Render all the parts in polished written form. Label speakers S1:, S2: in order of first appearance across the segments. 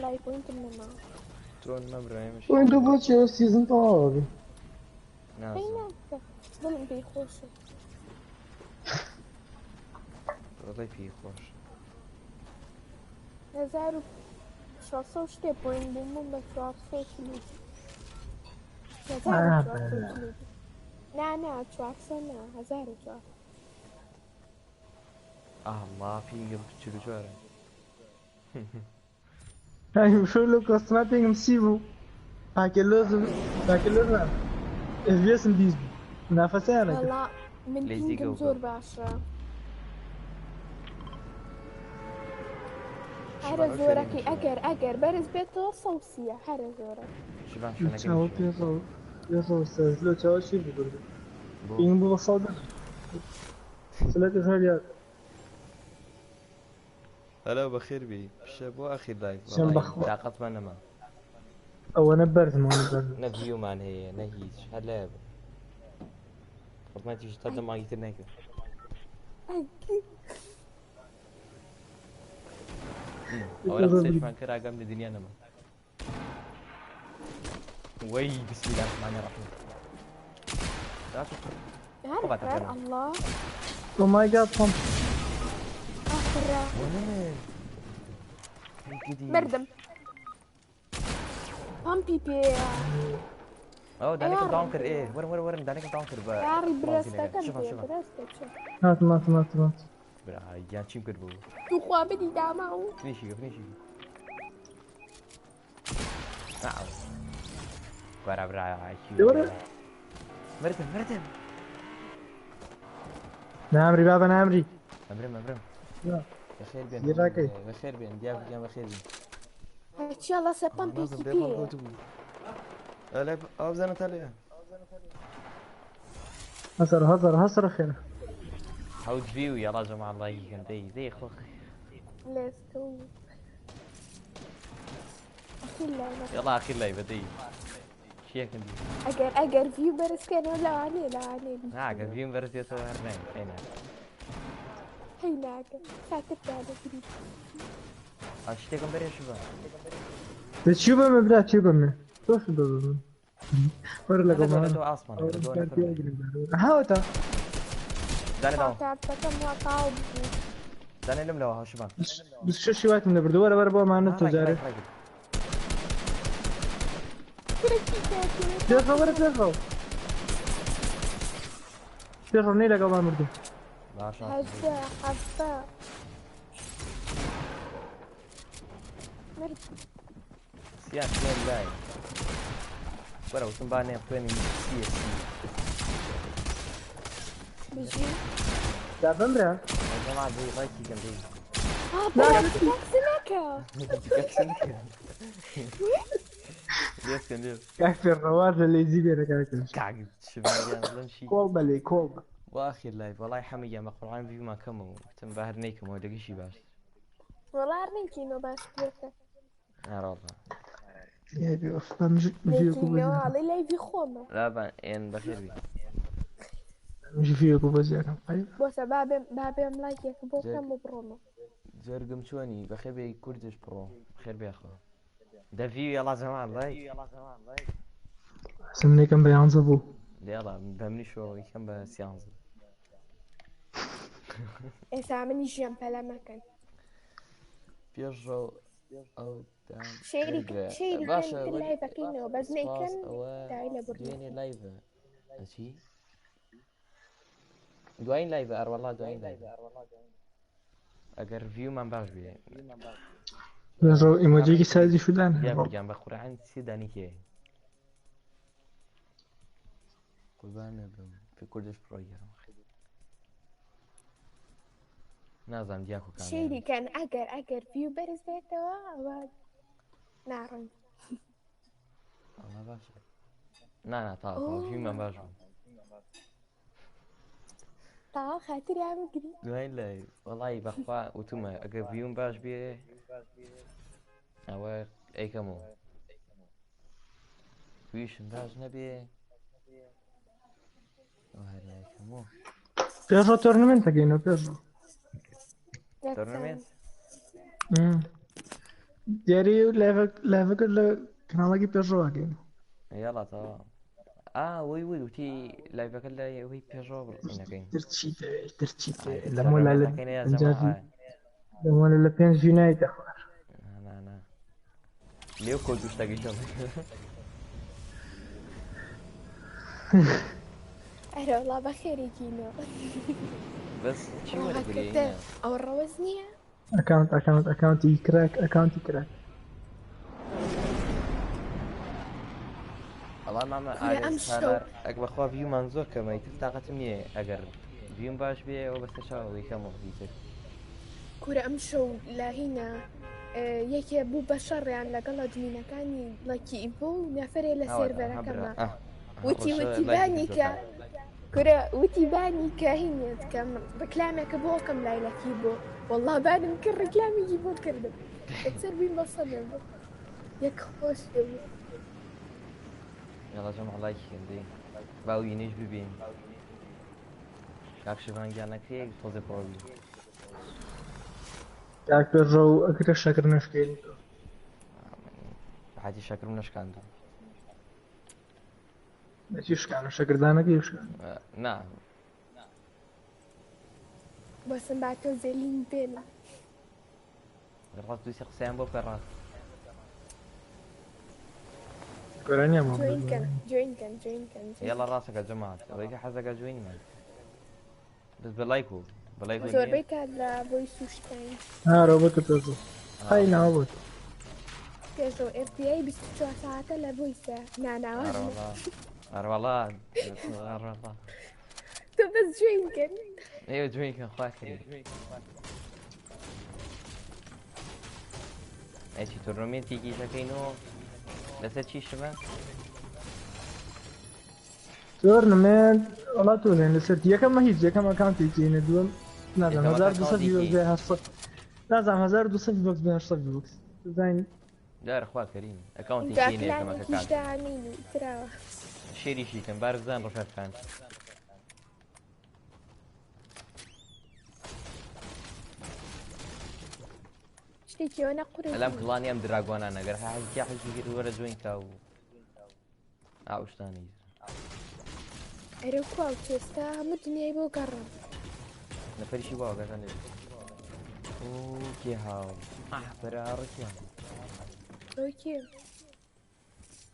S1: لای پوینت نما
S2: تون مبراهيمش
S3: وين دوبوتشي سيزون طوابي
S2: نازل
S1: هيناك ظلم بيخوشي
S2: والله فيه خوش
S1: 1400 پوینت بووم بە 400 کیلومتر. نه 400 نه 1400
S2: الله فيه بتشيلو شوارع
S3: ايوه شو لو كاستمات مسيبو هاكلوز الفيس بيز منافسة انا
S1: والله من
S2: ليزي
S1: بينجم
S2: جو
S1: زور
S2: جو.
S1: باشە
S2: شبان
S1: هەرە
S2: وش
S1: زۆرەکەی
S2: فريمة
S1: ئەگەر بەرز بێتەوە سەوسیە هەرە زۆرە
S2: شبان شو
S3: تشاو
S2: نقول
S3: بيصو سازلو تشاو شي بقول
S2: بو
S3: بينج بو صادق سلاتي خاليات
S2: هلا بخير بي شبو اخي لايف
S3: شن بخ-
S2: طاقت ما نما
S3: او نبرت ما نبرت
S2: نفيو مان هي نهيج هلا ما تيجي تقدم ما يتنك اولا بسيف مان كرا قام الدنيا نما وي بسم الله الرحمن الرحيم لا تفكر طبعا
S1: هەرە
S2: تفكر
S1: الله
S3: او ماي جاد بومب
S1: آخرە مردم پامپی پێ
S2: اوه دانيك داونكر ايه ورن دانيك داونكر
S1: یاری برەستەکەم
S2: شوف
S1: پێ
S2: شوف
S1: برەستە
S3: مات
S2: برا يا تشيم كربو
S1: توخوا بدی داما و
S2: فنيشي نعم برا
S3: يورا.
S2: مرتم
S3: نعمري بابا نعمري
S2: امرم
S3: لا.
S2: بخير
S3: يراكي.
S2: بخير بين ديابك يا بخير بين
S1: هەچیاڵە سە پامپێکی پێ
S2: لا ابزنا تالي
S3: هسر خير
S2: هاود فيو يا رجل مع الله كان زي اخوك
S1: لێستو
S2: يلا اخي لا بدي شيك ندي
S1: ئەگەر ڤیو بەرزکەنەوە لەوانێ
S2: ها قال فيهم برد يا سوار ناي هنا
S1: هەیناکە کاکتدانەگری
S2: اشتيكم بري شباب
S3: تشوفه من بلا تشوفه من توش دوزن ورا لك ما
S2: ردو اصلا
S3: هاوتا
S2: داني داون
S1: کارتەکەم وا تاو بوو
S2: داني لم لو ها شباب
S3: بس شو شوات من بردو ورا بابا معنا تجاري تخو نيلا قبل مردو
S2: ما شاء
S1: حەفە مرد
S2: سيان لاي ورا وسم باني اخواني سي
S1: بژی
S3: يا بمرا
S2: يا جماعه دي لايكي كان دي
S1: تاکسنەکە
S2: ليش كان دي
S3: كافي الرواد اللي يزيد انا كاكل
S2: كعب شباب يا شيء
S3: كولبا لي كولبا
S2: واخي اللايف والله حمية مقطوعين في ما كموا تم باهر نيكم هو دقي شي باش
S1: وەڵا ڕێنکینۆ باش بێتە
S2: يا رب
S3: يا بي اصلا مجي كوبا
S1: هەڵی لایڤی خۆمە
S2: لا با ان بخير بي
S3: مجي فيه كوبا زيادة طيب
S1: بۆسە بابێم لایکێک بۆ کەم بۆ بڕۆمە
S2: جرقم شواني بخير بي كردش برو بخير بي اخو ده فيو يلا زمان لايك
S3: سمني كان بيان زبو
S2: يلا بهمني شو كم بسيانز
S1: ئێستا منی ژیان پەلە مەکەن
S2: بيرجو او دام
S1: شێری لایڤەکەینەوە بەس نەیکەن دای لە
S2: دويني لايف ماشي دوين لايف ار والله دوين لايف اگر فيو من باش بيه
S3: لازم ايموجي سازي شو
S2: يا
S3: دان
S2: برجع بخور عن سيداني كي قربان في كردش بروجرام نازم دياكو كان
S1: شێریکەن ئەگەر ڤیو بەرز بێتەوە ئەوە ناڕۆین
S2: والله باش نا طاقة في من باش
S1: تا خاطری ئەمەگری
S2: دوين لايف والله بخوا وتوما اگر فيو باش بيه او اي كمو فيش باش نبيه وهذا اي كمو
S3: بيرو تورنمنت كاينو بيرو
S2: تورنمنت
S3: دیاری لعبه كل كنالاقي بيجو هاكين
S2: يلا تمام. وي وتي لايفا كلا وي بيجو بالقينا
S3: ترتشيتي لما
S2: ترى
S3: ولا
S2: مساكين يا
S3: الجافي
S2: جماعة.
S3: لما ولا بينج يونايتد
S2: أنا ليو كود وش تاقي شغل.
S1: أهلا والله بخير يجينا.
S2: بس شو ولا
S1: هكذا
S2: قولي
S1: أو الروزنية.
S3: اكونت يكراك اكونت يكراك
S2: والله ما
S1: كورة
S2: أجلس
S1: أمشوا.
S2: هلا أكبر خوا فيو منظور كما يتفتح مية أجر فيوم باش بيه وبس تشاو ويكمل يصير.
S1: كورة أمشوا لهنا يكي بو بشر يعني لقلا جمينا كاني لكي إبو نفري لسيرفر كما وتي بانيكا كورة وتي بانيكا هنا كم ركلامك بو كم لا كيبو والله بعد ممكن ركلامي يجيبو كردم تصير بين بصمم يك خوش
S2: يلا جماعة لايك عندي باو ينيش ببين كاك شوفان جانا كريك توزي بروبي
S3: كاك بيجو اكتر شكر نشكيل
S2: حاجة شكر منش كان
S3: ماشي شكان شكر دانا كيف شكان
S2: نعم
S1: بس بعتو زيلين بين
S2: الراس دوسي قسام بو كراس
S3: كورانيا
S1: جوين كان
S2: يلا راسك يا جماعة ريك حزق جوين ما بس بلايكو
S1: زور بيك على بويسوش تاني
S3: روبوت بيجو هاي روبوت
S1: بيجو اف بي اي بيستشوى ساعة لا بويسة نانا واجنا
S2: والله
S1: تو بس جوين كان
S2: ايوه جوين كان خواك ايشي تورنمنت تيجي شكينو لسه شي شباب
S3: تورنمنت والله تورنمنت لسه يكم ما هيج يكم اكونت يجينا دول لازم 1200 فيوز بها الصف لازم 1200 فيوز بها الصف بوكس زين
S2: دار اخوات كريم اكونت
S1: انت
S2: يجيني كما
S1: اكلاني
S2: كان
S1: كيشتا عنيني تراوح
S2: شيري شي كان بارز زان رفعت كان
S1: شتيكي وانا قريب
S2: الام كلاني ام دراغون انا قال حاجه كي حاجه كي ورا جوين كاو اوش ثاني
S1: اروكوا وتشستا مدني يبو قرب
S2: نفري شي واو قال اوكي هاو برارك يا
S1: اوكي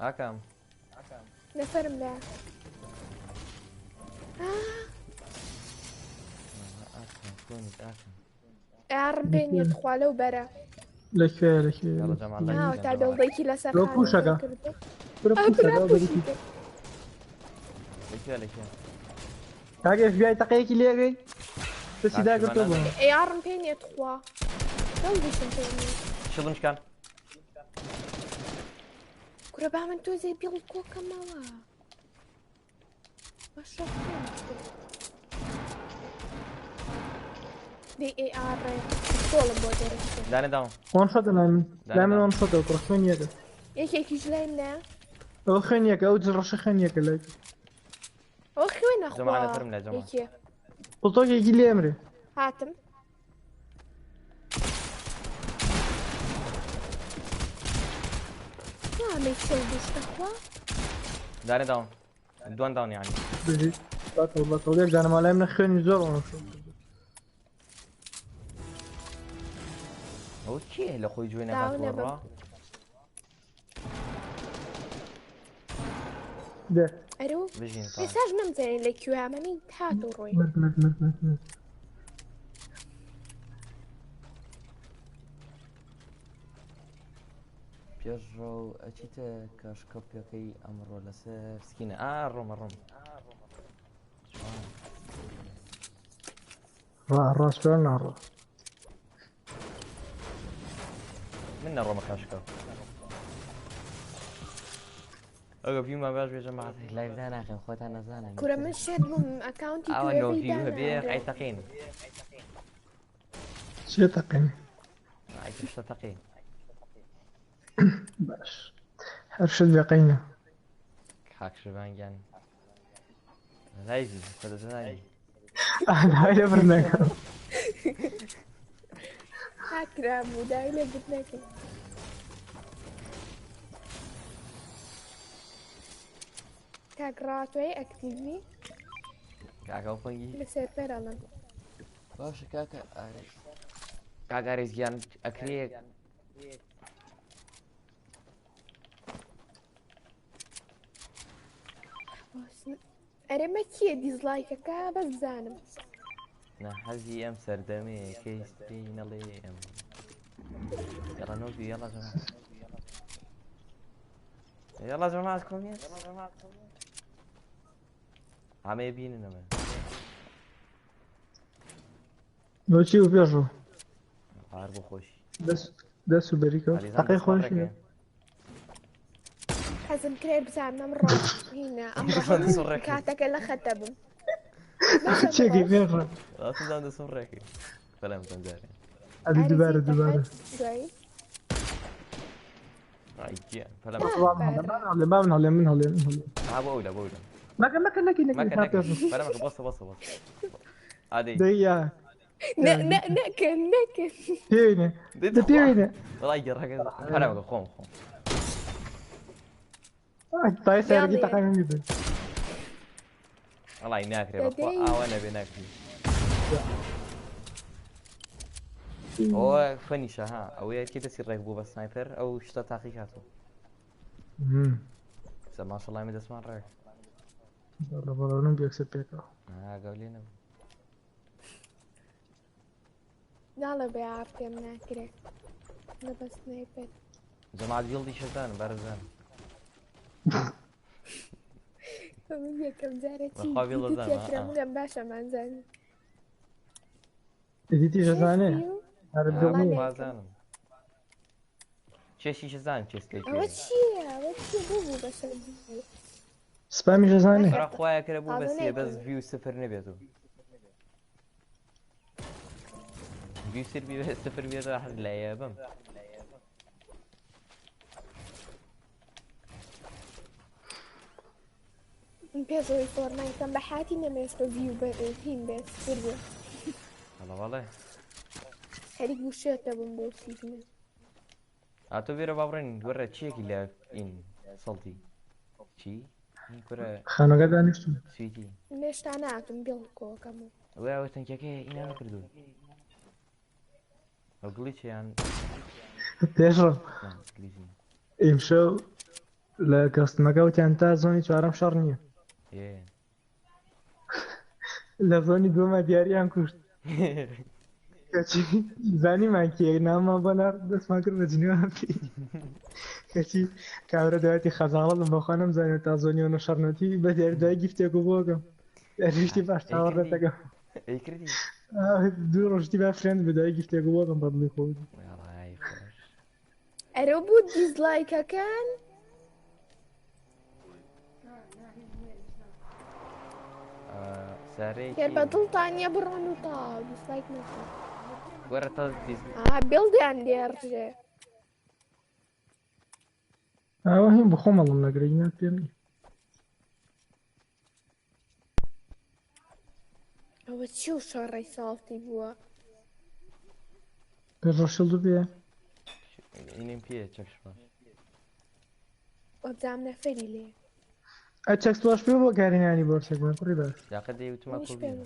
S2: هاكم
S1: نفر ملا اعرم بين يدخلوا برا
S3: لك
S2: يلا جماعه الله
S1: تعالوا ضيكي لسا
S3: لو بوشكا برا بوشكا
S2: لك
S3: كاك اف بي اي تقيك ليه بس اذا قلت
S1: اعرم بين يدخلوا لو بيشنتيني
S2: شو مش كان
S1: كرة بعمل تو زي بيلقوا كماوا وش دي اي ار طول بودر
S2: داني داون
S3: وان شوت دائما وان شوت وتروح من يدك
S1: يك جلينا
S3: او خنيك او ترش خنيك لك
S1: اخي وين اخويا
S2: جماعه فرمنا يا جماعه
S3: قلت يجي لي امري
S1: هاتم ما يتسويش اخويا
S2: داني داون دوان داون يعني
S3: بيجي لا تقول انا ما لامن خني زور وانا شو
S2: اوكي لو خوي جوينا بس ورا
S3: ده
S1: الو
S2: بيجي انت
S1: مساج نمتني لك يا ماني هاتوا روي
S3: مت
S2: بيرو اجيت كاشكوبيا كي امر ولا سكينه الروم
S3: الراس فين الراس
S2: من الروم كاشكوب اقف في ما باش يا جماعه اللايف ده انا اخي اخوات انا زانا
S1: كرة من شادهم اكاونتي
S2: او انه فيو بيخ اي تقين
S3: شي تقين
S2: اي تقين
S3: باش ارشد بقينا
S2: حاك شبان رايزي هذا زاي
S3: هاي برنامج
S1: هاكرا مو دايلة بدناكي کاکڕاتۆی ئەکتیڤی
S2: کاکە فەنگی
S1: لە سێرپەرەڵم
S2: باشە کاکە کاگارێز گیان ئەکرێ
S1: ئەرێمە کیە دیزلایکەکە بەس بزانم
S2: نە حەزی ئەم سەردەمێ کەیس پێی نەڵێ ئەم یاڵا نۆبی یاڵا جەماعە یاڵا جەماعەت کۆمیێت هەمەیە بینن ئەمە
S3: بۆچی و پێشڕۆ
S2: هەر بۆ خۆشی
S3: دەست و بەریکەوە تەقەی خۆشی
S1: حەزم کرێ بزانم ئەمڕۆ هینە ئەمڕۆ کاتەکە لە خەتە بم
S3: چێکی پێشڕۆ
S2: ڕاستیدان دەسۆڕێکی بەلام تەنجارێ
S3: ئەدی دووبارە دووبارە
S2: ئایگیان
S3: من هەڵێ من هەڵێ
S2: ها بۆ ئەولا بۆ ئەولا
S3: مەکە نەکە
S2: بەرەمەکە بەسە ئادەی
S3: دەیە
S1: نەکەن
S3: پێوینە پێوینە
S2: وڵای گەڕەکە بەرەمەکە خۆم
S3: تای سەرگی تەقەمی میدن
S2: وڵای ناکرێ بەخوا ئاوا نەبێ ناکری ئەوە فەنیشە ها ئەوەیە کێ دەستی ڕێک بوو بە سنایپەر ئەو شتە تاقی کاتەوە سە ماشەڵای من دەستمان ڕێک
S3: بەڵێنم بێکسە پێکەوە
S2: گەولێ نەبوو
S1: ناڵە بێ ئار پێم ناکرێت لە بە سنایپەر
S2: جەماعەت گڵدی شەتانم بەرەزانم
S1: من یەکەم جارێکی
S2: بەخوا بێڵە زانم،
S1: تێکرەمەم باشەمانزانم
S3: ئیدیتی شەزانێ
S2: بازانم چێشی شەزانم چێستێک
S1: ئەوە چییە ئەوە چی بوو بەسەر
S3: سپامی شەزانێ
S2: خۆیان کرە بوو بەسێ بەس ڤیو سفر نەبێتەوە ڤیو سفر بێتە حەز لایە بم
S1: پێزەوەی فۆرنایتم بە حاتی نەمێستە ڤیو هین بێت سفر بێت
S2: وەڵێ
S1: هەریک وشێتە بم بۆ سیژنە
S2: ئاتۆ بێرە باڕێن گوەرە چیەکی لە ئین سەڵتی چی؟ کورە
S3: خانەکە دانیشتم
S2: سویتی
S1: نێشتا ناتم بێڵکۆکەم
S2: ئەوە ئەوە تەنکەکە ئینا نەکردو ئەو گڵی چیان
S3: پێشڕۆ ئیمشە لە کەستمەکە وتیان تا زۆنی چوارەم شەڕ نییە لە زۆنی دووەمە دیارییان کوشت زانیمان کێ نامان بەنار دەستمان کرد بە جنیوان پێ کەچی کابرا دەوێتی خەزاڵم بەخوانم زانێت تا زۆنیەوە نەشەڕنەتی بە دیاردای گیفتێک و بۆگەم یاریشتی باش تاوەڕێتەکەم
S2: ئەیکردی
S3: دوو ڕۆژتی با فرێند بەدای گیفتێک و بۆگەم بە دڵی خۆ
S1: ئەرە بوو دیزلایکەکان هێر بە دڵتانیە بڕۆن و تا دیسلایک نەکەن
S2: وەرە تا
S1: بێڵدیان لێڕژێ
S3: ئەوە هین بخۆ مەڵم نەگرینات پێم
S1: ئەوە چی و شەڕی ساڵتی بووە
S3: پێشڕۆ شڵدو بێ
S2: اینیم پێ چەکش باش
S1: وەبزام نەفەری لێ
S3: ئەچەکس باش پێ بۆ گارینانی بۆرسێکمان پڕی باش
S2: یاقە دەیوتمە کۆبین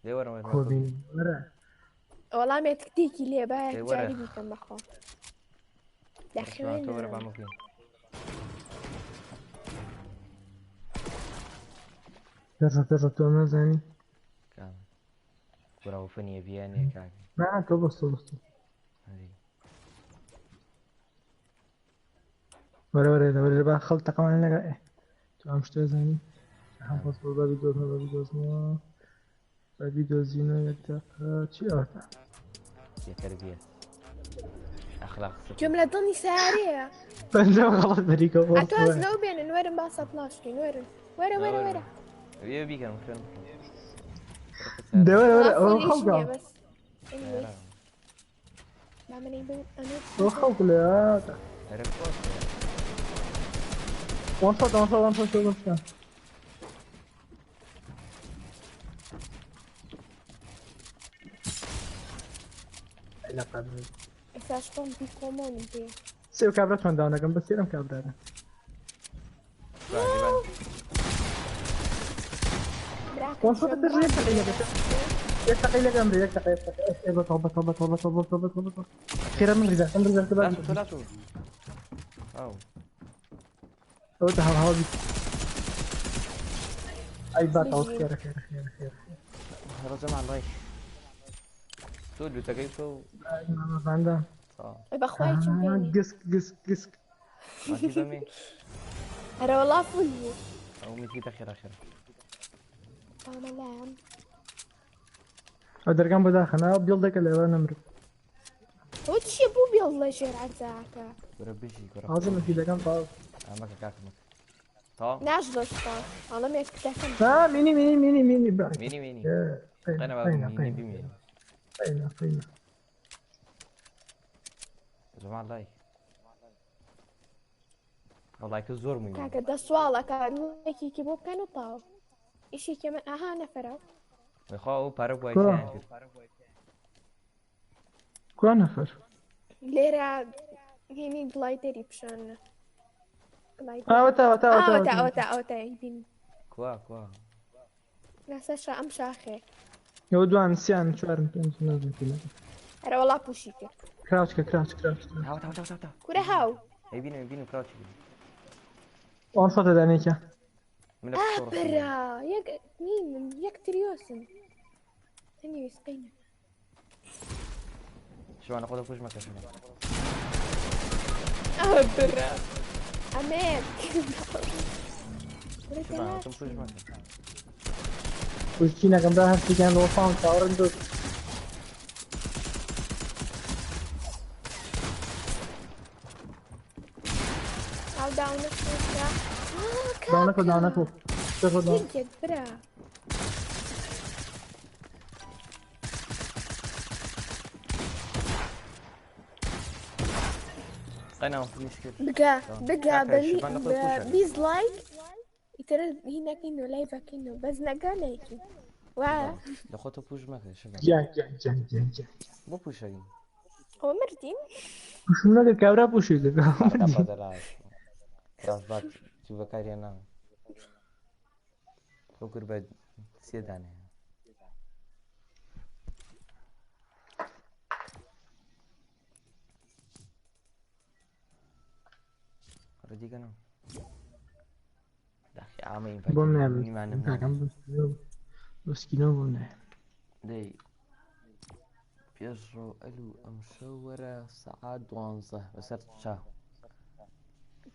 S2: لێ وەرەوە
S3: کۆبین وەرە
S1: وەڵامێ تکتێکی لێ باە جاری بیکەم بەخۆ لە خوێن
S2: وەرە بامەکەین
S3: پێشڕۆ تۆ نەزانی
S2: وەرەوە فەنیە ڤیانێ کاکە
S3: نا تۆ بەستۆ وەرە با خەڵ تەقەمان لەگە تو ئەم شتە زانی بابی دۆزنەوە بابی دۆزینە چی ئەوە
S2: تربیة أخلاق
S1: جملة ضني سارية
S3: بنجا غلط بريكو
S1: أتواز لو بين نورن باصة بلاشكين ورن ورا
S2: يبي كان مكان
S3: ده ورا خوكا
S1: بس ما من يبون
S3: أنا خوك لا وانصت شو بس لا قبل
S1: اساسكم بيكمون انتي
S3: سيو كابرات من دانا كم بس يرم كابرات وصلت الريح يستقي لك امري يستقي اهبط هبط هبط هبط هبط هبط هبط اخيرا من رجعت
S2: لا شو لا شو او
S3: هبط هبط اي بات او خير خير خير خير
S2: رجع مع الراي سود تجيبه
S3: ما عندها
S1: يبقى اخوي جنبيني
S3: قسك قسك قسك
S2: ما في بمي
S1: أنا والله فل
S2: او ميت اخر اخر
S1: أنا لا
S3: اقدر كان بداخل انا بيضك اللي انا نمر
S1: هو تشي بو بيلا يشير عن ساعك
S2: بربيشي
S3: عظم في ذا كان طاف
S2: ماك كاك طا
S1: ناش دوشتا أنا ما يتكتفن
S3: ميني ميني ميني ميني بقى
S2: ميني
S3: قينا
S2: انا ميني بمي
S3: قينا
S2: جماعة لاي والله كزور مني
S1: كاكا ده سؤالك كان لكي كيبو كانوا طاو إشي كمان نفروا
S2: خو باراغواي
S3: كوا.
S2: شان
S3: كوا نفر
S1: ليرا هيني جلايدري بشان جلايدري وتا يبين
S2: كوا
S1: ناسا أمشى أخي
S3: يودوان سيان شوارن تنس نازل كده
S1: أنا والله بوشيك
S3: كراوش
S2: هاو
S1: كورا هاو
S2: يبينو كراوتش
S3: وانصت دانيكا
S2: من
S1: برا يك مين يك تريوسن ثاني يسقينا
S2: شو انا خذها فوش مكان شو
S1: برا أمان
S2: شو انا فوش مكان
S3: وشينا كم راح تيجان وفان كاورن دوت داونكو تاخذ
S1: يجد برا
S2: انا في مشكلة
S1: دقا بيز لايك ترى هناك إنه لايفك إنه بس نقا لايكي واه
S2: لخوته فوش مكان شو
S3: جا
S2: مو فوش هاي
S1: هو مردين
S3: شنو لك كابرا بوشي لك
S2: راس بعد شوف كاري انا فكر بعد سيدانه ردي كانوا داخل عامين
S3: بومنا بس كيلو بومنا
S2: دي بيجرو الو مشورة ساعات دوانزه بسرت شا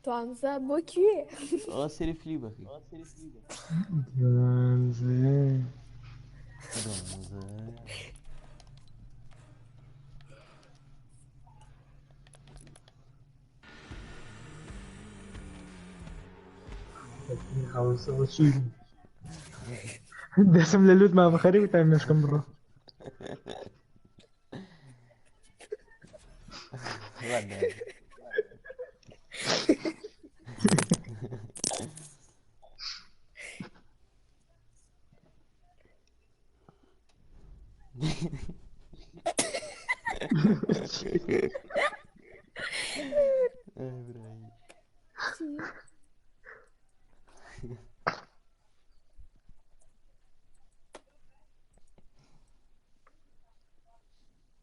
S1: توانزا بوكي
S2: غسري فلي بخي
S3: دوانزه خلاص وشي دسم للود ما بخري وتعملش كم مرة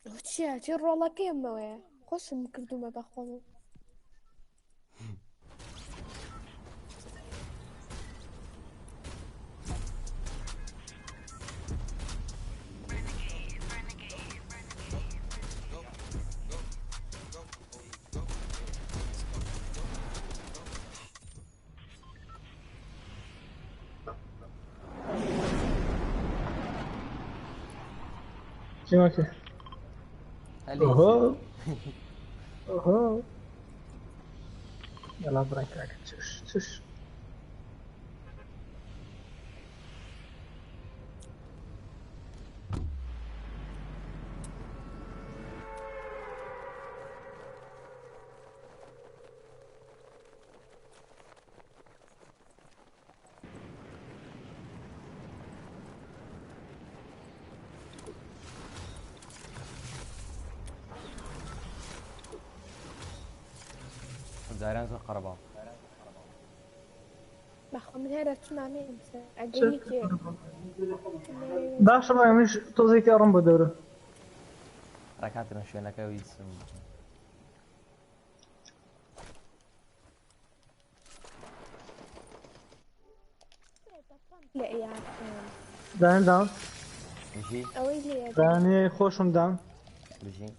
S1: وتشي الرولا كيما ويا خوش مكردو ما باخذو
S3: شو ماكي اوهو يلا بريك شش
S2: دايران زي القرباء
S1: بەخۆ من هەرە چمامێ ئەمسەر ئەگەیەکێ
S3: باشە بە ئەمیش تۆزێکی ئەڕم بە دەورە
S2: ڕکاتن شوێنەکە ویسم
S1: لە ئەیاکان
S3: دایان داون
S2: بژی
S1: ئەوەی لێ
S3: دایانێ خۆشم داون
S2: بژی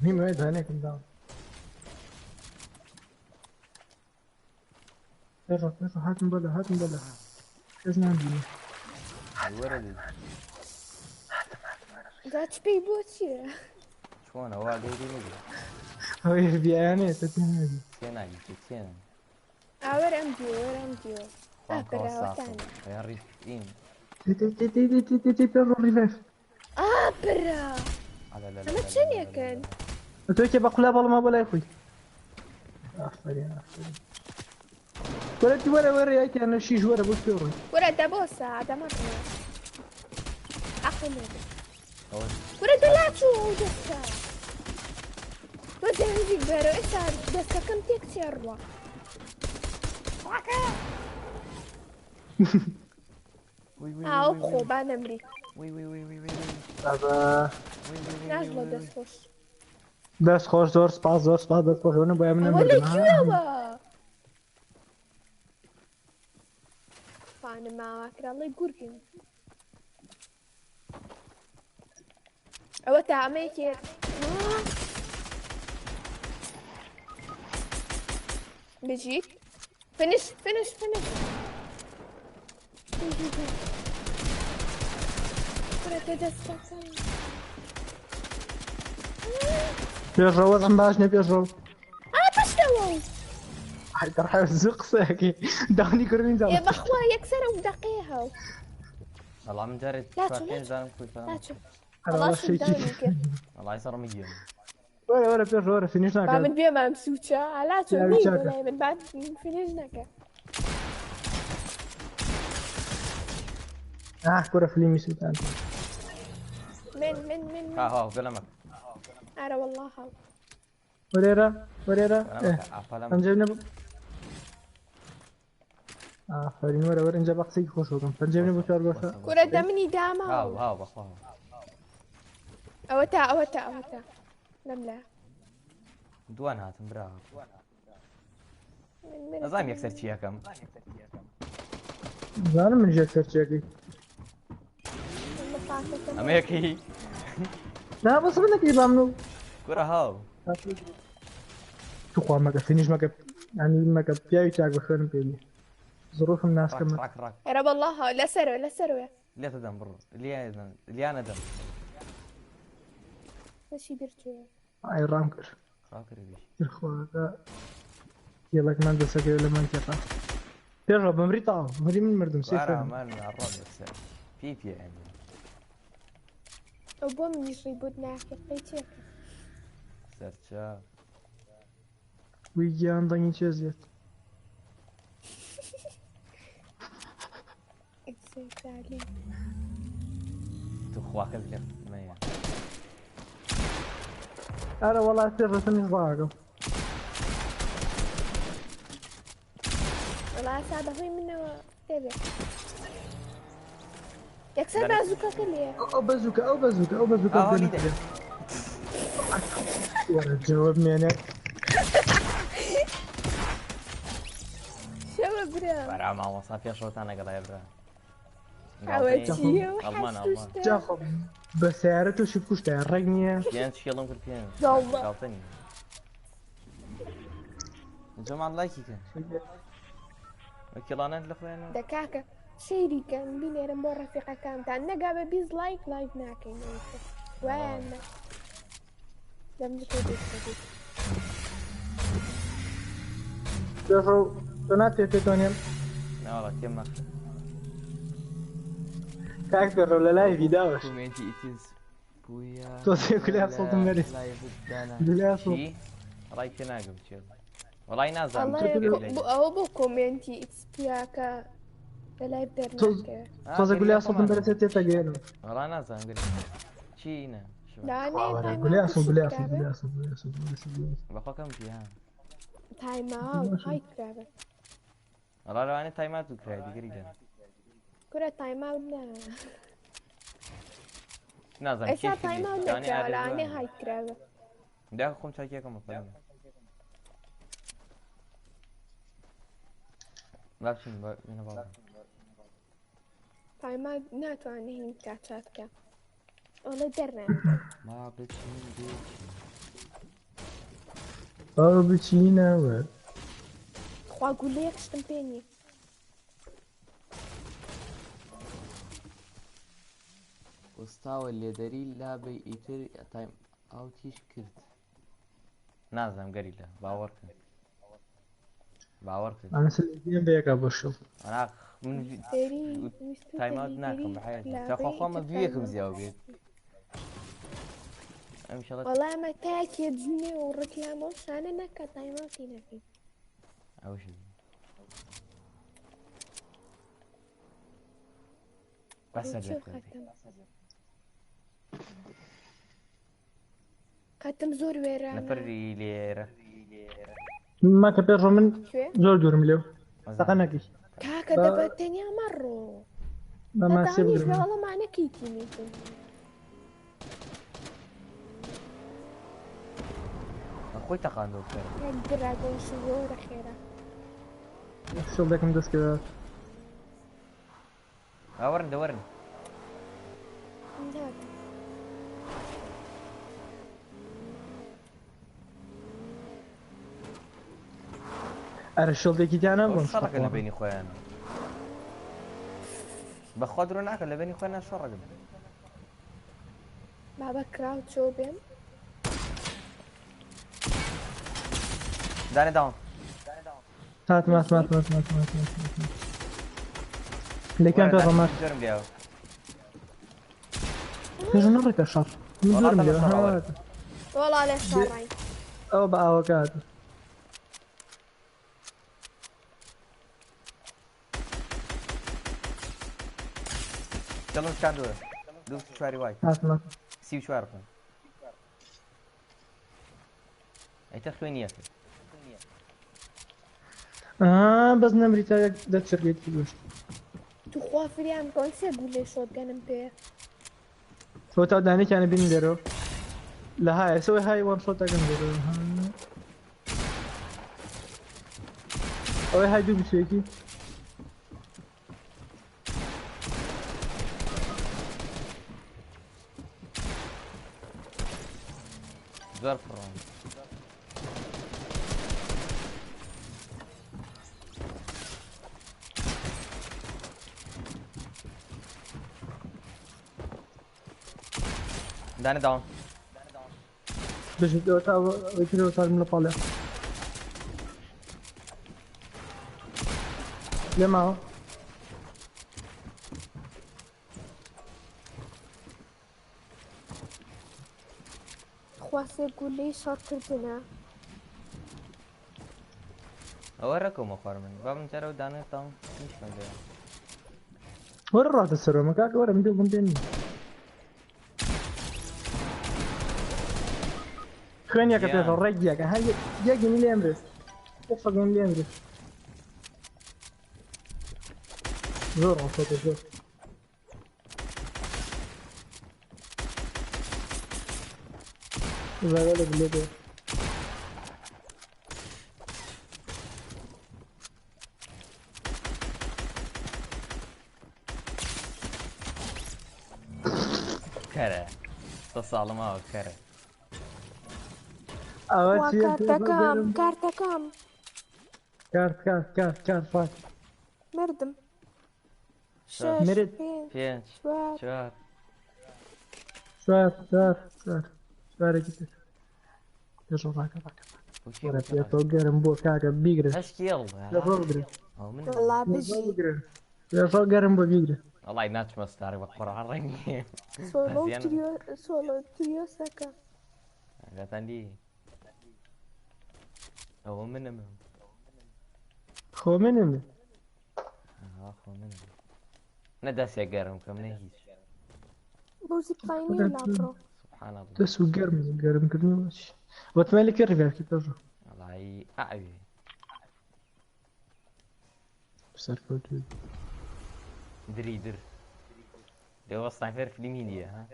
S3: میمەوەی دایانێکم داون پێڕۆ هاتم بەلا کەس نامبینی
S2: وەرە دی
S1: زاچ پێی بۆ چییە؟
S2: چۆنە وا گەیری نەبی
S3: ئەوەی بیایانێ تەتێنێبی
S2: تێناگی تێنە
S1: ئاوەر ئەم دیۆ وەرە ئەم دیۆ ئاپەراوەتانە
S2: ڕیف ئین
S3: تێ پێڕۆ ڕیڤایف
S1: ئاپەرا ئەمە چەندێکن؟
S3: تۆکێ بە قولا بەڵما بەلای خۆی ئافرین وەرەتی وەرە یاکیانە شیش وەرە بۆ پێڕۆی
S1: وەرە دەبۆسە دەمەڕێ عەقڵ نەبێ وەرە دەلاچوو ئەو دەستە وە دەنجی بەرە ئێستا دەستەکەم تێک چێڕوە ئاو خۆ با نەمری ناژڵە دەستخۆش
S3: دەست خۆش زۆر سپاس دەست خۆشەوە بۆ من
S1: ئەوە لەکوێوە خانە ماواکراڵی گورگن ئەوە تا ئەمەیەکێ بژیت فنش
S3: پێشڕەوە ئەم باش نێ پێشڕەو
S1: پشتەوە
S3: دەڕای زوو قسەیەکی داونی کردین
S1: ێ بەخوا یەکسەر ئەو دەقەیە هەو
S2: والله من جاري زارم كوي فهم والله صار مجيم
S3: وەرە پێشڕۆ فینیش
S1: با
S3: ناکات
S1: من بێمام سوچە ئالاچۆ من بعد فینیش نەکە
S3: کورە فلیمی سووتان
S1: من
S2: ها قلمك
S1: ئارە والله هاو
S3: وەرێرە
S2: عفلم
S3: ئەنجە نەبوو ئافرین وەرە اینجا بە قسەی خۆش بکەم پەنجەم نەبوو چوار باشە
S1: کورە دەمنی داما
S2: هاو بخوا
S1: ئەوە تا لەم لا
S2: دوان هاتم برا نظام يكسر شي كم
S3: زانم من ژێر سەرچێکی
S2: اما هيك
S3: نا بەس من نەکەی بام و
S2: كرة هاو
S3: توخوا مەکە فینیش مەکە ینی مەکە پیاوی چاک بە خوێنم پێوی ظروفم ناسکەم
S2: راك
S1: ئێرە والله هاو لەسەرەوە
S2: ليه تدم برو اللي انا دم
S1: بەشی برچوە
S3: ئایڕام کرد
S2: راكر بيش
S3: خوادا یەڵێکمان دەسەکەوێت لە مانکێقا پێشڕۆ بمری تاوە مری من مردم
S2: ورا
S3: سێ
S2: مال الرعب يكسر في يعني
S1: ئەو بۆ منیشڕی بوت ناکەی چێکە
S2: سرچا
S3: وی گیان دەنگی چێ زیێت
S2: تخواك اللي ما
S3: ئارە وەڵات پێڕەتنی ڕاگەم
S1: وڵای سا بەهۆی منەوە دەبێت یەکسەر بازووکەکە لێ
S3: ئەو بەزووکە وەرە جواب مێنێ
S1: شەوە برا
S2: برا ما وصافي شوطانا قضايا برا
S1: ئەوە چییە
S2: ألمان
S3: جاخۆ بە سیارە تۆشی کوشتە ڕێک نییە
S2: بيان شيلهم كل بيان
S1: زاڵبە
S2: غلطني جمع لايكي كان وكيلانات لخوينا
S1: دەکاکە سەیریکەن بینێرم بۆ ڕەفیقەکانتان نەگا بە بیست لایک ناکەین وایان
S3: پێشڕۆ تۆ ناتێت پێتۆنێن
S2: لا والله كم
S3: کاک پێڕۆ لە لای ویداوەش
S2: كومنتي إتيز بويا
S3: تۆزێ کولای سڵتم بەرێ کولای سڵ
S2: رايك ناقم تشيل والله نازم
S1: ئەوە بۆ کۆمنتی ئیسپیاکە لە لای دەرناکە
S3: تۆزە گولای سڵتم بەرەسێت تێتەگەێنم
S2: والله نازم قلت شي هنا
S3: گولای سڵ
S2: بخوا كم فيها
S1: تايم اوت هاي كرابة
S2: والله لو انا تايمات وكراي دي قريبا
S1: كرة تايم اوت لا
S2: نازم
S1: ايسا
S2: كيف
S1: تايم اوت
S2: يعني
S1: نكرا ولا اني هاي كرابة
S2: ده اخو شاكي كم طيب لا بشين من بابا
S1: تايم اوت ناتواني هين كاتشاتكا والله درنا
S2: ما بتشين بيتشين
S3: بابتشينا و
S1: خوا قول لي يكشتم بيني
S2: وستاوى اللي داري لا بيتر تايم اوتيش كرت نازم قريلا باورك
S3: انا سلسلين بيك ابو شو
S2: انا من
S1: داري
S2: تايم اوت ناكم بحياتي تاخو ما بيكم زياو بيت امشي الله
S1: والله ما تاك يدزني والركلاموش انا نكا تايم اوت نفي
S2: اوش بس
S1: شو ختم زور ويرانا
S2: نفري ليرة
S3: ما كبير من
S1: شوي
S3: زور دورم له سقناكي
S1: كاكا دبتني مرة
S3: ما
S1: لا
S3: سيب
S1: تعنيش
S3: دورم
S1: والله معنا كيكي ميكن
S2: اخوي تقاندو كده
S1: الدراجون شهور خيرا
S3: شو بدك ندس كذا
S2: دورني
S1: هذا
S3: ارشل ديكي جانا
S2: وش
S3: بون
S2: فرق اللي بيني اخويا انا بخدروا هناك اللي بيني اخويا انا شو الرقم
S1: بابا كراود شو بين
S2: داني داون
S3: مات اللي كان في الرمات
S2: جرم لياو
S3: يجي نوريك الشر من دورم له
S1: والله ليش شارعين
S3: او بقى وكاد
S2: يلا كان دوس شواري وايد
S3: مات
S2: سيب شواري رقم اي تخوين ياكل
S3: بس نمري تاعك دا تشريت في الوش
S1: تخوا فريام كونسي اقول لي شوت جان بيه
S3: هو تا داني كان بين ديرو لا هاي سوي هاي وان شوت اكن ديرو او هاي دو بشيكي
S2: ظرف الرام داني داون
S3: باش ويكيلو صار من طالع ليه معه
S1: خواسي اقول لي شوت كردنا
S2: اوريكم اخوار مني باب نجرب داني داون مش مدري
S3: ورا راح تسرو مكاك ورا من دوب بنتين خليني يا كتير رجعك هاي جاكي من اللي امرس اتفق من اللي امرس زور عصيت زور إذا قالوا بالليل
S2: كره تصال ما كره
S1: كارتا كام
S3: كارت فات
S1: مردم
S3: مرد
S2: فين شوار
S3: شوار كتير يجوا راكا ورا فيها توقرن بو كاكا بيقرن
S2: اش يلا
S3: يا
S1: والله بجي
S3: يا توقرن بو بيقرن
S2: والله ناتش مستاري بقرا الرنجي
S1: سولو تريو ساكا
S2: لا تندي هو من
S3: خو منهم
S2: خو من نداس يا قرم كم نهيش
S1: بوزي بايني ولا برو
S2: سبحان الله
S3: تسوق قرم كرنوش وتمالك الرفاق كتر
S2: والله عبي
S3: بسركوت
S2: دريدر ده هو سنايبر في الميديا ها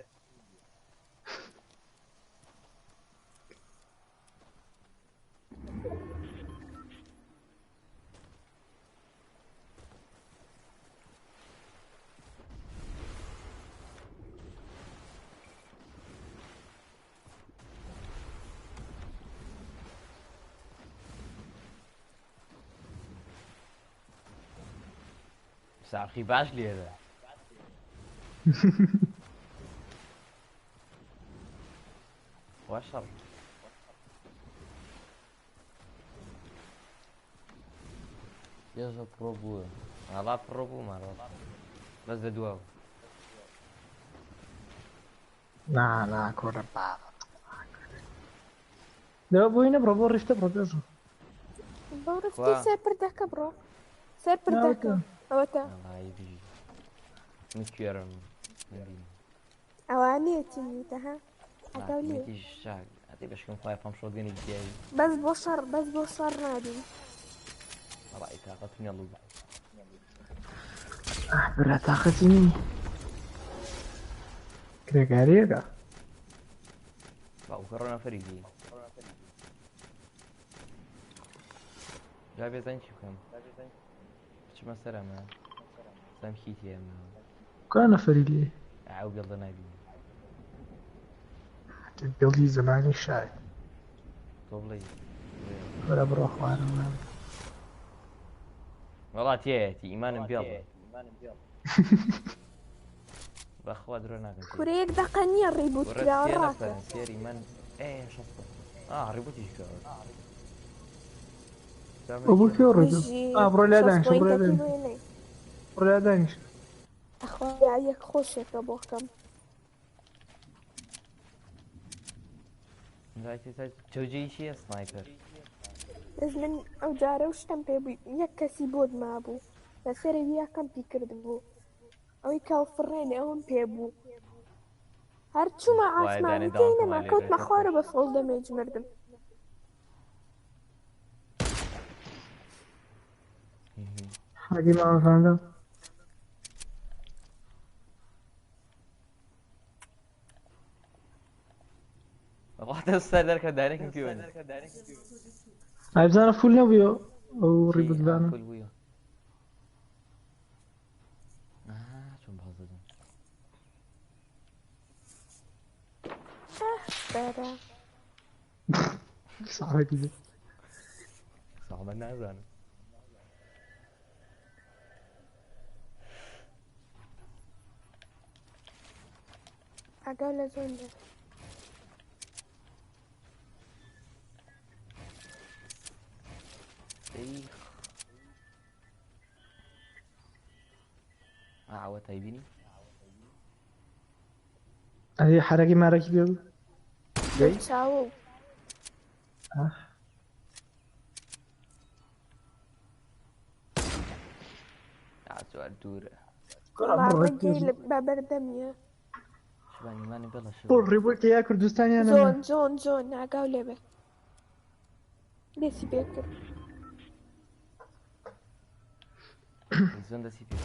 S2: ساقي باش لي هذا واشر يا بروبو على بروبو مرة بس دواو
S3: لا كورة بعض ده بوينا برافو ريفت برافو
S1: بعرفتي سيبر داكا برو سيبر داكا اوتا
S2: الله يبي مكيرم
S1: اوانيتي ميتها اقولي
S2: ميتي الشعب هتي باش كون خايف مشروع ديني الجاي
S1: بس بشر نادي
S2: رأيك عطتني الله
S3: برا تاخذني كريكا
S2: وكورونا فريقي جابي زنشي كم شو ما سلامة سامكيتي يا ما
S3: كان فريقي
S2: عاود يلا نادي
S3: بيلي زماني شاي
S2: طولي
S3: ولا بروح وانا
S2: والله تياتي ايمان بيض باخوات روناك
S1: كوريك دقني الريبوت كذا راسه
S2: سير ايمان ايه شفته الريبوت يشكر
S3: ابوك يورد برو لا دانش برو لا دانش
S1: اخويا عليك خوشك ابوكم
S2: توجي شي سنايبر
S1: لازم او جاري وش كان بيبي يكسي بود ما ابو بس ريبيا كان بيكردبو او يكالفريني او بيبو هرتشو ما عاش ما ما كنت مخوارة بفول دميج مردم
S3: حاجة ما فهمت
S2: واحد السر ذلك دارك كيون
S3: عايز انا فول نبيو او ريبوت بانا
S2: فول ويو شو بهزر
S1: بارا
S3: صعبة كده
S2: صعب النازل
S1: اقول زوندر
S2: عاوت هيبيني
S3: هذه حركة ما راكي بيو
S1: جاي تشاو
S2: سؤال دورة
S1: والله بابر دمية
S2: شباني ماني بلا شو
S3: طول ريبوت يا كردستاني انا
S1: زون اقول لبه ليش بيكر
S2: زون ده سي بي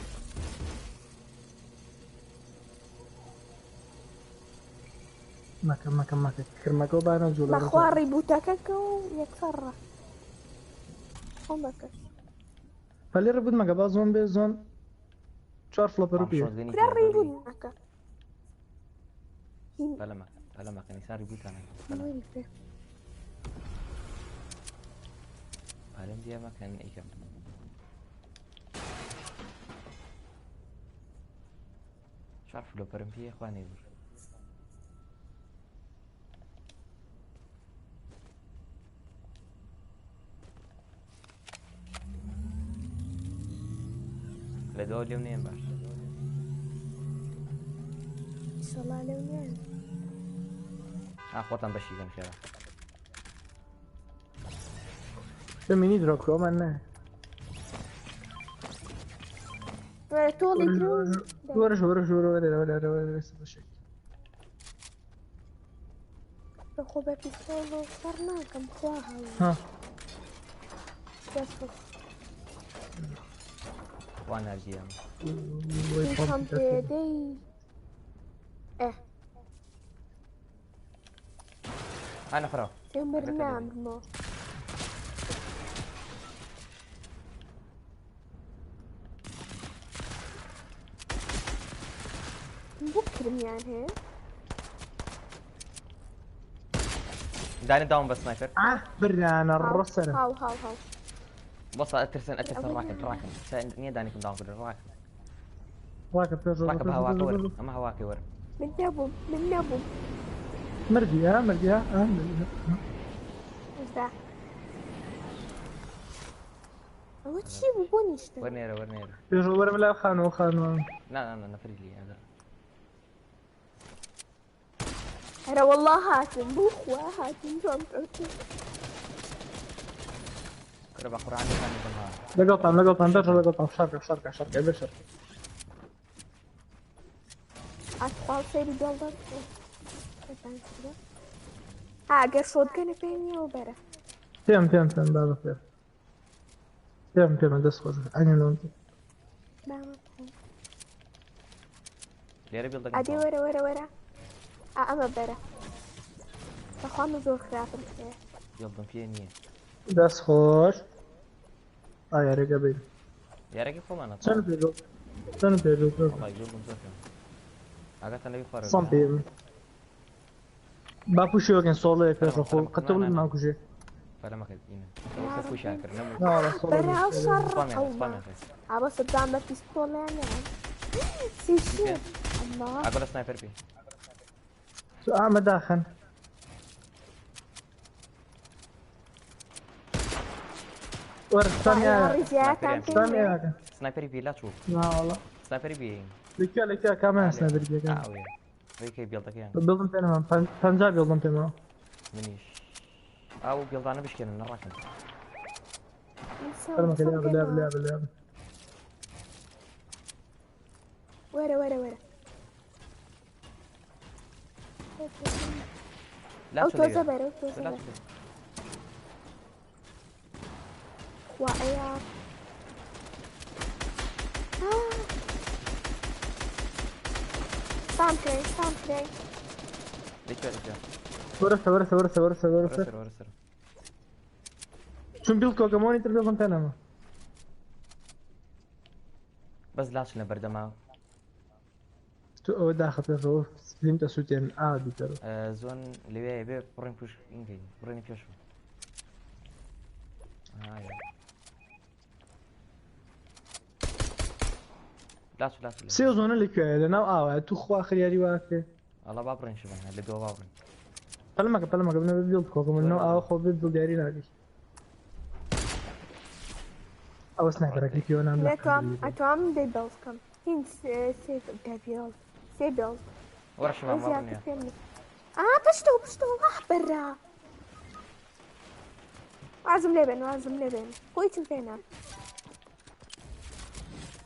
S3: ما كرمكو بانا جولا
S1: مخواري بوتاككو يكسر خمكش
S3: فالي ريبوت ما قبل زون بي زون شار فلوبر بي
S1: كده ريبوت معك
S2: بلا ما كان يسار ريبوت انا بلا دي ما كان ايكم مش عارف لو برم فيه يا اخواني لدول اليومين باش
S1: ان شاء الله اليومين
S2: اخواتنا بشي كان شارع
S3: ميني دروكو مالنا
S1: طولي كروز
S3: ورش ولا بس بشي
S1: اخو بابي سولو صرنا كم خواها
S3: ها
S1: دەست
S2: وانا ارجيهم
S1: خەم پێدەی
S2: انا فرا
S1: تێمر نامرمەوە بۆ کرمیان هەیە
S2: داني داون بس سنايبر
S3: برنا الرسل
S1: هاو
S2: بص اترسن راكن ني داني كم داون كده
S3: راكب
S2: راكب هواك ور اما هواك ور
S1: من نابو
S3: مرجيها
S1: وزا ئەوە چی بوو بۆ نیشتە
S2: ورنيرة
S3: يجوا ورا ملا خانو
S2: لا نفرج لي هذا
S1: هەرە والله هاتم بۆ خوا هاتم جوام کەوتم
S2: كره قرآن كان يسمعها
S3: لقطة لقطة شركة بشر
S1: ئاتقال سەیری دڵدات ئەگەر شۆتگەنە پێی نییە و بەرە
S3: تم بابا تم دست خوش أنا لون
S2: ليرة بيلدك
S1: ئەدی وەرە ئەمە بەرە بەخوا من زۆر خراپم پێ
S2: يلدم فيه نية
S3: دست خوش يا رجال
S2: يا رجل فما أنا
S3: سنة بيجو
S2: والله يلدم زوجة أقعد أنا بيفرق
S3: صمبي باپوشی وکن سوله پیش خو قطع ولی ناکوشه
S2: فلا ما كدينا وصفوا شاكر نمو
S3: نه سوله
S1: بەراو شەڕ
S2: سبامي
S1: ئابە سەدام بە پیستۆڵیانە سیشی الله
S2: أقول سنايبر بي
S3: أعمى داخل ورثانية ثانية
S2: سنايبر بي لا تشوف
S3: لا والله
S2: سنايبر بي
S3: لكا كمان سنايبر بي كمان
S2: ويا ويكي بيلدك يعني
S3: بيلدن تمام بنجاب بيلدن تمام
S2: منيش أو بيلدانا بشكل من الراكن
S3: كلمة لعب
S1: وەرە
S2: لا
S1: ئەو
S2: تشوف
S1: تۆزە بەرە
S2: لا تشوف
S1: وا ئەیا سام کرێ
S2: ليش
S3: ورثة شو بيلد كوكاموني تبيلدن تمام
S2: بس لاش لبردما
S3: تو داخل الروف فهمت سوتين عادي ترى
S2: زون اللي بيه برين بوش إنجي برين بيشو هاي لاش
S3: سيزون اللي كده انا تو خو اخر ياري واكي
S2: الله بابرين شبه اللي دو بابرين
S3: طلمك قبل بيلد كوكاموني نو خو بيلد داري نادي او سنايبر كيف يونا
S1: ئەتوانم دەی بەڵکەم هین سێ بێڵ
S2: ورا شباب بابرين
S1: پشتەوە بەرا وازم لێ بێن خۆی چم پێنا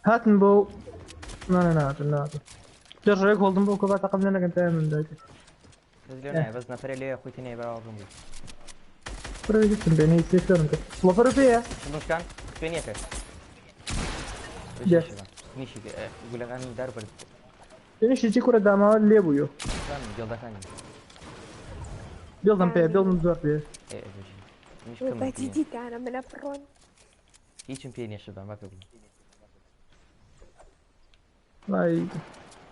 S3: هاتن بو ناتن جرجك هولدن بو كبا قبل انك انت من ذاك
S2: بس نفري ليه اخوي تاني بقى برومي
S3: فريق بيني سيكتور انت وفر فيها
S2: شنو كان فين ياك
S3: يس
S2: نيشي يقول لك انا دار برد
S3: ايش يجي كره داما اللي ابويو
S2: كان جلده ثاني
S3: بيلدن زور بيه
S2: ايه مش كم
S1: بتيجي انا من افرون
S2: هي تشامبيون يا شباب ما تقول
S3: واي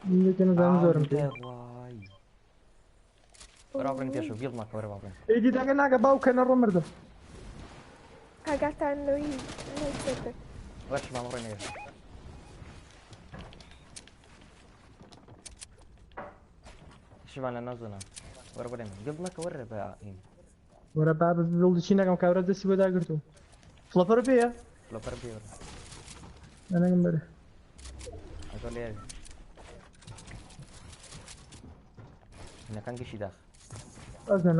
S3: يمكن زين زور
S2: واي رابرين تشوف يلا ما كبر رابرين
S3: يجي داك ناقه باو كان الرمرده
S1: كاغاتان لوي
S2: واش ما مرينا شوف انا نازلنا ورا بدنا قبل كور بقى
S3: ورا باب بيلد شينا كم كاورا دسي بدا قرتو فلوبر بيه انا جنبي
S2: اقول لي هنا كان قشي داخل
S3: أزن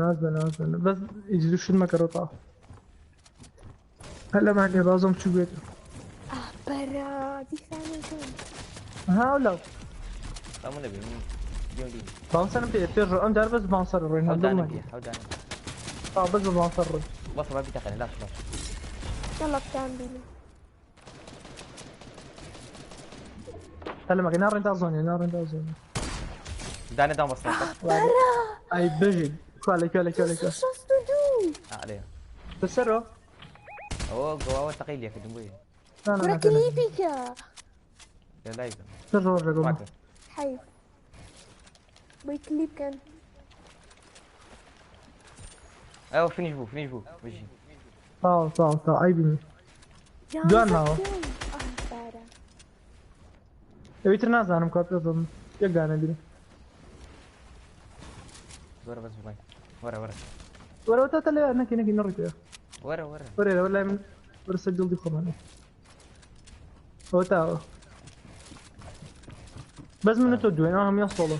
S3: بس يجلو شد ما كروطا هلا معك بازم شو بيته
S1: برا دي ثانية
S3: ها ولا
S2: لا مو نبي جودي
S3: بانسر بيرجو ام دار بس بانسر رين هذا ما
S2: حوداني
S3: بس بانسر
S2: بص ما بيتقن لا شباب
S1: يلا بتعملي
S3: سلمك نار انت زوني نار انت زوني
S2: دعني دام بسنايبر.
S3: اي بجي كوالي كوالي كوالي كوالي
S1: شو استودو
S2: عليه.
S3: تسرو
S2: اوه قواوة ثقيل يا اخي دموي.
S3: لا لا لا
S1: كليبك
S2: يا لايف.
S3: تسرو رقم
S2: معك.
S1: حي بيكليب كان
S2: ايوه فينيش بو بجي.
S3: طاو اي بني جوانا هو
S1: سارة
S3: ابي ترناز انا مكاتب ضم يقانا دي
S2: ورا بس والله. ورا
S3: ورا تتلي نكي نرجع
S2: ورا.
S3: ولا من ورا سجل دي خمان هو تاو بس من تودو انا هم يوصلوا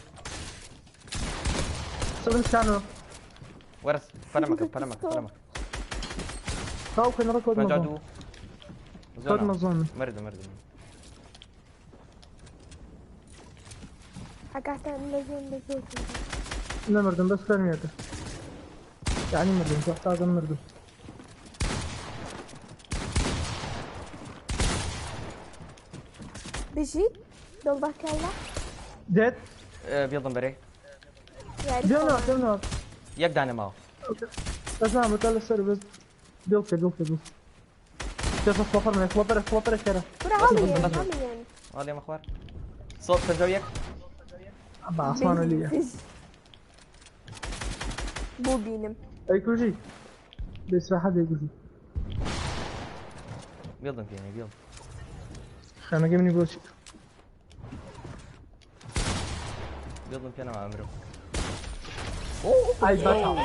S3: سوي كانوا
S2: ورا فلمك.
S3: تاو كان ركض
S2: ما
S3: مظلوم
S2: جادو.
S3: ركض مظلوم
S2: مرد.
S1: حكاتا لازم
S3: لا مردم بس فرميته يعني مردم تحتاج مردم
S1: بجي ضلك يلا
S3: ديت
S2: بيضم بري.
S3: دينا
S2: يقدعني معه.
S3: بس نعم بتقول السر بس دلك كيف فلوبر كده
S1: عاليا
S2: والله يا مخوار. صوت تجويك.
S3: بعصان لي
S1: مو بينم
S3: اي كوجي بس حد يجي
S2: بيضم فيني بيضم.
S3: انا جايبني بوشي
S2: بيضم فينا مع امره.
S3: اي بطل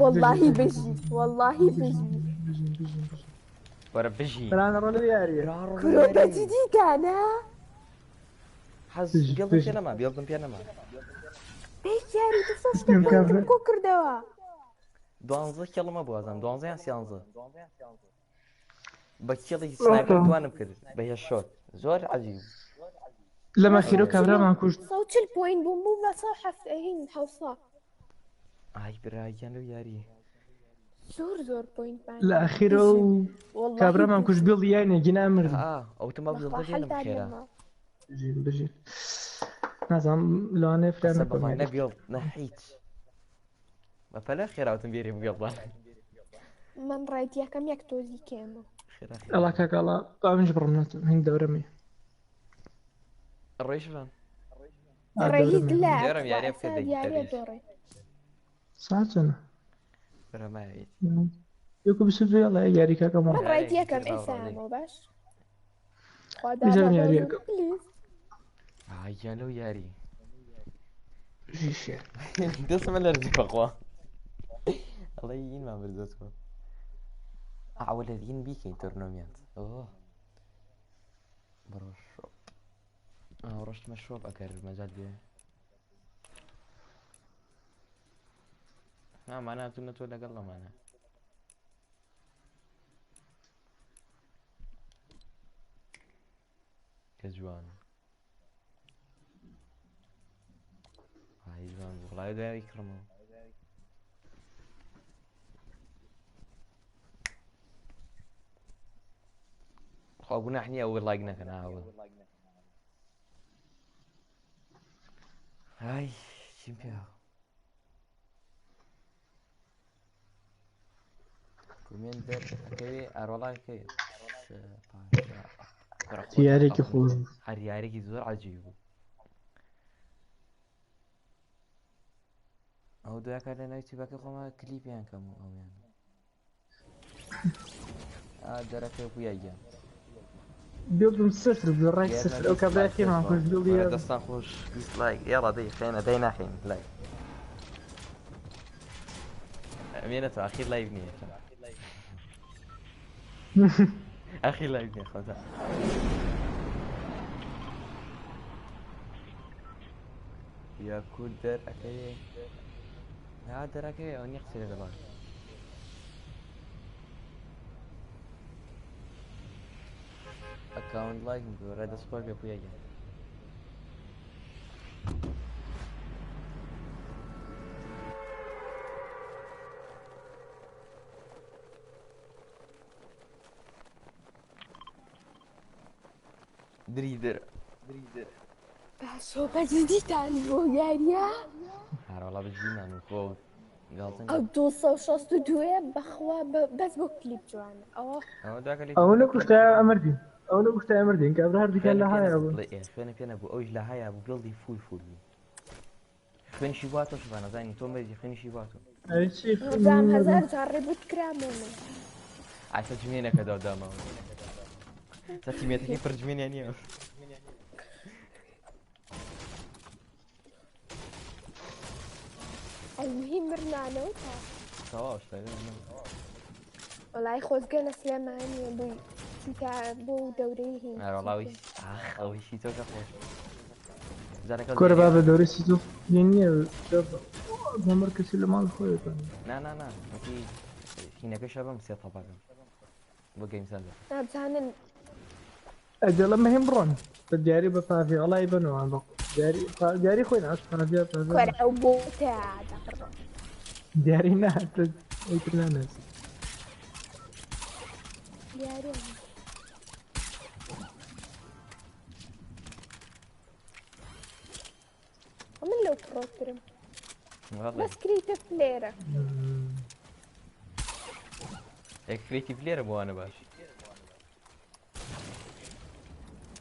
S1: والله بجي
S2: ورا بجي.
S3: انا رولي ياري
S1: كروبة جديد انا
S2: حز بيضم فينا مع
S1: بيك ياري تصوص
S3: اسمي مكافئ.
S1: كوكر دوا
S2: دوانزه كلمة بوازم دوانزه يعني سيانزه. بكيلي سنايبر دوانم كرد بهي الشوت زور عجيب.
S3: لما خيرو كاميرا ما كوش
S1: صوت البوين بوم بوم صاحف هين حوصا
S2: اي برايان لو ياري.
S1: زور بوين بان
S3: لا خيرو كاميرا ما كوش بيض يعني جينا امر
S2: او تما بيضل فينا بخيرا.
S3: بجي نظام لو انا فلان
S2: سبب ما بيض نحيت. ما فلا خيرا وتنبيري بيض.
S1: من رايت يا كم يكتوزي كامو
S2: خيرا
S3: الله كاك الله قام نجبر منات هين دورمي
S2: الرئيس فان.
S1: الرهيد لا
S2: دورم ياري بكذا
S1: يا دوري
S3: ساعتنا
S2: برا ما عيد.
S3: يوكو بسوفي الله ياري كاك
S1: من
S3: مرة
S1: رايت يا كم إسامو باش
S3: بيجاني ياري كاك
S2: عيالو ياري.
S3: جيش
S2: تسمع الرزق اقوى. الله يين ما برزتكم. ولدين بيكين تورنمنت. اوه بروح شرب. ورشت مشروب اكرر مجال بيه. معناته انه ولا قال معناه. كجوان. هاي جوان والله يدعي يكرمه. ابونا احنا اول لايقنا كان اول. هاي شمبيا. كوميندر كي ارولا كي.
S3: تياري كخوز
S2: هرياري كي زور عجيب. او ده كان انا يتبقى كما كليب يعني كم او يعني. درك ابويا ايام.
S3: بيض صفر بالرايت صفر او كباكي ما كوش بيض
S2: دستان خوش ديسلايك يلا دي خينا دينا خين لايك. امينة اخير لايفني اخي لايفني خلاص. يا كودر اكي هذا اكي او نغسل البال. اكاونت لايك ريد سبورت يا ابويا. دريدر
S1: باشۆ بەجددیتان بۆ یاریە
S2: هەروەڵا بژینان و خۆ گاڵتن
S1: ئەو 262 بەخوا بەس بۆ کلیپ جوانە ئەوە
S2: ئەوە داکەلی
S3: ئەو نەکوشتە ئەمردین ئەو نەکوشتە ئەمردین کابرا هەردووکیان لە هایە بوو
S2: خوێنە پێ نەبوو ئەوش لە هەیە بوو گڵدی فول بوو خوێنشی واتۆ شبانە زانی تۆ مەرجی خوێنشی واتۆ
S3: ئەیچی
S1: دام هزار جار ڕێبوت کرامۆ من
S2: ئاسە جمێنەکە داودامەوە سەتیمێتەکەی پڕ جمێنیان نییە
S1: ئەلمهم برنانەوە تا
S2: تەواو شتەکە
S1: وەڵای خۆزگە لە سلێمانیە بووی چیتا بۆ دەورەی هین
S2: هەروەڵاوی ئەویشی تۆکە خۆش
S3: کۆرە با بە دەورەی سیزۆ نییە زەمەر کەسی لە ماڵ خۆیەکە
S2: نا وەکی هینەکە شەبم سێ تەپاکەم بۆ گەیم سەندە
S1: نابزانن
S3: ئەجەڵە مەهم بڕۆن بە دیاری بە پاڤی ئەڵای بنەوە بە دیاری خۆی ناش پاڤیا
S1: کۆرە ئەو بۆ تا
S3: دیاری نهاتە ئەیتر ناناسی
S1: دیارە من لەو پڕۆترم بەس کریتە فلێرە
S2: یەکفرێکی فلێرە بۆوانە باش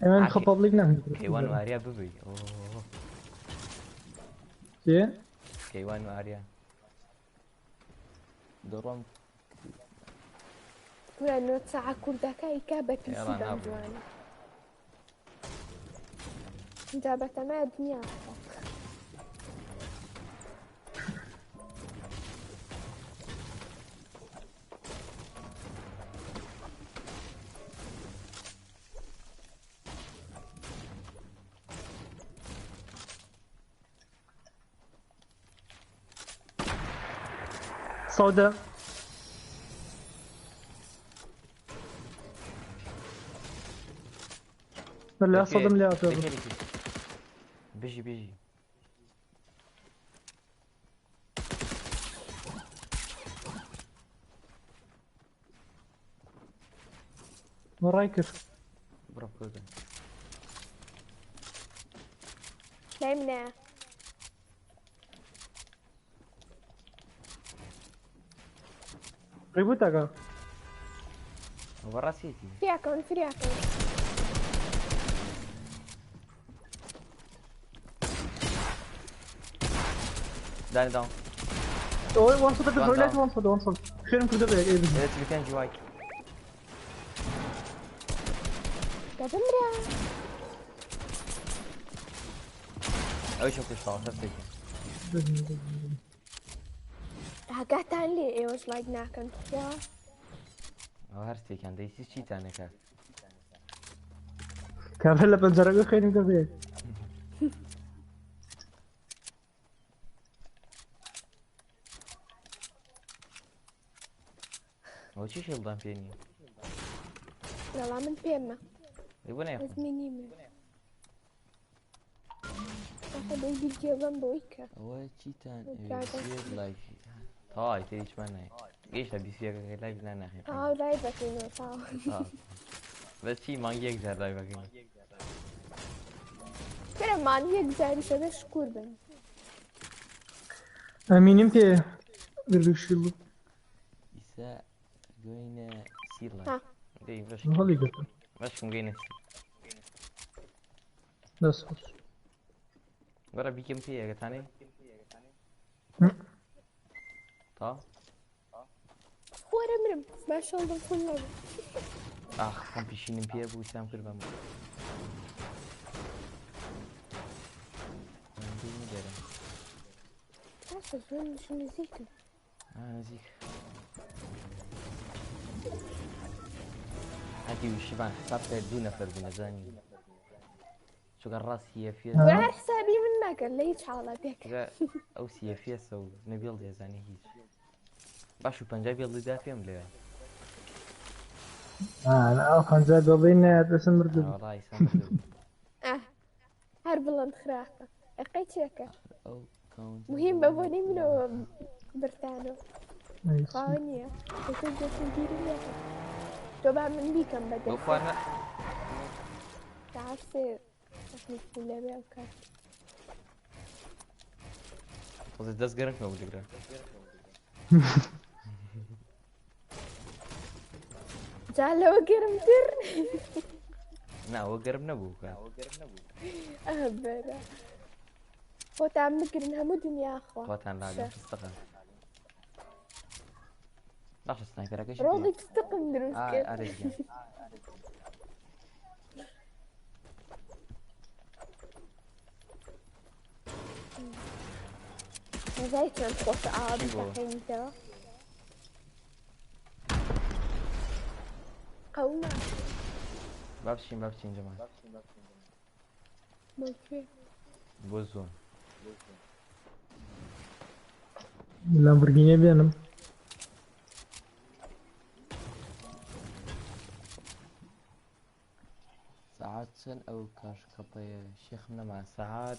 S3: ئەمەن خەپەڵیک ناهێت
S2: کەیوان و ئاریا ببووی
S3: چێ
S2: کەیوان و ئاریا دەڕۆم
S1: وێنۆ سەعە کوردەکە ئیکا بە پیسیدان جوانە جا بەتەمای دنیا
S3: سوداء ولا صدم لي أطول
S2: بيجي
S3: ورايكر
S2: برافو كودا
S1: نايمنا
S3: ريبوتاكا
S2: ورا سيتي
S1: فياكم
S2: داني داون
S3: اوه وان صدق الفويلات وان صدق خير نكون دابا ايه بزاف
S2: اللي كان جواي
S1: كتمرة
S2: اوي شوف ايش طلع تفتك
S1: هكذا لي ايش لايك ناكن يا
S2: او هرستي كان دايسي شي تاني كان
S3: كافل بنزرق خير نكون دابا
S2: هو چی شلدان پێنی
S1: لا من پێمە
S2: بۆ نایخۆ
S1: زمینیمە دەی ویدیۆ بۆی کە
S2: ئەوە چیتان لایکی تەواوی تر هیچمان نایە گەیشتە بیسیەکەکەی لای بنا ناخێ
S1: لای بەکەینەوە تاوە
S2: بەس چی مانگی یەک جار لای بەکەین
S1: کرەمان یەک جاری شەدە شکور بن
S3: ئەمینیم پێ گردوشیل
S2: ئیسا گوینە سیڵە دەی بەش
S3: هەڵی گرتم
S2: بەشکم گەینە
S3: دەست
S2: وەرە بیکەم پێ ئەگەتانەی تا
S1: وەرە مرم باشەڵدم خول نەبێ
S2: ئاخ خەم پیشینم پێ بوو سام کرد بەم
S1: باشە زۆر نزیکم
S2: نزیک هەتی وشیبان حساب کرد 2 نەفەر بوو نەزانی چونکە ڕاست سیەفیە
S1: هەر حسابی من ناکەن لە هیچ حاڵەتێک
S2: ئەو سیەفیەسە و نەبێڵ دێزانی هیچ باش و پەنجا بێڵیدا پێم لێ
S3: ئەو خەنجە دەڵێن دەسم مردو
S2: ڕای
S1: هەر بڵند خراپە ئەقەی چێکە
S2: ئەو
S1: مهم بەبوونی منەوە برتانەوە خاوە نییە گیری تۆ با من بیکەم بەدە عارفة احنا في اللعبة أو كان
S2: قصدي داس جرنك ما بقول لك
S1: جعل وقر مدر
S2: نا وقرب نبوك
S1: أهبرا فوت عم مقرنها مدن يا أخوة
S2: قواتان لا تستقل لاش سنايبر ايش
S1: روضي تستقم دروس كيف
S2: ارجع
S1: زي كان خوش عاد الحين ترى قوما
S2: بابشين جماعة
S1: مالكي
S2: بوزون
S3: لامبورجيني بينهم
S2: ساعات سن او كاش كبي شيخنا مع ساعات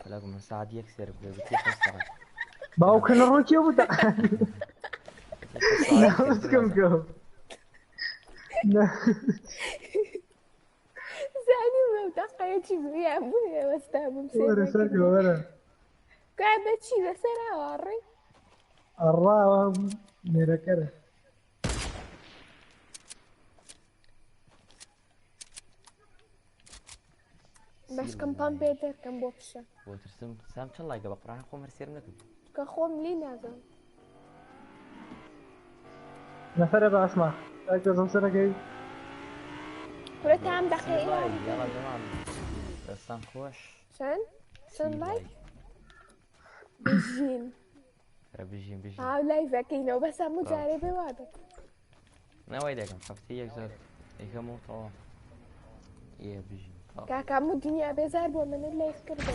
S2: بلاقوا من ساعات يكسر بكيف ساعات
S3: باو كان روكي وبدا نامسكم كم
S1: زاني ما بتقيت يا أبويا واستهبل
S3: ورا سرقة ورا
S1: قاعدة شي بس أنا أوري
S3: الراوة ميرا كره
S1: بس كم بام بيتر كم بوفشة
S2: وترسم سام الله يقبل راح نقوم رسير نكب
S1: كخوم لي نازل
S3: نفر بقى اسمع اكتر زمسرة جاي
S1: كل تعم دقيقة
S2: يلا جماعة بس خوش
S1: شن لايف بيجين
S2: بيجين
S1: لايف أكيد بس أمو جاربة واحدة
S2: نوايد يا كم حفتي يكسر يكمل طوال إيه بيجين
S1: كاكا مو الدنيا بيزار من اللايف كربو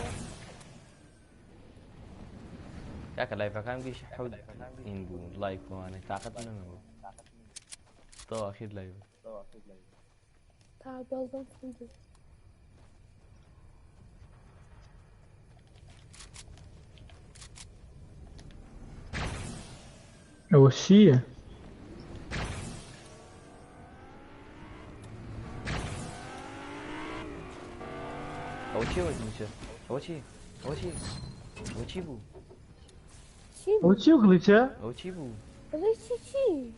S2: كاكا لايف كان بيش حود إنبو لايف وانا تعقد منه طوال أخير لايف
S1: تعال بلدن فندق
S3: وشية
S2: أوشي أوشي بو
S1: شيبو
S3: وشي وغليتها
S2: أوشي بو
S1: ليش شي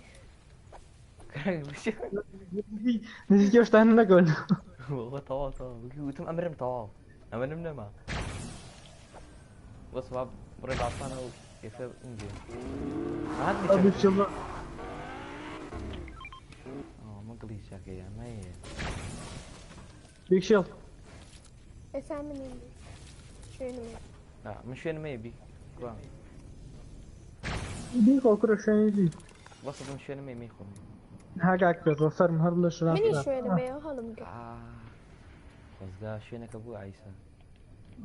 S3: نسيت كيف تعلمنا قول
S2: والله طوال وتم أمرم طوال أمرم ما بص باب بريد عطانا كيف إنجي
S3: ابي الشباب
S2: ما قليش يا كيا ما هي
S3: بيك شيل
S1: اسامني شنو
S2: لا مش وين ما يبي كوام
S3: بيك وكرة شيء
S2: وصل مش وين ما يخون
S3: حاجة أكبر وفر مهرلش
S1: مني شوي انا بيو هلم
S2: بس قا شوينك أبو عيسى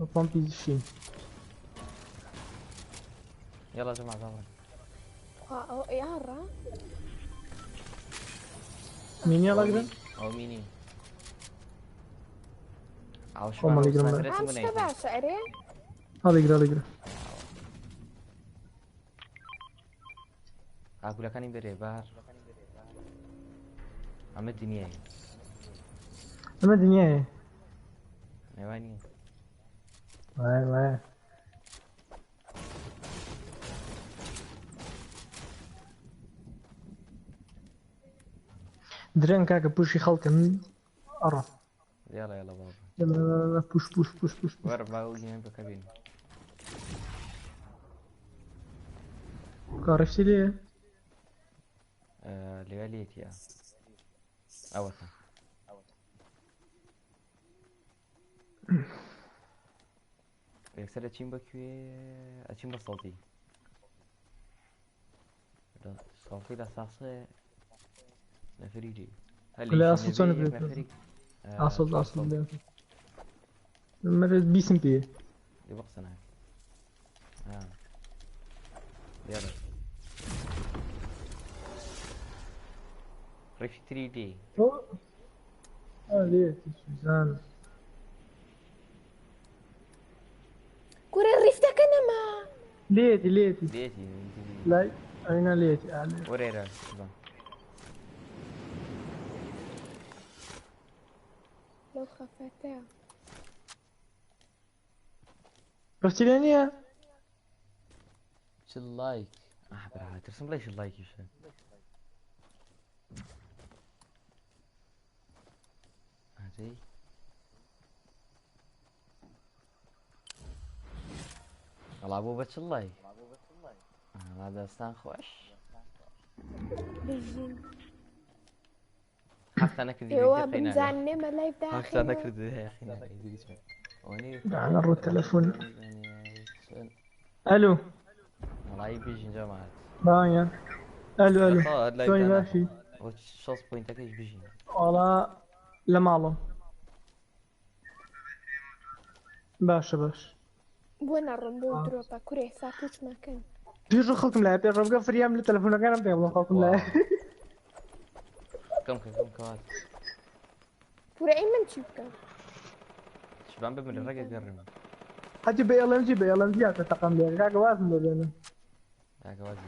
S3: وطن بيزشين
S2: يلا يا جماعة طبعا
S1: يا هرا
S3: مين يلا قدر؟
S2: أو ميني أو
S3: هم اللي
S2: شو
S3: يقرون
S1: عم تبع شعري
S3: هذا يقرا
S2: أقول لك أنا بري بار عم الدنيا
S3: أما الدنيا
S2: نواني
S3: واي درين كاكا بوشي خلقن أرى
S2: يلا بابا
S3: يلا بوش
S2: ورب أقول جنب كابين
S3: عرفتي ليه؟
S2: لياليت يا أوثا يكسر أتشيمبا كوي أتشيمبا صوتي صوتي لا ساسة نفريجي
S3: لا أصل صنع بريد أصل مرة بيسم بيه
S2: يبقى صنع يلا ريفي 3 دي
S3: ليه سوزان
S1: كوري ريفتك انا ما
S3: ليتي لا أين ليتي
S2: وريرا
S1: لو خفتها
S3: رحتي لين
S2: شو اللايك؟ برا ترسم ليش اللايك يشوف؟ هذي والله ابو بتش اللايك هذا استان خوش
S1: بيجين
S2: حتى انا كذي
S1: ايوه بنزعل ما لايف
S2: حتى انا
S1: داخل
S2: كذي يا اخي يدي اسمه وني
S3: على التلفون. الو
S2: والله بيجي جماعه
S3: باين. الو الو شوي
S2: انا
S3: ماشي
S2: شوص بوينتك ايش بيجي
S3: والله لا معلم. باشا باش
S1: وين الرمبو دروبا كوري ساتوش مكان
S3: بيجو خلكم لاعب بيجو بقى فريام للتلفون كان بيجو خلكم لاعب
S2: كم كواد
S1: كوري اي من تشيبكا
S2: شبان بمن الرقة قرم
S3: حجي بيلا نجي بيلا نجي تقام لي كاك واسم لنا
S2: كاك واسم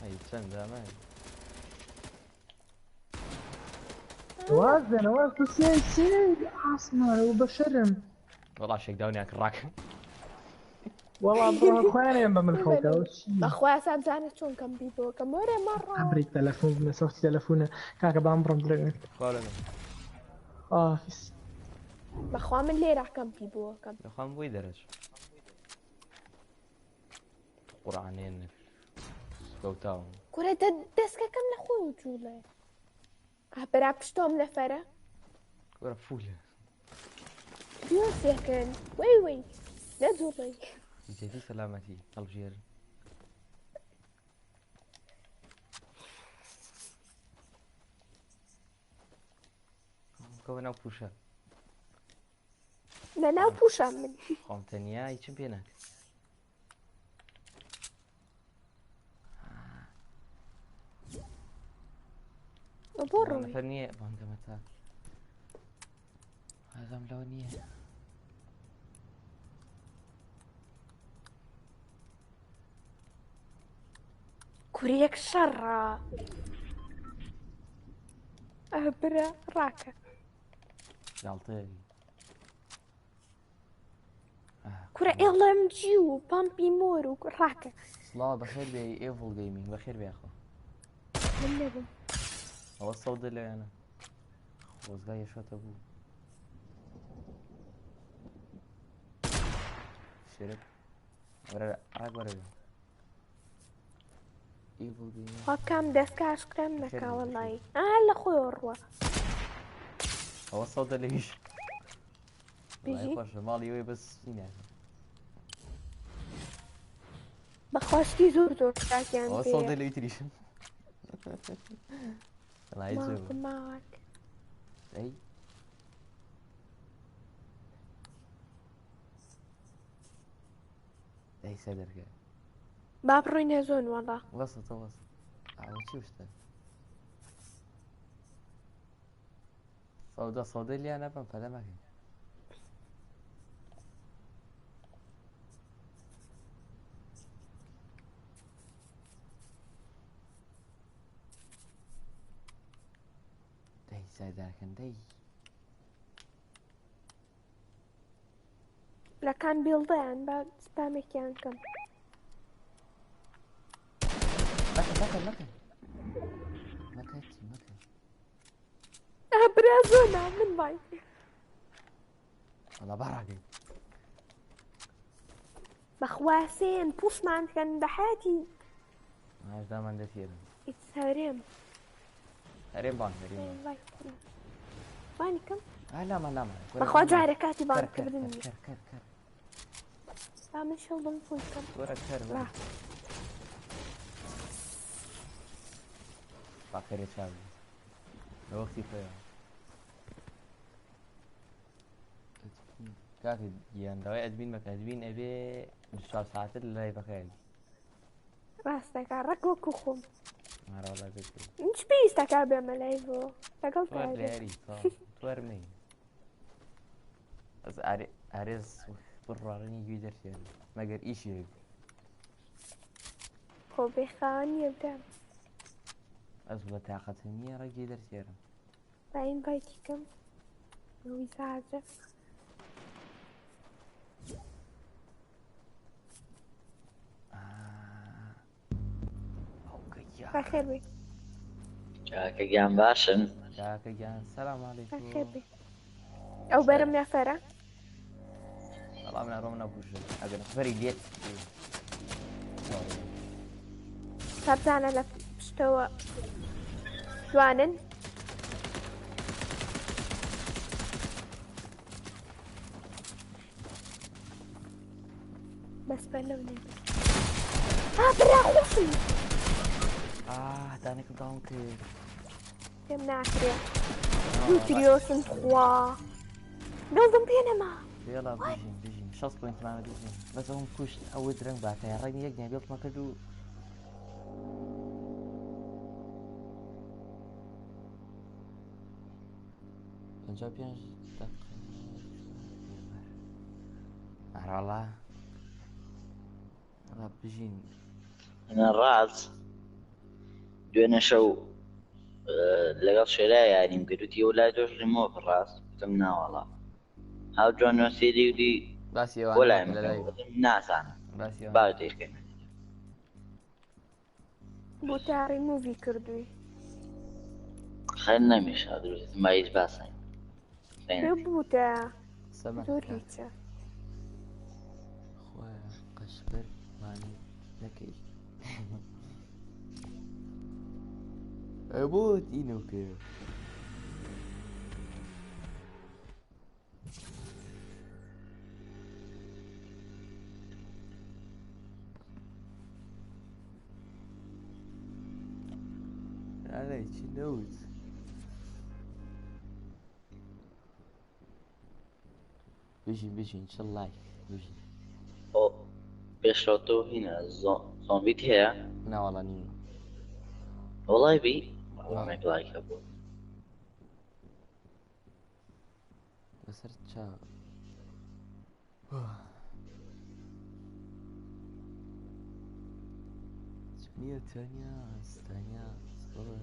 S2: هاي تسند زمان
S3: وازن وازن سي عاصمة وبشرم
S2: والله شيك داوني اكل راك
S3: والله بروح اخواني ينبى من الخوكة
S1: اخويا سام زانت شون كم بيبو كم مرة
S3: عبري التلفون صوت تلفونه كاك بامبرم درجة
S2: خالنا
S3: فيس
S1: اخويا من ليه راح كم بيبو كم
S2: اخوان بوي درج قرآنين سكوتاون
S1: كوري دسكا كم لخوي وجوله برا بشتوم نفرة
S2: كورة فولة
S1: بيوس يكن وي لا زوري
S2: جيتي سلامتي الجير كونا بوشا
S1: لا بوشا من
S2: قمتنيا يجيب هناك
S1: بورو
S2: فنية بانك متى هذا ملونية
S1: كوريك شرة برا راكا
S2: غلطي
S1: كورا إلا مجيو بامبي مورو راكا
S2: صلاة بخير بي ايفل جيمنج بخير بي اخو
S1: من لبن
S2: هو الصوت اللي انا وزغاية شو تبو شرب ورا عاد ورا ايفل جيمنج
S1: وكم دسكاش كرمناكا والله هلا خوي وروا
S2: هو الصوت اللي يجي
S1: بيجي
S2: خوش مالي بس هنا
S1: بخواشتي زور كاكيان
S2: هو الصوت اللي يتريش الله يجزاك
S1: معكم معك
S2: اي اي صدرك
S1: باب روينا زون والله
S2: وسط شو اشتغل صوت اللي انا فلا ما في دي صدرك دي
S1: لكان بيلضيعن بعد سبامك يانكم
S2: مكن
S1: برازونا من باي
S2: والله براقي
S1: بخواسين بوش ما عندك عند حياتي
S2: ماش دام عندي ثير
S1: يتساريم
S2: هريم بان
S1: باني كم
S2: لا ما
S1: بخوا جاركاتي بانك
S2: كر
S1: بدني
S2: كر
S1: بعمل شغل نفوي كم
S2: ورا كر
S1: لا
S2: باكر يتشابه وقتي فيها كافي يعني لو ادمين ما ادمين ابي بالشهر ساعات اللي بخيل
S1: راستك عرك وخوم
S2: ما راه لا ذكر
S1: مش بيستك ابي ملايفو تقلت
S2: وري تورمي بس اريز برارني يقدر يعني ما قدر ايش يجي
S1: خو بخاني يبدأ
S2: أزبط طاقة مية رجع درسيرا
S1: باين بايتي كم ويساعدك بخير بي
S4: كاكا جان باشن
S2: كاكا جان السلام
S1: بخير
S2: عليكم.
S1: بي أو برم يا فرا
S2: والله من رومنا بوجه اقدر فريق ديت
S1: صارتانا لك بشتوى جوانن بس بلوني برا خوشي
S2: دانك دونك
S1: يمنع كريا يوتريوسن خوا قلدم بينما
S2: يلا بيجين شخص بوينت معنا بيجين بس هم كوش أود رنگ بعد يا رنگ يك نبيت ما كدو اینجا بیان والله والله بيجين
S4: أنا الراس دوينا شو لقط شراء يعني مقدوتي ولا دوش ريمو في الراس تمنا والله هاو جون سيدي ودي
S2: بس يا
S4: ولا
S2: أنا
S4: يمكن ناس أنا
S2: بس يا
S4: بعد كنا
S1: بوتاري موفي كردوي
S4: خلنا نمشي هذا ما يتباسن
S1: بوتا
S2: سمك
S1: زور هيتشا
S2: خويا قشبر ماني ذكي أبوت إنوكي عليك نوت بيجي إن شاء الله بيجي
S4: أو بيشرطو هنا زومبي تيا
S2: لا والله نيو
S4: والله بي والله ما لايك أبو
S2: بس رجع سمية تانية صبر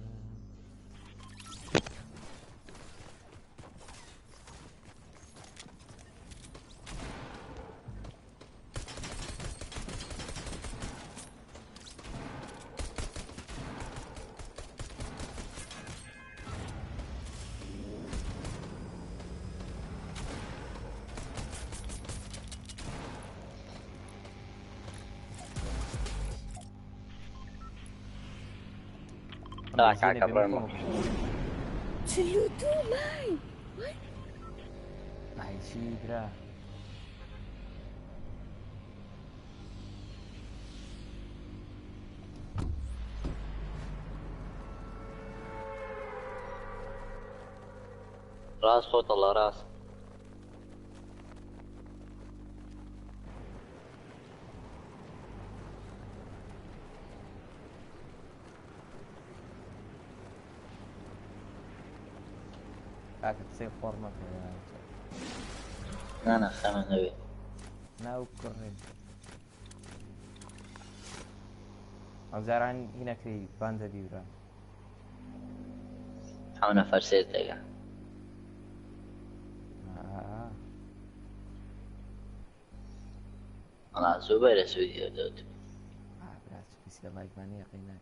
S4: كاكا بريمو
S1: شلوتو ماي
S2: هاي شي برا
S4: راس فوت الله راس
S2: هاك تصير فورمة
S4: أنا خمن نبي
S2: ناو كورين أوزاران هنا كري باندا بيورا
S4: حاونا فرسيت دقا أنا زبير سويدي دوت
S2: برات بس لايك ماني يقيناك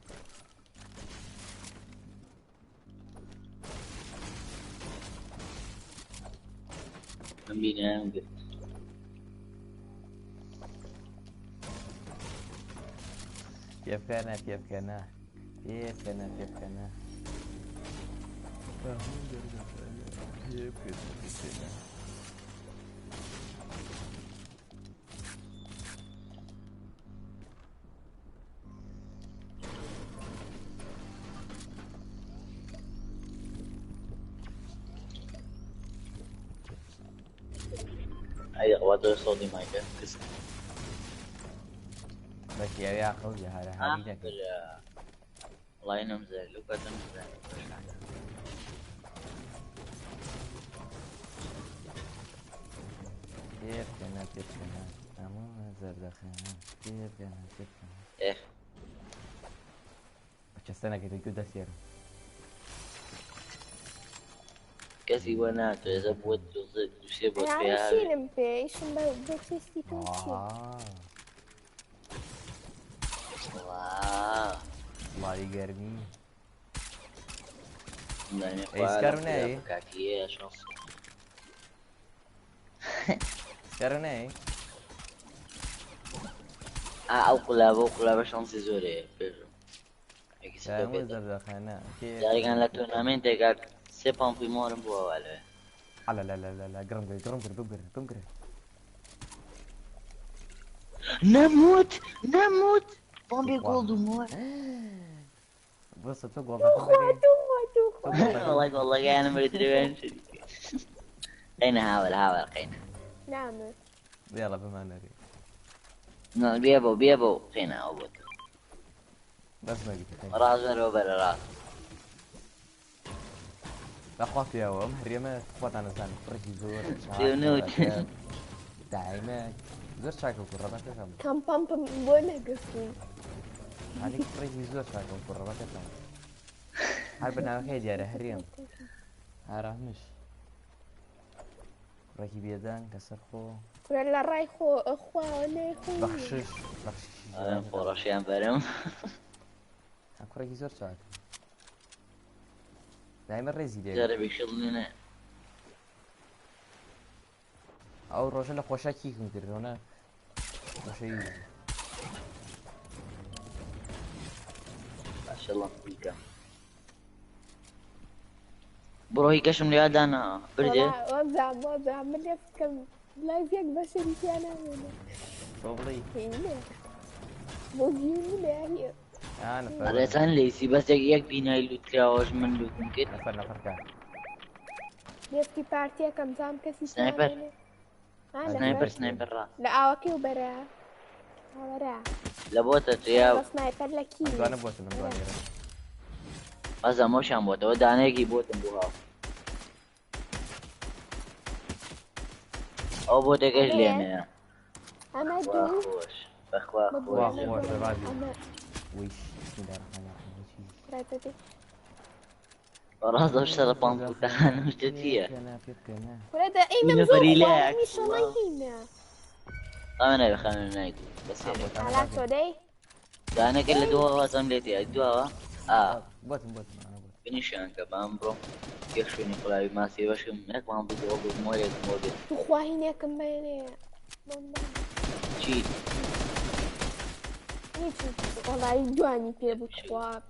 S4: من بينا قلت
S2: كيف كان
S4: أي أقوى صوتي ما يكفي
S2: بس يا خويا هذا حقيقة
S4: الله ينم زي لو كنت زي
S2: كيف كان أما زردخان كيف كان
S4: إيه
S2: بس السنة كده جدا سير
S4: کەسی وە ناتوێتە بۆت دووسێ بۆ
S1: شیرم پێ ئیشم بە چێستی تۆ چییە؟
S2: وڵی گەرمی
S4: کاکیە شانس
S2: سکارنەی
S4: ئەو قولابە و قولابە شانسی زۆرەیە پێشم
S2: دەردەخانە
S4: جارێکان لە تۆرنامێنتێکات 3 پامپی مۆرم بووەوە لێ
S2: لا گرم کرد بگرە
S4: نەموت بۆمبێ گۆڵ و مۆر
S2: بۆسە تۆ گۆڵ
S4: وەڵڵەکەیانم بەدرێن قەینە هاوەر قەینە
S1: نامێت
S2: بێڵە بمانەری
S4: بێ بۆ قەیناوە بۆت
S2: بەس
S4: ڕازەرەوە بەرە ڕاست
S2: بەخوا پیاوە ئەم هەرێمە خۆتان نەزان پڕێکی زۆر دایمە زۆر چاکە کوڕەبەکەم
S1: کەم پەمپم بۆ نەگەستوم
S2: هەنی پڕێکی زۆر چاکە کوڕەبەکەتان هەر بەناوەکەی دیارە هەرێم ئارامش ڕێکی بێدان کەسەر خۆ
S1: لە ڕای خۆخوا نێخۆ
S2: بەخشش
S4: خۆڕەشیان بەرم
S2: کوڕێکی زۆر چاکە دایمە ڕێزی دێ
S4: جارەبیشڵێنە
S2: ئەو ڕۆژە لە خۆشە کیکم کردۆنە خۆشەی
S4: باشەڵام بیکە بڕۆی کەشم لێدانا بردێ
S1: وەزام من لێ بکەم لایڤێک بەشەریتیان نامێنێ
S2: بڵی
S1: بۆ گیرمونە
S4: ئەرێسان لێسی بەس یەک بینای لوتراوەش من لوتم کرد
S2: نەفەرکە
S1: لێفتی پارتیەکەم زام کەسی
S4: سنایپەر سنایپەر ڕاست
S1: لە ئاوەکەی و بەرە ئاوەرە
S4: لە بۆتە تویا
S1: سنایپەر لە کی
S2: دوانە بۆتە من دوانێرە
S4: ئەزەمەشان بۆتەوە دانەیەکی بۆتم بوو هاو ئەو بۆتێکەش لێنەیە
S1: ئەمە دوو
S4: خۆش بەخوا
S2: ویش
S4: ڕاست ئەو شەڕە پامپوتەکانم شتە چییە
S1: وەرەدە ئەیمە شەڵی هینە
S4: ئەمە ناوێخانە نایکو بەسێ
S1: ئالا تۆدەی
S4: دانەکە لە دووە وازەم لێتی دووەوە
S2: بۆتم
S4: بنیشان کە بام بڕۆم یەک شوێنی قوڵاوی ماسی بەشم نەکمان بوو بۆ مۆرێک مۆبێت
S1: توخواهینێکم بێنێ
S4: چی
S1: وەڵی دوانی پێ بوو خواب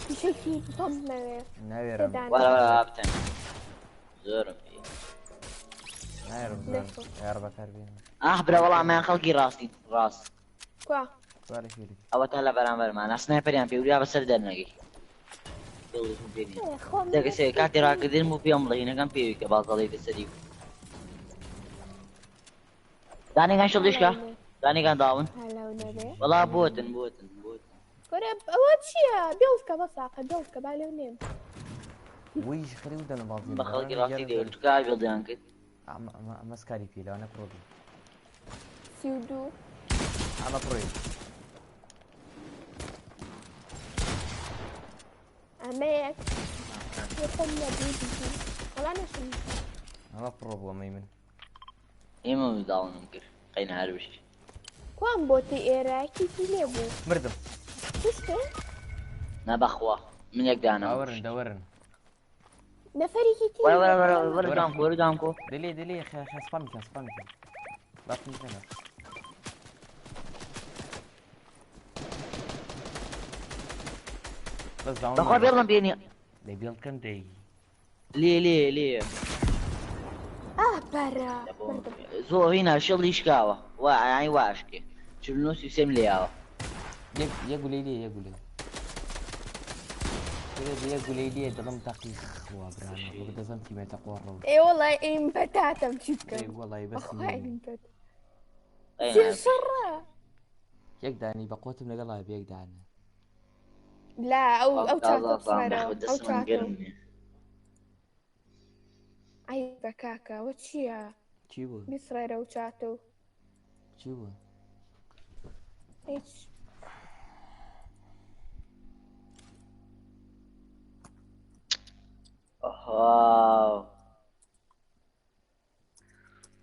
S1: پیشێکی پەممەوێ
S2: ناوێرم
S4: وابتەن زۆرم پێ
S2: نایرم یار بەکار بێن
S4: برا وەڵامیان خەڵکی ڕاستی ڕاست
S1: کوا
S4: ئەوە تا لە بەرامبەرمان سنایپەریان پێوریا بەسەر دەرنەگەی دەگەسێ کاتی ڕاکردن و پێم بڵێنەکەم پێوی کە باڵگەڵی بەسەری دانێکان شڵیشکە دانێکان داون وەڵا بۆتن
S1: ئەوە چییە بێڵکە بەساقە دڵکە با لێو نێم
S2: ویش خەری و دەنە باڵ
S4: بە خەڵکی ڕاستی دێت کار بێڵدیان کرد
S2: ئەمەسکاری پێلەوە نەپڕۆبی
S1: 32
S2: ئەمە پڕۆی
S1: ئەمەیەک خۆم لە دوو وەڵا نەشم
S2: ئەمە پڕۆ بووە مەی من
S4: ئێمە داڵنم کرد قەینە هەر بشی
S1: کوام بۆتی ئێرە کیتی لێ بوو
S2: مردم
S4: نەبەخوا من یەک دانەوە
S2: دەوەرن
S1: نەفەرێکی تی
S4: وەرەدام کۆ
S2: دلێ خەسپان باشم کەنە
S4: بەخوا بێڵم بێنی
S2: لێ بێڵکەم دەی
S4: لێ
S1: بەرە
S4: زۆر هینا شەڵی شکاوە وا ئای واشکێ چنووسی سێم لێیاوە
S2: یەگولەی لێ یەگولەی لێ دڵم تاقی خوا برانە وەک دەزەم تیمێتە قۆڕەوە
S1: وەڵای ئیم بەتاتەم چی بکەم
S2: وەڵای بەس
S1: شەڕە
S2: یەک دانی بە قۆتم لەگەڵا بێک دانە
S1: لا ئەو ئای بە کاکەوە چییە
S2: چی بوو
S1: میسڕێرە و چاتە و
S2: چی بوو
S1: هیچ
S4: واو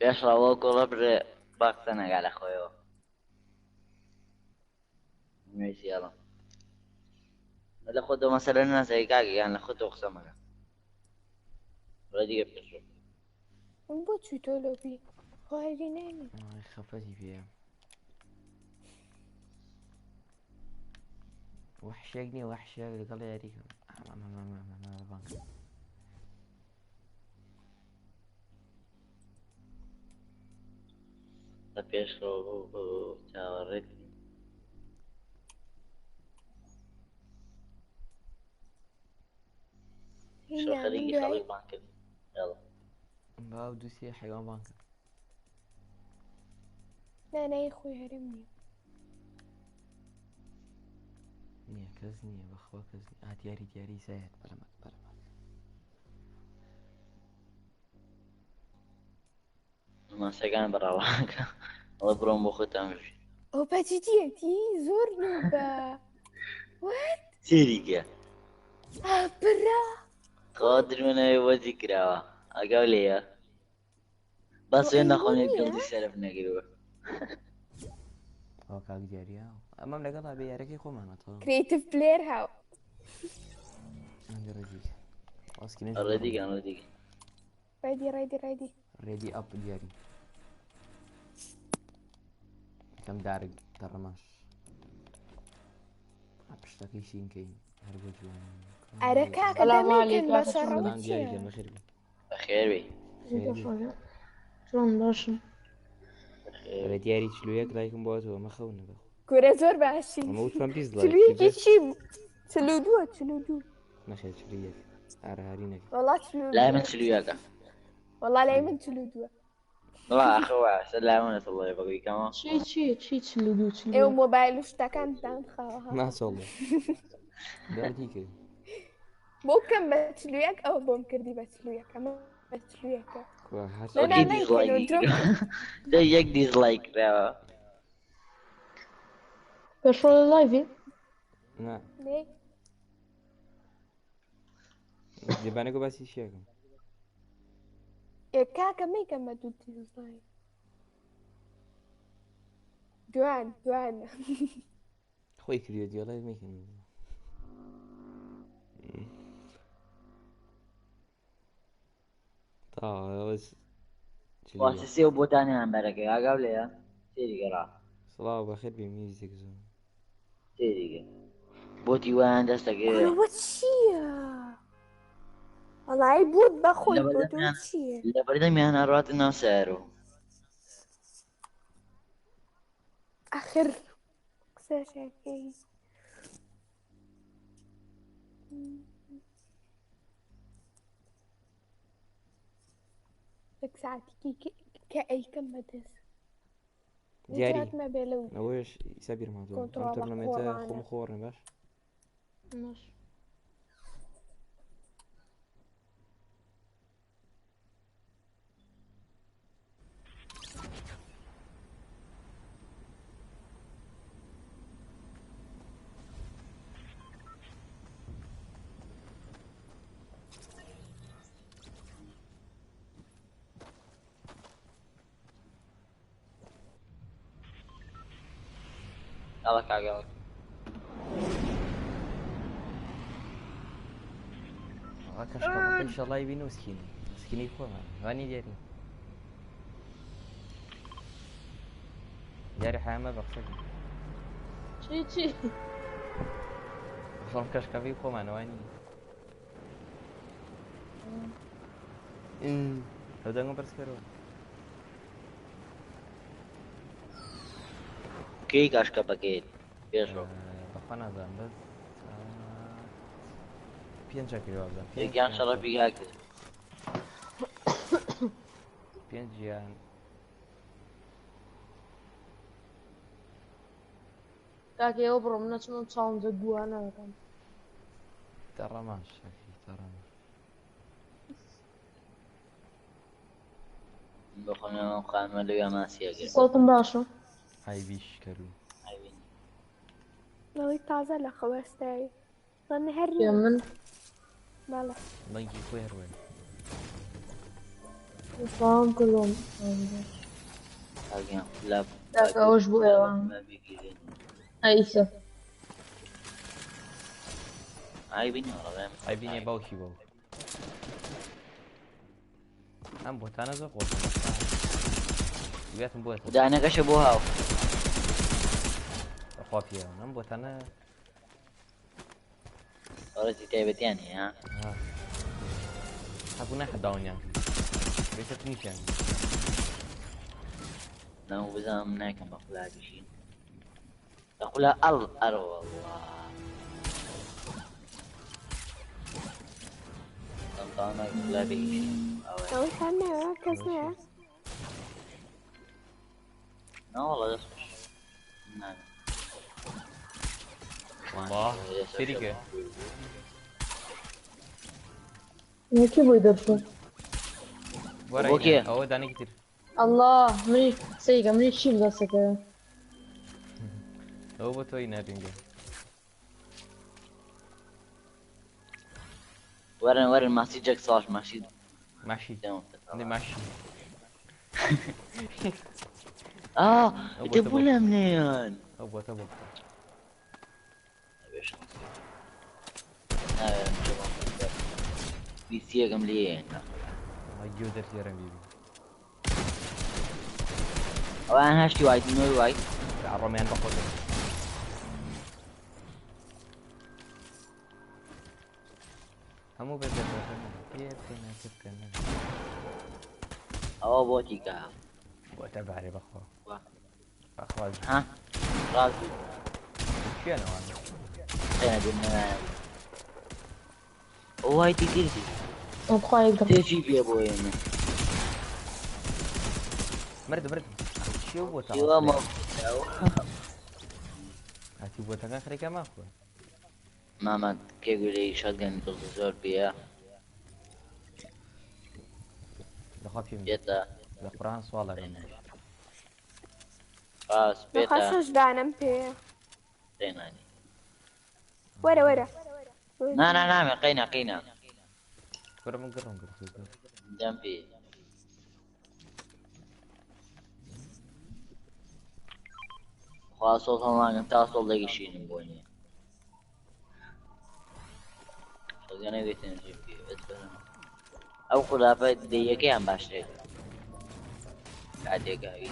S4: پێشڕەوە گۆڵە برێ باکسە نەگا لە خۆیەوە نوێزیاڵم لە خۆتۆ مەسەلە نازایی کاگەیان لە خۆتۆ قسە مەگە ڕێدیگە پێشڕۆ
S1: بۆ چوی تۆ لۆبی خۆهێری نێنی
S2: خەفەتی پێ وحشێک نییە وحشێک لەگەڵ یاریکەم بانک
S4: لە پێشڕۆ چاوەڕێت خەریکی خەڵک بانکرد
S2: باو دووسێ حیوان بانکە
S1: نانای خۆی هەرم نییە
S2: نییە کەس نییە بەخوا کەس هاتیاری دیاری سایەت بەرەمەک
S4: ماسەکان بەڕاوەکە ئەڵە بڕۆم بۆ خۆتان بژی
S1: ئەو بەجددیەتی زۆر نوبە
S4: سێریکە
S1: برا
S4: خۆ درمەنەوەی وەزی کراوە ئەگەڵ لێە بەس وێن نەخۆنێت گڵدی سەرف نەگرەوە
S2: ئەو کاک دیاریە ئەمەم لەگەڵا بێ یارەکەی خۆمانەتەوە
S1: کریتیڤ پلێر هاو
S4: ڕێدیگە
S1: ڕێدی
S2: ڕێدی ئەپ دیاری کەم دارک تەڕەماش پشتەکەی شینکەین هەر بۆ جوان
S1: ئەرە کاکە دەمێکن بەسە
S4: بەخێر بێ
S3: چۆن باشم
S2: لە دیاری چلوویەک لایکم بۆتەوە مەخەونە بە
S1: کورە زۆر باشی
S2: ئەمە وتمان پیس
S1: چلوویەکی چی چلو دووە
S2: نەخێر چلوویەک ئارهاری نەکە
S1: وەڵا
S4: لای من چلوویەکە
S1: وەڵا لای من چلو دووە
S4: وڵا ئەخەوە سەر لای منە سەڵی بەگەیکەمە
S3: چی چلو دوو
S1: ئێوە مۆبایل و شتەکان دانخەوە
S2: ناسۆڵێ داتی کرد
S1: بۆ بکەم بە چلوویەک ئەوە بۆم کردی بە چلوویەک ئەمە بە چلوویەکە
S4: یەک دیزلایک کراوە
S3: پێشڕۆ لە لایڤی
S2: جێبانەکە باسی شیەکەم
S1: کاکە میکەم بە دوو دیزلایک دوانە
S2: خۆی کردێت دیێڵای میکەن
S4: واسە سێ و بۆتانیان بەرەکەی ئاگاو لێە سێریگەڕا
S2: سڵاو بەخێر بێ میزێک زۆر
S4: سێریگە بۆتی وایان دەستەکەی
S1: ئەوە چییە؟ وەڵای بوت بەخۆی چییە؟
S4: لە بەردەمیان هەڕاتە ناو سارۆ
S1: ئاخر قسەشەکەی لەک ساعتێکی کە ئەیکەم بەدەست
S2: دیاری ئەوەش ئیسا بیرمادووە ئەم تۆرنەمێتە خۆم خۆڕن باش
S4: ئەڵە کاگەڵ
S2: ئینشەڵای بین و سکینی خۆمان وانی دیاری دیاری حامە بەخسە
S3: چی
S2: خۆم کەشکەوی خۆمانەوانی ئەو دەنگە بەرزکەرەوە
S4: کەی کاشکە بەکەیت پێشڕۆ
S2: بەخوا نازانم بەس پێنجە کردوازم
S4: پێکیان شەڕەفی هاکرد
S2: پێنجیان
S3: کاکە ئێوە بڕۆم نەچمەم چاڵنجە دووانەکەم
S2: تەڕەماش تەڕەمە
S4: بخۆنەوە خانمە لەوێ ماسیەکە
S3: سڵتم باشە
S2: هایبیش کەرو
S1: لەوەی تازە لە خەوەستایی ڵەنە هەر
S3: من
S1: باڵە
S2: بەنکی خۆی هەروێن
S5: سلام كلهم
S4: لا
S5: ذاك أوش بو إيوان
S4: ما بيجي
S5: أيسا
S4: عيبيني والله
S2: عيبيني باوشي باو هم بوتانا زوق بياتم بوتا
S4: ده انا قش ابوها
S2: اخوافيا هم بوتانا
S4: ورثي تعبت يعني ها
S2: حبونا حد داون يعني ليست نيش يعني
S4: لا مو بزام ناكم بقولها بشي أقولها والله طنطانا بقولها بشي
S1: لو كان كذا
S4: لا والله يصبح نعم
S2: الله شركة
S5: كيف يدرسوا
S4: أوكي.
S2: ورا هو داني كتير
S5: الله مني سيجا مني شيل قصك
S2: هو بتوي نادينجا
S4: ورن ماشي جاك صاش ماشي
S2: ماشي
S4: داون
S2: عندي ماشي
S4: تبولها منين
S2: ابو
S4: بيسيا قمليين
S2: ما جودر سيرم بيبي
S4: أو أنا هاشتي وايد نوي وايد
S2: الرميان بقول همو بدر كيف
S4: أو بوتي كا
S2: وتبعري بخوا
S4: وا.
S2: اخراج
S4: ها راسي
S2: شو انا وانا
S4: أنا قلنا وايد كتير
S5: وخايف
S4: تيجي في أبوي أنا
S2: مرد شو بو
S4: شو ما
S2: هاتي بو تاع خريكه ما اخو
S4: ماما كي يقولي شاتجن تزور بيها
S2: دخل في
S4: بيتا
S2: القران سوالا
S4: خلاص بيتا
S1: خشش دانم بي
S4: قيناني
S1: ورا
S4: نا قينا
S2: كره من قرهم قرص
S4: جنبي خلاص والله انت اصل دقي شيء نبوني شغلنا بيتنا نجيب او خلافه دقيقه هم باشتري بعد دقيقه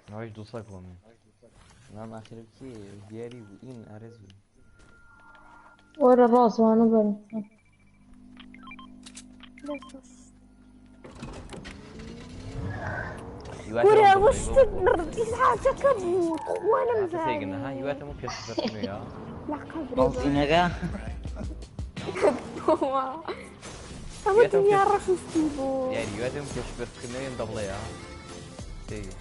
S2: نواش دوسك ومن نعم اخر كي دياري وين ارزو
S5: ورا الراس وانا برا
S1: ورا وش تبرد حاجة كبوت وانا
S2: سيقنا ها يواتا مو كيف تفرقني يا
S1: لا قبري
S4: بنزينك
S1: أود يعرف يستيبو
S2: يعني يواتا مو كيف تفرقني ينضبلي يا سيقنا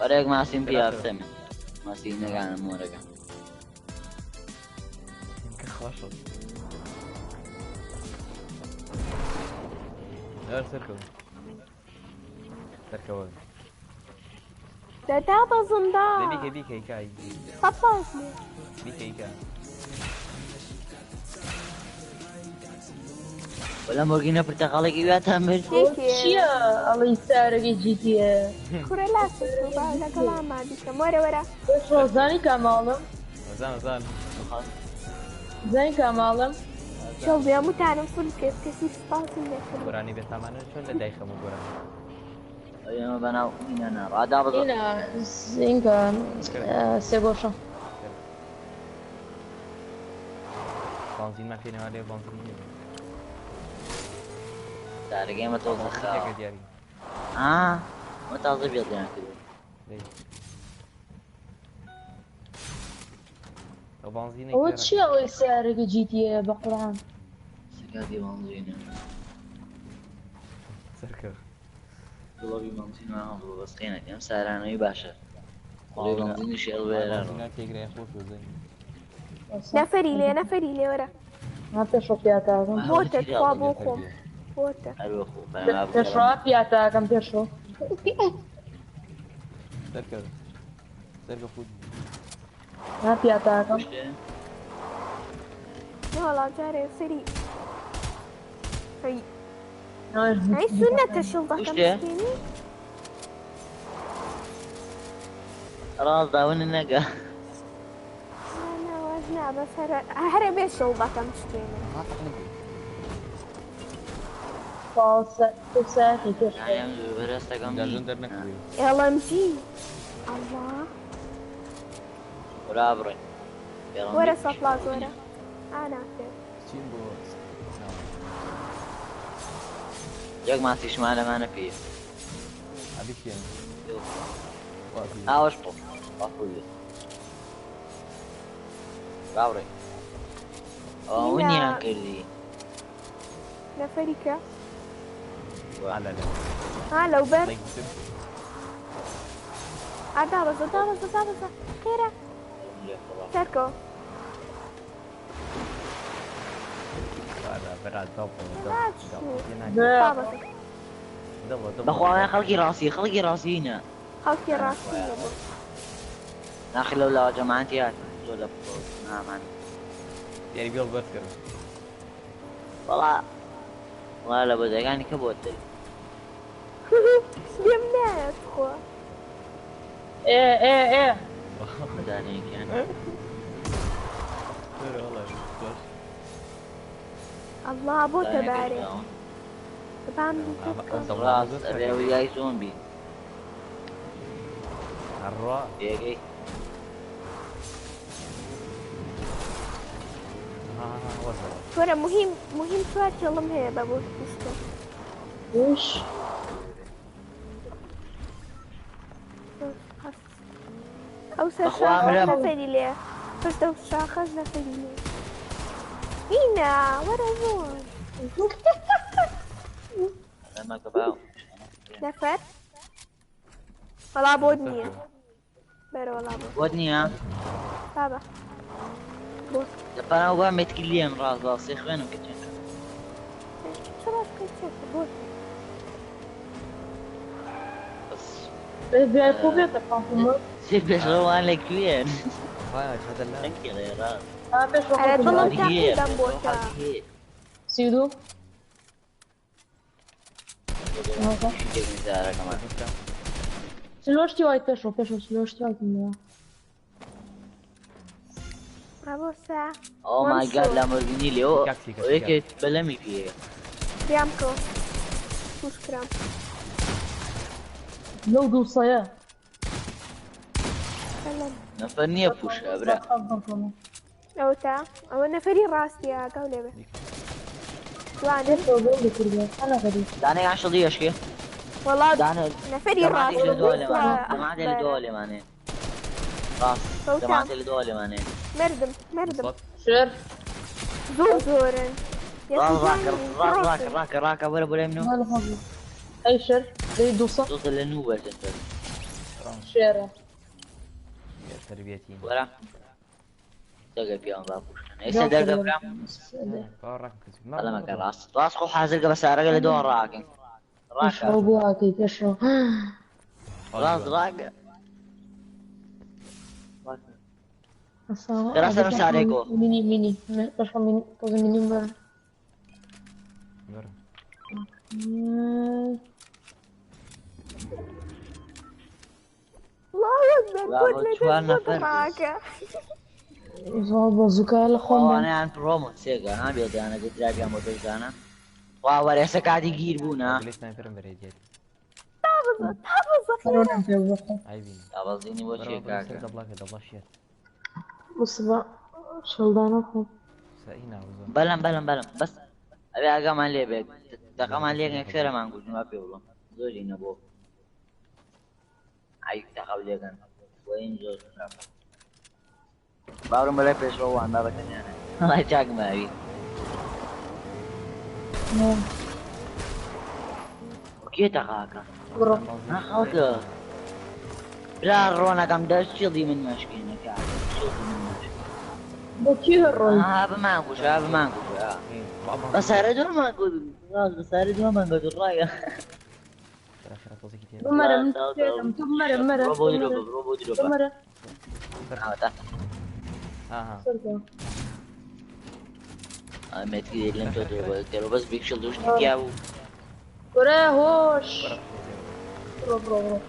S4: وريك ما سين بيها بسمي ما سينك انا مو رقم
S2: يمكن خاشط لا تركوا
S1: ده دابا زندا
S2: ديك هيكاي
S1: خطاش
S2: ديك هيكاي
S4: ولا مرقينا برتقالك ايوه تامر
S5: شيا الله يسارك جي تي
S1: كورة لا تسوبا لا كلام ما ديك ورا
S5: ايش روزاني كمالم
S2: زان
S5: زين كمالم
S1: شوف يا متعلم فل كيف كثير سباسي لك
S2: قراني بتامانه شو اللي دايخه مو قراني
S4: ايوه بنا مين انا رادا بضل
S5: هنا زين كان سيغوشا
S2: بنزين ما فينا عليه بنزين
S4: تعرقين ما توضخ
S2: يا دياري
S4: ما تعظب يضيع كده
S2: ليه بنزين
S5: هو شي الله يسارك جي تي بقران
S4: سكادي بنزينه
S2: سركه
S4: والله بنزين ما هو بس قينا كم سعر انا يباشر والله بنزين شيء غير
S2: بنزين تيجري يخوف وزين
S1: نفري لي ورا
S5: ما تشرب بياتاكم
S1: موتة خوابوكم موتة
S4: حلو اخو انا
S5: تشرب بياتاكم تشرب
S2: سركه فوت
S5: ما بياتاكم
S1: والله جاري سري هي هاي سنة الشلطة
S4: وش
S1: كم
S4: ده؟
S1: مسكيني؟
S4: راس داون النقا
S1: أنا وزنها بس هرب الشلطة كم مسكيني.
S2: ما تقلقي.
S5: ساعتي كيف
S4: يعني برستا
S2: قاعدين
S4: قمي
S2: درنا كويس.
S1: يلا امشي. الله.
S4: ولا أبري
S1: ورا سطلات ورا. أنا أكتر.
S2: تيم بوس.
S4: جاك ما تيش معنا ما أنا فيه
S2: هذيك يعني.
S4: وشطو أخوي أبري وني هكذي
S1: نفريكا.
S2: لا لا لا.
S1: لو بر.
S2: الله يكتب.
S1: دابز خيرة. تركو.
S2: هذا براد ضبط.
S1: دابز.
S4: بخوانا خلقي راسي هنا
S1: خلقي راسي.
S4: ناخي لولا جماعتي هات ولا نعم
S2: يعني قلب بذكر.
S4: والله لا بد يعني كبوت
S1: يمنعت خو.
S5: ايه
S4: مدانيك يعني
S1: الله أبو تبارك. طبعا
S4: راس أبي وياي زومبي
S2: الراء.
S4: يجي
S2: وصل.
S1: ترى مهم سؤال يلا مهي بابو مشكلة.
S5: وش
S1: أوسع
S4: أخوان
S1: شاخص
S4: رب.
S1: نفدي ليه. فرد أوسع شاخص نفدي ليه. هنا ورا زون.
S4: لما كباو
S1: نفر. ولا بودني. بيرو ولا بود.
S4: ودني ها
S1: بابا. بوس.
S4: أنا أبغى متكلم راس يخوانهم كتير
S1: شو راس كنت بوس.
S4: بس
S5: بيعرفوا بيتقاسموا
S4: سيب روان لك وين
S2: هذا لا.
S4: كذا يا راس
S5: بيش
S1: على
S5: وقت
S1: طول تأكيد بوسا.
S5: سيدو سلوشتي وايد بيشو سلوشتي وايد منها
S1: بوسا.
S4: او ماي جاد لامورجيني لي او هيك تبلمي فيه
S1: كرامكو. وش كرام؟
S5: لو دو صيا
S1: سلام.
S4: نفني ابوش ابرا
S1: أو تا. أو نفري راسي يا قولي به. وانا.
S5: انا غريب
S4: داني 10 دقيقة شكي
S1: والله
S4: داني
S1: نفري
S4: جماعتي
S1: راسي.
S4: اللي دولي ماني جماعتي اللي دولي ماني راس جماعتي اللي دولي ماني
S1: مردم.
S5: شر
S1: زورن.
S4: راك ولا منو
S5: ما له حظ اي شر لي دوصة
S4: توصل للنوبة
S5: شارع
S2: تربيتي.
S4: ولا تلقى فيها بابوش ايش درجة برا
S2: ركز.
S4: والله ما كان راس خو حازلقة بس رجل دور راكن
S5: اشربوا هاكي اشرب
S4: راك
S5: ترى
S4: سلام عليكم.
S5: ميني بشرب ميني كذا ميني مرة
S1: الله أكبر. كل
S4: شوان
S1: ما
S4: نفر.
S1: معك.
S5: بازوكا الاخوان
S4: انا عن بروموت سيجا انا بيضي انا قلت لك يا موتوز انا واو وريسا قاعد يجيبونا
S2: ليش سنايبر بريجيت.
S5: كورونا في الوقت
S2: عايبين.
S4: ابغيني وجهي كاكا
S2: دبلا شيت.
S5: بص بقى شلدانكم
S2: سأينا وزون.
S4: بلم بس ابي اقام عليه بيك تقام عليه اكثر ما نقول ما في والله زوجي نبوه عيك تقام ليه كان وين زوج باور ملا فيش هو عم بابا يعني الله يجاك ما ابي اوكي تقاكا
S5: قرب
S4: ها خاطر لا رونا قام داش شيضي من مشكينه كاع
S5: بكيه الرول
S4: هذا ما نقول بس اردوا ما نقول بس اردوا ما نقول الرايه
S5: مرة
S4: روبو دروب
S5: مرة
S4: ميت كذا اللي انتو تقولوا بس بيكشل دوش نتيابو
S5: كورة هوش.
S2: ورا
S5: برو برو برو.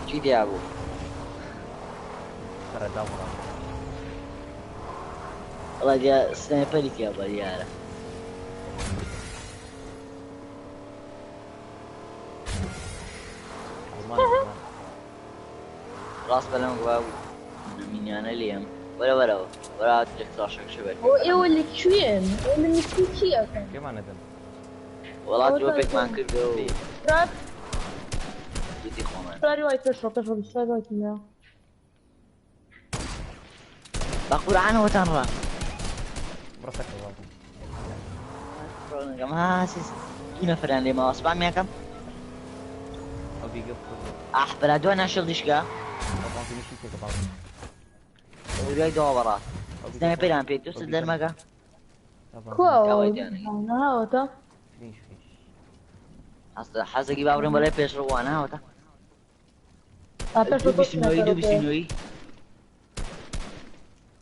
S4: جيت يا ابو
S2: ترى دورة
S4: والله جا سنايبرك يا بيارة راس بلم قباب من انا اليوم ولا تلك 13 شبك
S5: هو ايه اللي كشوين؟ اللي مكشي اصلا.
S2: كيف انا دم
S4: والله جوبك ما كردو
S5: تراب
S4: جيتي خوان
S5: ترابي وايت تشرب ترابي وايت منها.
S4: بقول عنه وتنرى
S2: برسك والله
S4: ما اساس كينا فران لي ما 700 كم
S2: او بيقف
S4: بلا دونا شل دشكا
S2: طبعا في مشي كده بعض
S4: وجاي دورات سنايبر عم بيتو سدر مكا
S2: طبعا
S5: كواو.
S4: يعني.
S5: انا هاوتا.
S2: فيش
S4: حاسه جيب ابرم ولا بيش روانا هاوتا
S5: هاتا شو
S4: دوبي سنوي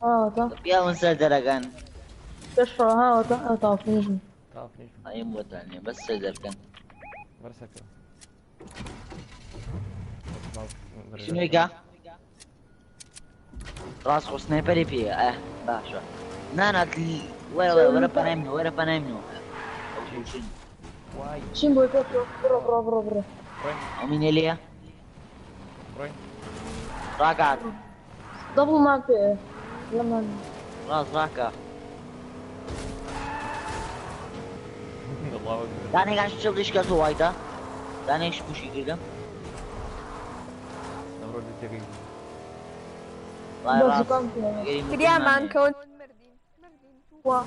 S5: هاوتا.
S4: يا ونسى درجان
S5: تشرب هاوتا هاوتا فينيش.
S2: تعرف ليش
S4: اي موتاني بس درجان
S2: برسك
S4: شنو كا راس سنايبر فيه باشا نانا ولا بنايمنو
S2: واي
S5: شين بوي برو.
S4: ومين اليا راكع
S5: دبل ما في لما
S4: راس راكع
S2: الله اكبر
S4: داني قاعد تشوف ليش كاسو وايدا داني ايش بوشي كده
S2: نمرود التغيير
S4: والله
S5: بس كان
S1: كريا مان كون مردين وا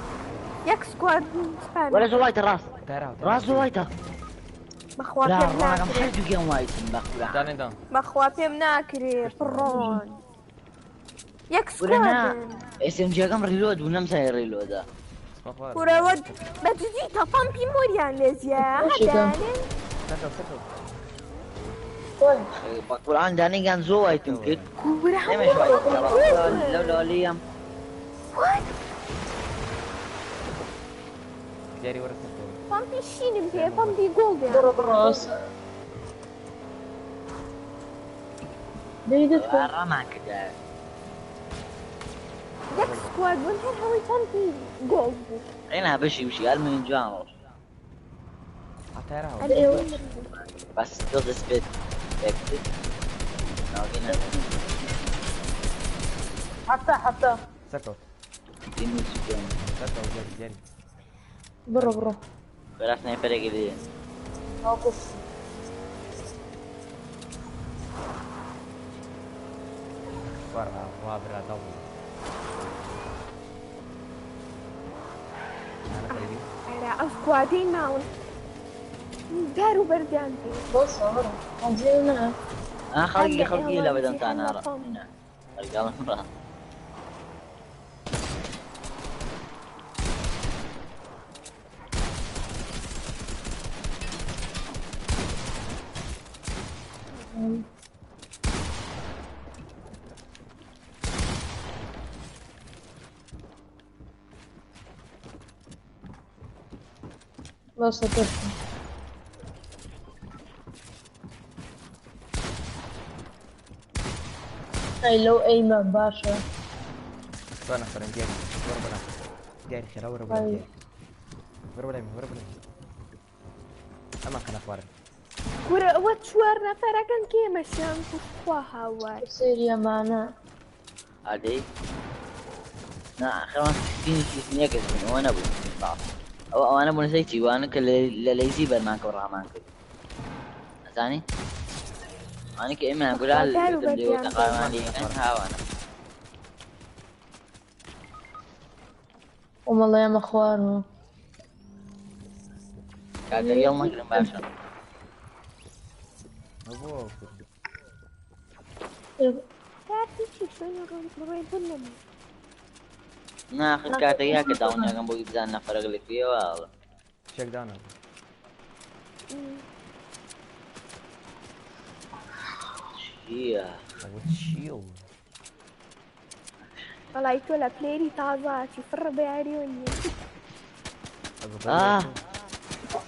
S1: ياك سكواد سبان
S4: ولا زوايتا راس
S2: تعرف
S4: زوايتا
S1: مخوا
S4: لا
S1: بيم
S4: رانا
S1: ناكري
S4: محل جيم وايد بقول
S2: داني دان
S1: مخوا بيم ناكري برون ياك
S4: ولنا
S1: سكواد
S4: اس ام جي كم ريلود ونمسى ريلود
S1: كورا ود بجدي تفهم بي موريان لزيا
S5: وش ده؟
S1: داني
S2: سكر
S5: كوي.
S4: بقول عن داني كان زوايت يمكن
S1: كورا
S4: لما شوي لو ليام
S2: جاري ورا سكر
S1: فهم بي شين بي فهم بي جولد يعني
S5: برو براس. ديدت كوي.
S4: ما كده
S1: ياك سكواد وين هاوي فهم بي جولد
S4: انا بشي قال من جانر
S2: تعرف
S1: ايوه
S4: بس ضد سبيد
S5: حتى
S2: سكر
S4: دينو سكين
S2: سكر جاري
S5: برو.
S4: ولا سنايبر كده
S5: واقف.
S2: ورا وابرا دور انا قريبي
S1: على سكوادين معون داروا بردان بي
S5: بص هورا هنزل منها.
S4: خلقي لا بدل انا ارى رجال مرة
S5: بس تشرب. هاي لو ايمن باشا.
S2: انا فرن جاري ورا بلا جاري خير ورا بلا
S5: طيب.
S2: جاري ورا بلا اما كان اخبار
S1: كورا واتشوار نفرا كان كيما شام كوا هاواي
S5: يصير يا معنا.
S4: هذه نا خلاص فيني كيف نيجي وانا ابو او انا ابو نسيتي وانا كل ليزي بل ما كبر ما كبر ثاني انا كإما اقول له بدي وتقارن لي انا وانا
S5: والله يا مخوار.
S4: قاعد اليوم ما كلم باشا
S2: ابوك
S1: تعرفي شي شنو روي بنم
S4: ناخذ كارت اياك داون كان بوي بزان فرق لك فيه والله
S2: شيك داون
S4: يا
S2: وتشيل
S1: والله يتولى بليري تازاتي في الربيع عريوني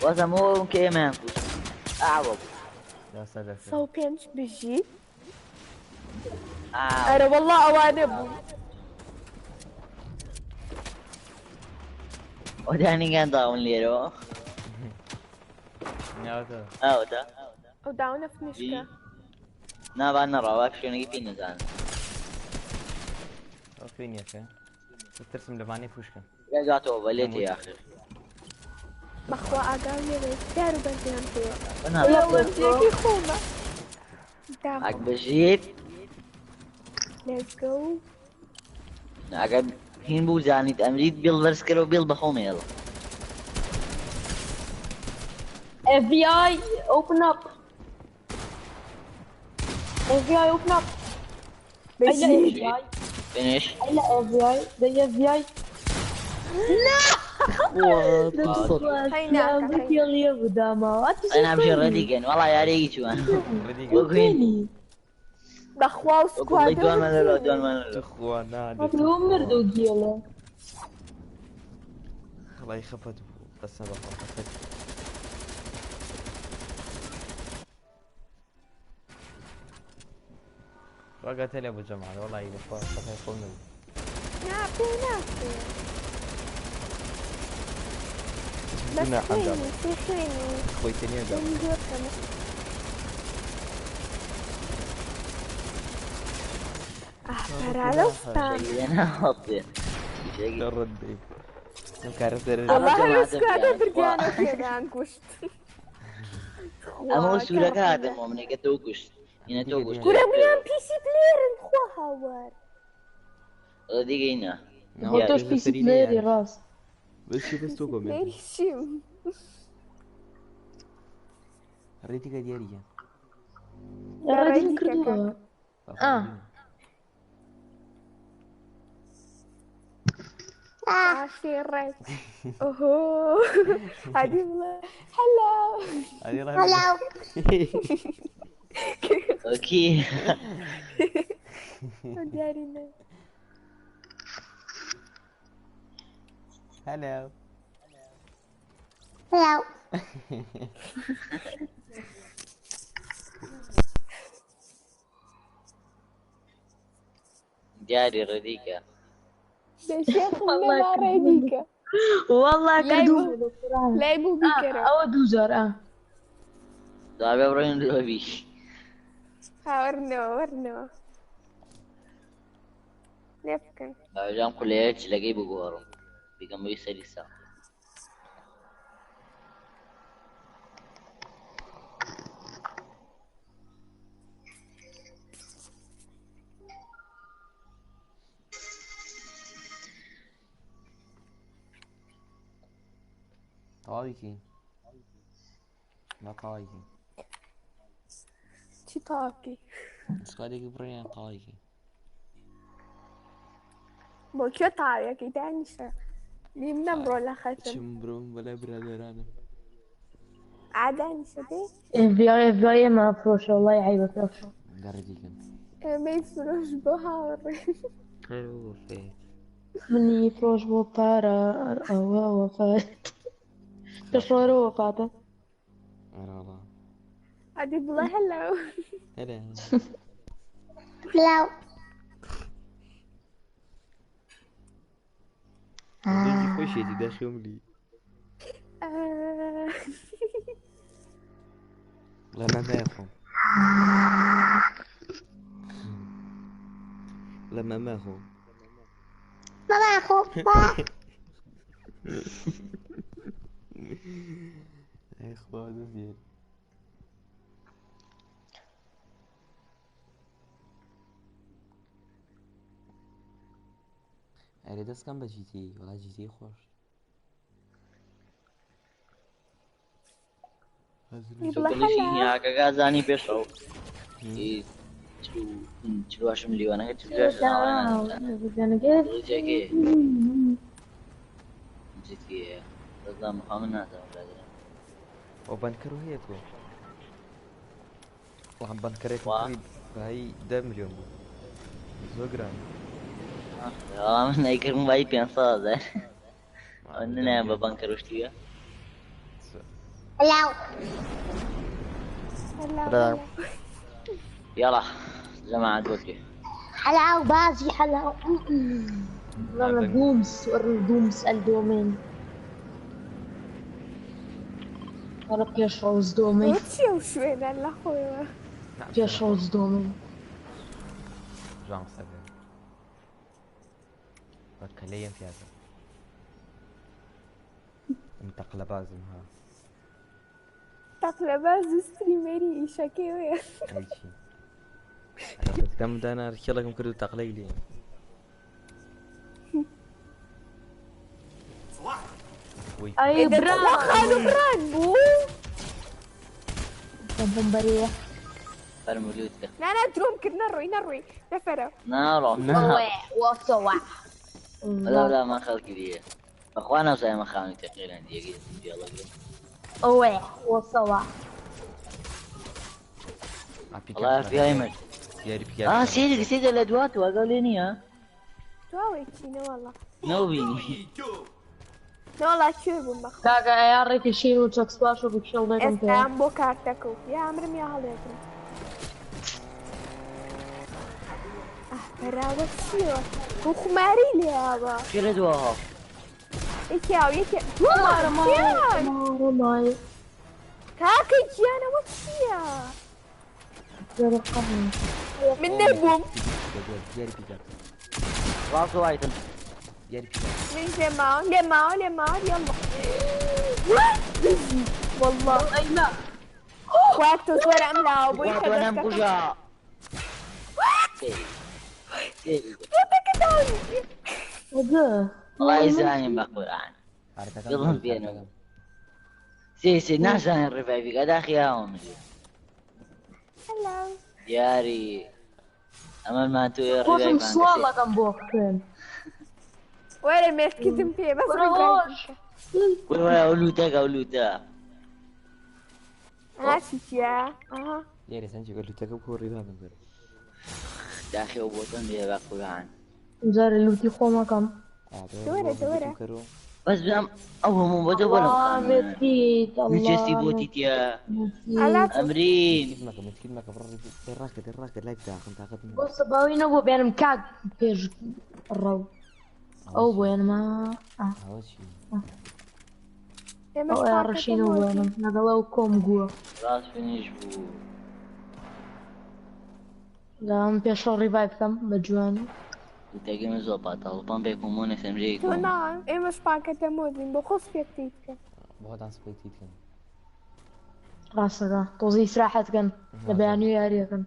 S4: وەزەمەوە کێمەیان کوشت ئاوە
S2: يا سلام
S1: سو بينش بجيب
S4: ئاو
S1: أنا والله أواني أبو
S4: وەدانیگان داون لێرەوە
S2: نياتا
S4: ئاوەدا
S1: أو داونا في نشكا
S4: نابان نەڕاوە شوێنەی پێی نەزانم
S2: فين يا اخي ترسم لباني فوشكا
S4: یاگاتەوە بەلێتی آخر
S1: بخوا أقاوي ليش دارو بنتيان فيه
S4: بەناو
S1: لا ونجيكي خوما
S4: ئاک
S1: داو
S4: بژیت
S1: let's go
S4: ئەگەر هین بوو زانیت ئەمریت بیڵ بەرز کردەوە بیڵ بەخۆمێڵە
S5: FBI, open up. FBI, open up. I let FBI.
S4: فينيش
S5: I let FBI. The FBI.
S1: هيناك هيناك
S5: يا بداما.
S4: أنا أمشي رديقين والله يا ريت شو أنا وكوين
S1: بخوا
S4: والله دون
S1: وسكواد
S4: ما له دون ما له
S2: اخوانا
S5: هو مردو جيلا.
S2: الله يخفت بس انا بخفت وقعت لي ابو جمعه والله يبقى يقولنا
S1: نعطي نعطي
S2: هنا
S1: بس
S2: حدا
S1: خيني في خيني
S2: خويتني يا جماعه
S1: ندور كمان فرالوستان
S4: أنا أطير
S2: الردي مكرر
S1: والله السكواد برجعنا كذا عنكشت
S4: أما وسولا كهذا مؤمن كتوكش هنا توكش
S1: كورا ميان بي سي بلاير نخوا هاور
S4: رديقينا
S5: هوتوش بي سي بلاير راس.
S2: بس بس توكم
S1: بلاير شيم
S2: ريتك ديالي
S5: رادين كردوها.
S1: عاشرت اوهو هذه والله هلا
S2: هلا
S4: أوكي
S1: دارينا
S2: هلا
S1: هلا
S4: جاري رديقة
S1: يا شيخ والله ريديكا
S5: والله كردوها.
S1: لعبوا بكرة
S5: أو دوزر
S4: دابا برين دوبيش
S1: ورنو نفكن
S4: جام كليات لقي بقوارو بيقام يسالي الساعة
S2: طايكي ما طايكي
S1: شي طاقي
S2: سكادي بريان طايكي
S1: بو كيو طاقي دانشا مين نمرو لا ختم
S2: شمبرون ولا برادرانا
S1: عدانشا دي
S5: FBI ما فروش والله يعيب فروش.
S2: قردي كنت
S1: ما يفروش بهار
S2: حلو فيك
S5: مني فروش بو بارا أو وفات. تشرور وفاته.
S2: والله
S1: عادي بلا هلو
S2: هلا
S1: هلو
S2: بدي خوشي دي داخل يوملي لما ماخو لما ماخو يا اخوان زين اريد اسكن بجي تي والله جي تي خوش
S1: يبلا
S4: كلشي
S1: هلا
S4: هي كازاني بيشو تلو 10 مليون هيك
S5: أنا كيف؟
S4: جاكي جيتي رضا محمد هذا
S2: وبنكرو هي تو والله بنكريت
S4: واه.
S2: تقريبا هاي 10 مليون زوجران
S4: من يكرم باي بيان صاد اننا ببنكر وشتيها
S5: هلاو
S1: هلا
S4: يلا جماعة دوكي
S5: هلاو بازي هلاو والله دومس الدومين ولا بيش روز دومين
S1: وتشي وشوين هلا خويا
S5: بيش روز دومين
S2: جام سبب بكليم في هذا انتقل بازمها
S1: تقلبات ستريمري إيشاكي
S2: اي شيء بس كم دانا رشلكم كردو تقليلي
S5: اي
S1: إذا
S5: برا
S1: خالو بران بو
S5: بومباريه
S4: فرموليوتك
S1: لا دروم كنا نروي نفرة
S4: نارو
S5: وصوا
S4: لا ما خلق لي اخوانا وساي ما خانوا تقريبا دقيقة يلا
S5: اوه وصوا
S4: والله في ايمن سيدي الادوات وقاليني ها
S1: تواوي تشينا والله
S4: نوبيني
S1: والله شو بمخ
S5: كاكا يا ريت شيء وتشك سباش وبكشل لكم
S1: استعم بو كارتكو يا عمرم يا هليكم براوة شيو وخماري لي هذا
S4: شو الادوات
S1: يكياو
S5: ماي
S1: كاكا جيانا وشيا من نبوم
S4: راسو وايتن
S1: من جماعة يلا والله
S5: ايما
S1: وقت صور عملاء ابوي
S4: وانا مكوشا
S5: هذا
S4: الله يسامحني بقران يظن فينا سي ناس الرفايفي قاعد اخياهم
S1: هلا
S4: ياري امل ما انتو يا
S5: كوشم
S4: رفايفي
S5: سوالا كان بوكين
S1: وين مركزين فيه بس
S5: وراش
S4: ولوتا
S1: عاشت يا اها
S2: يا ريت انت قلت لك كوري هذا
S4: داخل وبوطن بيه بقران
S5: زار اللوتي خوما كم
S1: دورة.
S4: بس بام أول مو بدو ولا
S5: بيت
S4: مجسي بوتيت يا أمرين
S2: مسكين الراكد لا تداخل تاخذ
S5: بص باوين ابو بين مكاك بيج الرو او بين ما
S2: اول شيء
S5: او يا رشين وين نقلو كوم جوا
S4: راس فينيش بو
S5: لا ام بيش ريفايف كم بجواني
S4: تلاقي من زوبا طالبان بيكون مونس
S1: تو
S4: أمريكا
S1: نعم ايه مش باكة مودين بخص في كتيتك
S2: بغض عن سبيتيت كان
S5: راسك توزي سراحت كان لبيانو ياري كان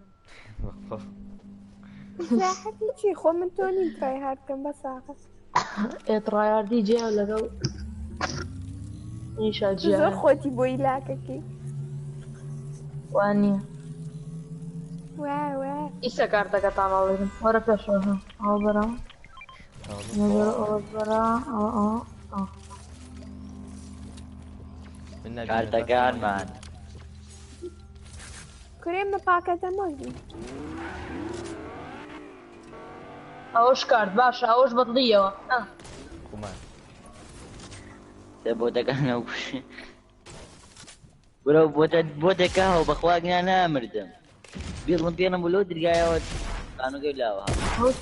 S1: راحت شي خو من توني تراي هارد كم بس اخر
S5: ايه ترايار دي جي ولا جو ايش
S1: زور
S5: اجي
S1: خوتي بوي لاككي
S5: واني
S1: واو
S5: إيش كارتا كتانا لكن ورا بيشوها او برا برا
S4: كارتا كان مان
S1: كريم باكة مودين
S5: اوش كارت باشا اوش بطلية
S2: كمان
S4: تبوتا كان وش ولو بوتا كاهو بخواقنا أنا مردم بيضلم بينا مولود رجايا كانوا قبلها
S5: اوش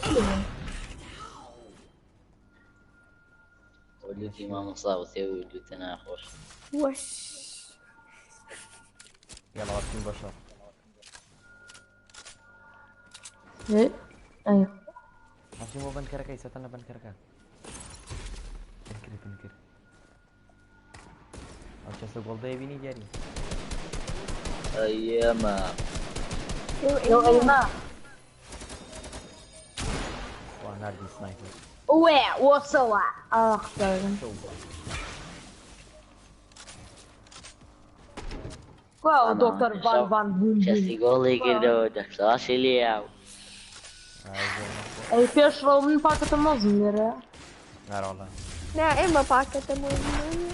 S4: ولوتي ما مصاب وسوي ولوتي أنا خوش
S1: وش
S2: يلا غاسلين بشر
S5: ايه ايوه
S2: ماشي مو بنكرك يستنى بنكرك بنكر او شاسو قول ده يبيني جاري
S4: أيما
S5: لو ايما
S2: وانا ارجي سنايبر
S5: وين وصوا اختار واو دكتور فان بوم
S4: شاسي قولي كده ودخصاش لياو
S5: اي فيش رو من باكت المزمرة
S2: لا والله
S1: لا اما باكة مودين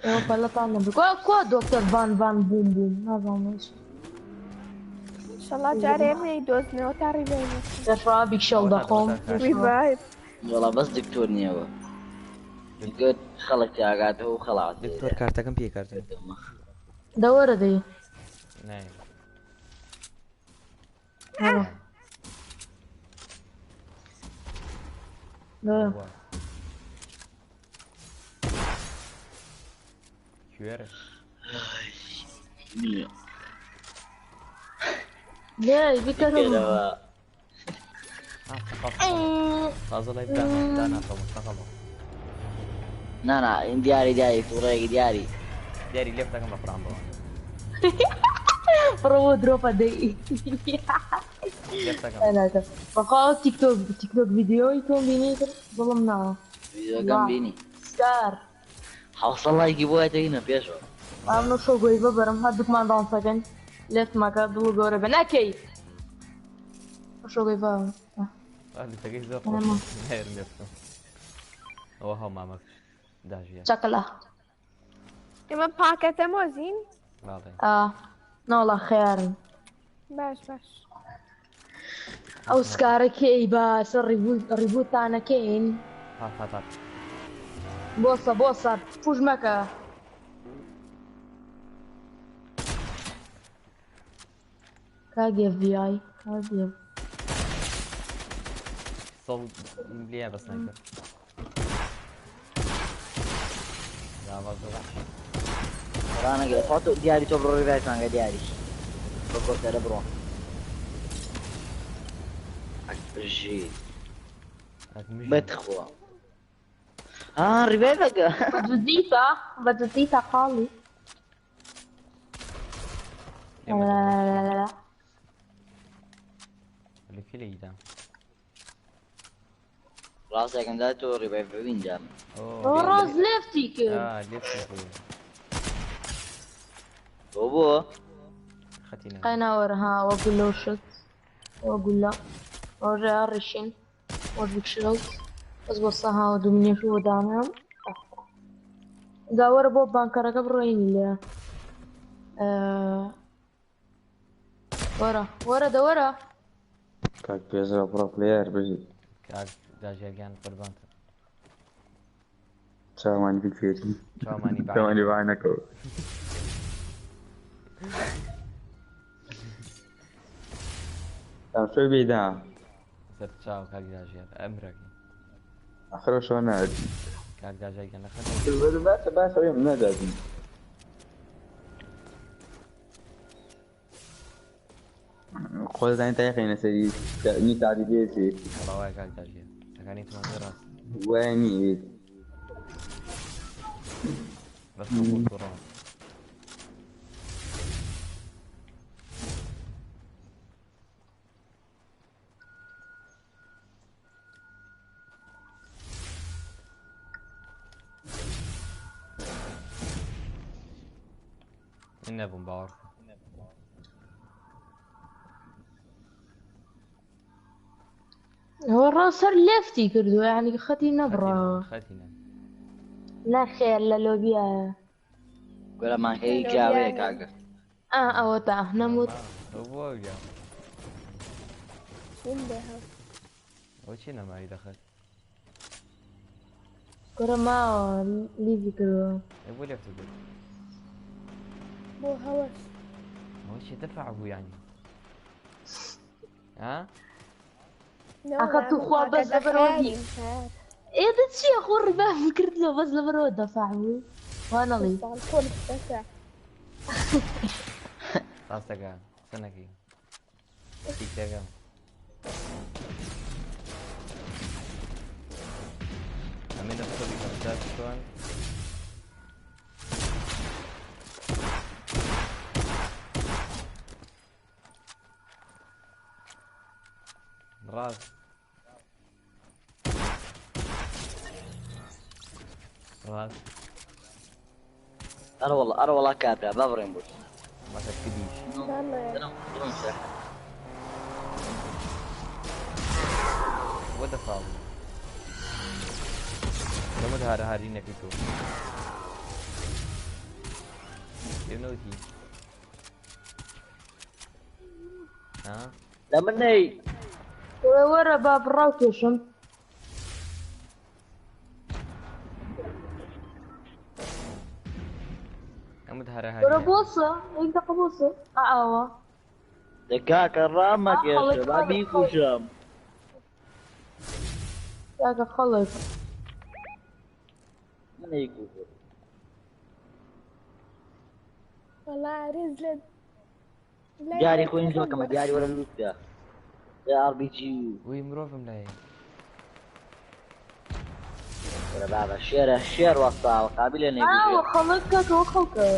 S5: ايوه فلا طعنا بك كوا دكتور فان بوم بوم هذا ماشي
S1: ان شاء الله جاري يدوزنا وتعري بينا
S5: يشرب بيك شل ضخم
S1: ريفايف
S4: والله بس دكتور نيابة قلت خلك يا قاعد هو خلاص
S2: دكتور كارتكم بيه كارتن
S5: دورة دي
S2: نعم
S5: هلا دورة
S2: هو شو يعرف
S5: ليه يبيك
S4: كده
S2: فاضل يبدأ أنا مستقبل
S4: نا دياري طوري دياري
S2: داري ليف تكم بفرام بوا
S5: برو دروبا دي
S2: ليف تكم
S5: لا فقط تيك توك فيديو يكون بيني ظلمنا
S4: فيديو كان بيني
S5: ستار
S4: حوصل الله يجيبوها هنا بيشو
S5: I'm شو قوي ببرم هادوك ما عندهم سكن ليت ما كادو جوري بناكي شو قوي ببرم
S2: اللي تجي زوق
S5: أنا
S2: نهر نفسه هو ما مك داجيا
S5: شكله
S1: اما باكەتە مۆزین
S5: نولا خيار
S1: باش
S5: او سكاركي باس الريبوت تاعنا كاين
S2: هات
S5: بوصة فوج مكا كاجي في اي كاجي
S2: صوت مليان بس سنايبر لا ما بضحك
S4: رانا قلت فاتو دياري تبرو ريفايت مانجا دياري بقول ترى برو جي بدخوا ريفايت
S5: بدوزيتا خالي لا
S2: اللي في لي ده
S4: راسك عنداتو ريفايت وين جام
S5: راس ليفتي كده
S2: ليف
S4: بابو
S2: ختينا
S5: قينا ورها واقول له شت واقول له ورا رشين وبيك شلوت بس بصها ودمني شو دانا داور بو بانكرا قبرين اللي ورا دورا
S6: كاك بيزرع برو بلاير بجي
S2: كاك داجيا كان قربان
S6: سامعني في الفيتي
S2: سامعني
S6: سامعني بعينك شو بيدا
S2: صرت تشاو كاك داجيا امرك
S6: اخر شو انا
S2: كاك داجيا كان خد
S6: بس يوم نادي قلت انت يا اخي نسيت ني تعدي بيتي
S2: والله واي كاك داجيا كان يتمنى راس
S6: ويني
S2: بس نقول تراب إنه بعرف
S5: هو الراس صار ليفتي كردو يعني خطي نبرة
S2: ختينا
S5: لا خير لا لو بيا
S4: ولا ما هي جاوي كاكا
S5: او تا نموت
S2: هو يا
S1: چون بها
S2: وشي انا معي دخل
S5: كره ما ليفي كردو
S2: يقول لي افتكر
S1: بۆ هەوەش
S2: وشي دفع ابو يعني ها
S5: أخذت أخوة بس لبرودي. ايه ده شي اخو الرباح فكرت له بس لبرو دفعه وانا لي
S1: الكل دفع
S2: خلاص تقال استنى كي فيك تقال امين ادخل بكمتات شلون راس راس
S4: أنا والله كابرة بابرين بوش
S2: ما تكتبيش
S1: والله
S2: وده صعب لما ده هارينا فيكو ينوتي ها
S4: لمني
S5: ورا باب الروكيشن
S2: هەرە
S5: وەرە
S2: هەریە
S5: بۆسە یەک دقە بۆسە ئاوە
S4: دەکاکە ڕامە
S5: خەڵک
S4: کێشە با بیکوژم
S5: یاکە خەڵک
S4: منەیکوژم
S1: والله عريز لد
S4: دیاری خۆین زۆکەمە دیاری وەرە لوتکە RPG
S2: وی مرۆڤم لایە
S4: وەرە بابە شێرە شێر وەستاوە قابلە
S5: ئاوە
S4: نێگوژێ
S5: خەڵک کاتەوە خەڵکە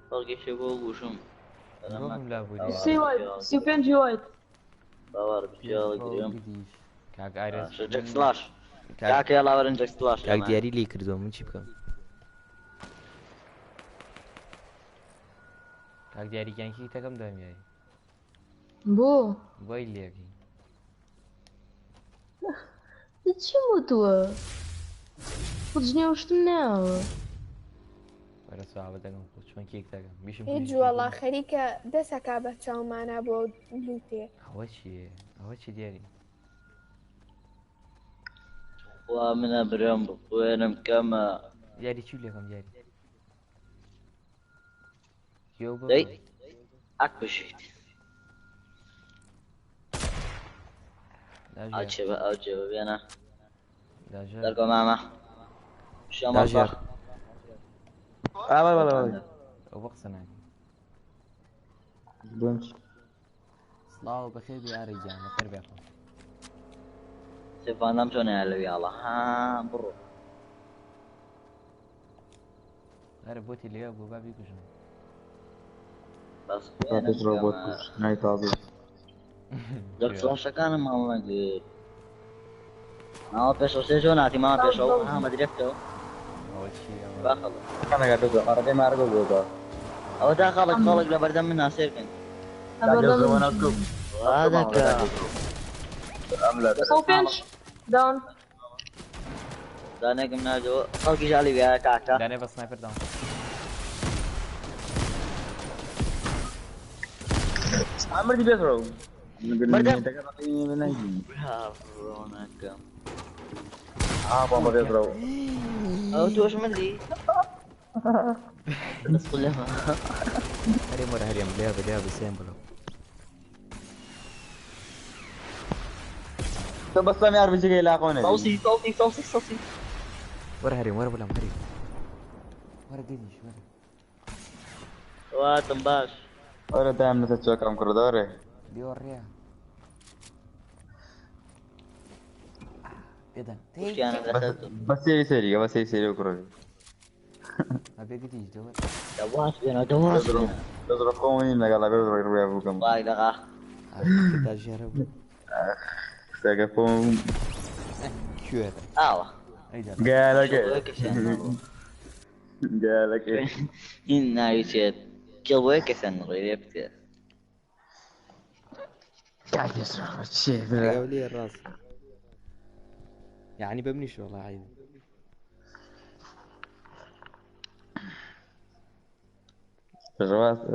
S4: خەڵکێکێ بۆ گوشم
S2: مرۆڤم لا بوو
S5: سی وایت سی و پێنجی وایت
S4: باوەڕ بچێڵە گرم
S2: کاک ئایرس
S4: جەک سلاش کاکە هێڵاوەرن جەک سلاش
S2: کاک دیاری لی کردەوە من چی بکەم کاک دیاریگیانکی تەکەم دامیایی
S5: بۆ
S2: بۆی لێبی
S5: چی بۆ تووە خودژنێوشتم ناوە
S2: وەرە سوابە دەگەم خۆ چۆن کێک دەگەم بیشم
S1: هیچ والله خەریکە دەسەکا بە چاومانە بۆ لوتێ
S2: ئەوە چیە ئەوە چی دیاری
S4: وا منە برم بخوێنم کەمە
S2: دیاری چی لێکم دیاری کێو بە
S4: دەی ئەک بشیت ئەو چێ بە ئەو جێ بێنە
S2: داژە
S4: دەرگۆ مامە
S2: داژێر
S6: بەڵێ
S2: ئەو بە قسە ناکەی
S6: بۆم
S2: سڵاو بەخێر بێ ئارەی گیان بەخێر بێخۆ
S4: سێفاندام چۆنە لەویاڵە ها بڕۆ
S2: هەرە بۆتی لێە بۆ با بیکوژم
S4: بەس
S6: پێش ڕۆبۆت کوش نای تازە
S4: جەک سڵاشەکانم ماڵنەگرێت ماوە پێشەوە سێ جۆ ناتی ماوە پێشەوە ئەمە درێفتەوە
S2: ئەوە چیە
S4: باخەڵە
S6: کانەگات دۆ ئەڕەکەی مارگە بۆدا
S4: ئەوە تا خەڵک لە بەردەم من ناسێرکن وا دەکا
S6: ئەم لە
S5: سە و پێنج داون
S4: دانێکم ناردەوە خەڵکی ژاڵی وێ کاکە
S2: دانێ بە سنایپەر داوم
S6: ئەمردی بێت ڕۆ
S4: ڕۆنەکەم
S6: بۆمە بێت ڕۆ
S4: ئەو تۆش مندی لەمە
S2: هەرێم وەرە هەرێم لێ بە لێ بسێن بڵۆ
S6: تۆ بەستەم یار بچگەی لاقۆنە
S4: سەوسی
S2: وەرە هەرێم وەرە بەڵام هەرێم وەرە گەنیش وەرە
S4: واتم باش
S6: ئەرە دایم لەسە چۆکەم کوڕدارێ
S2: دیۆ ڕێ پێدا
S4: شتیانە دەخێت
S6: بە سێوی سێریگە بە سێوی سێری و کوڕی
S2: ئەبێ گەتیش دەوە
S4: دەواز بێنە دەواز بێنە
S6: دەزڕ خۆمەنین لەگەڵ لەگەڵ ڕێ بووکەم
S4: وای دەغا
S2: داژێرە بوو
S6: کتێکە خۆم
S2: کوێرە
S4: ئاوە
S2: ئەیدا
S6: گالەکە گالەکە
S4: این ناویچێت کێڵ بۆیە کەسەن ڕێ بکە
S6: چێ
S2: لێ ڕاست يعني بمنيش والله عادي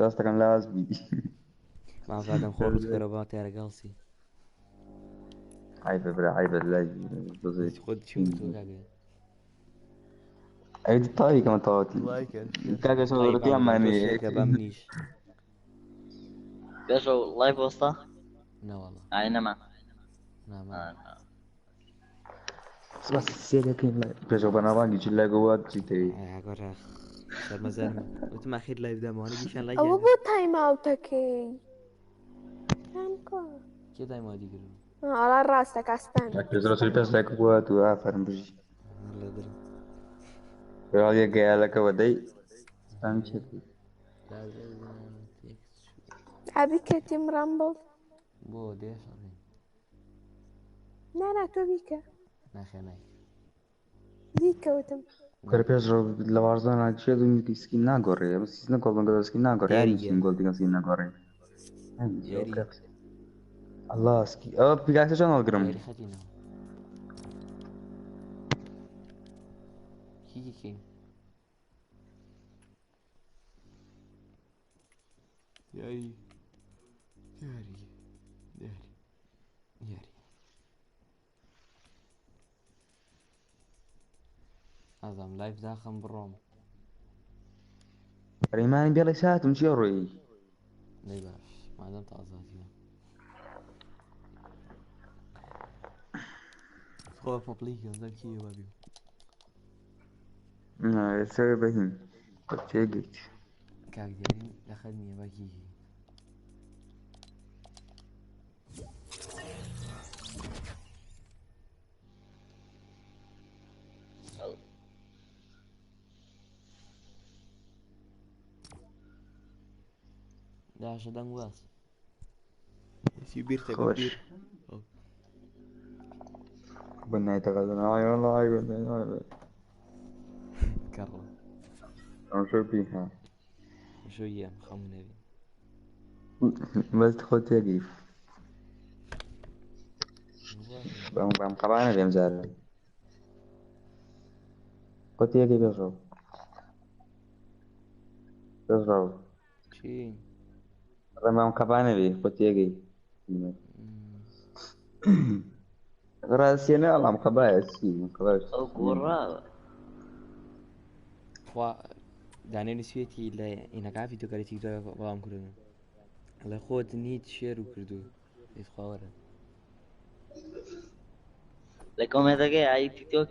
S6: ڕاستەکەم لاواز بی
S2: ما فادم خۆت کەرەبا تیارە گاڵسی
S6: عیبە برا عیبە لای بزیت
S2: خۆت چی تو کاگە
S6: ئەیدی تاریکەمە تاواتی کاگە سەڵەتی ئەمانی
S2: بمنيش
S4: پێشەو لایف وەستا
S2: لا والله
S4: ئای نەما
S2: ما
S6: بس سێگەکەین پێشەوە بەناوانی چی لەگەوە چیتەوی
S2: agora شەرمەزار وتم اخیر لایف دەمەوانە دیشان لای
S1: ئەوە بۆ تایم ئاوتەکەی تام کۆ
S2: کێ دای مادی گرم
S1: ئاڵا ڕاستە کاستان
S6: پێزرە چی پێس لەکەوە تو ئافەرم بژی
S2: لە درم
S6: ڕاڵیە گەیالەکەوە دەی ستان چێتی
S1: ئابی کەتیم ڕامبڵ
S2: بۆ دێشڵێ
S1: نانا تۆ بیکە
S2: ناخێنای
S1: بیکەوتم
S6: کەر پێش لە وارزان ناچێت و دیسکی ناگۆڕێ ئەمە سیزنە کۆڵنگە دەسکی ناگۆڕێ یاریین گۆڵ دیگەسی ناگۆڕێ الله سکی ئەوە پیگاسە چۆن هەڵگرم
S2: یاری خەتینەوە کیکی یاری یاری یاری یاری ازم لایف داخم بڕۆم
S6: ڕێمانی بێڵێ ساتم چێ ڕۆیی
S2: دەی باش مادەم تا ئازادیە خۆ پۆپلی گەزە کیەوە بێ
S6: سەوێ بەهین تێگەیت
S2: کاک دیارین لەخەت نییە بەکیکی داشە دەنگ واس
S6: خۆش بە نایتەقەدنەوەی وەڵای
S2: کەڕە
S6: ئەم شۆ پیها
S2: شویە خەموو نەبی
S6: بەست خۆ تێگەیت بەم قەبانە بێم جارە خۆ تێگەی پێشڕۆ پێشڕۆ
S2: چی
S6: ڕێمام قەبانە بێ خۆ تێگەی ڕاستیە ناڵام قەبایە چی
S4: ئەو گۆڕاوە
S2: خوا دانێنی سوێتی لە ئینەکافی تۆکارێتی بەڵام کردن لە خۆت نیت شێر و کردو خواوەرە
S4: لە کۆمێدەکەی ئای تیکتۆک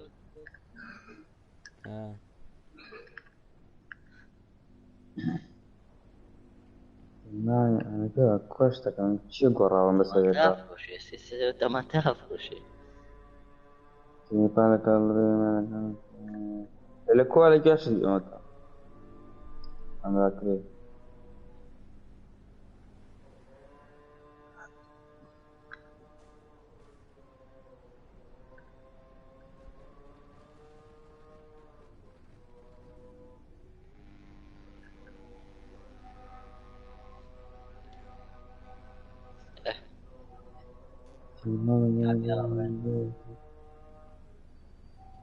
S6: نانەکە کۆش دەکەم چی گۆڕاوم بەسەرێتا
S4: تەماتە فڕۆشێ
S6: پانەکە لە کۆڵی گەشت ئەمەکە ئەمراکرێ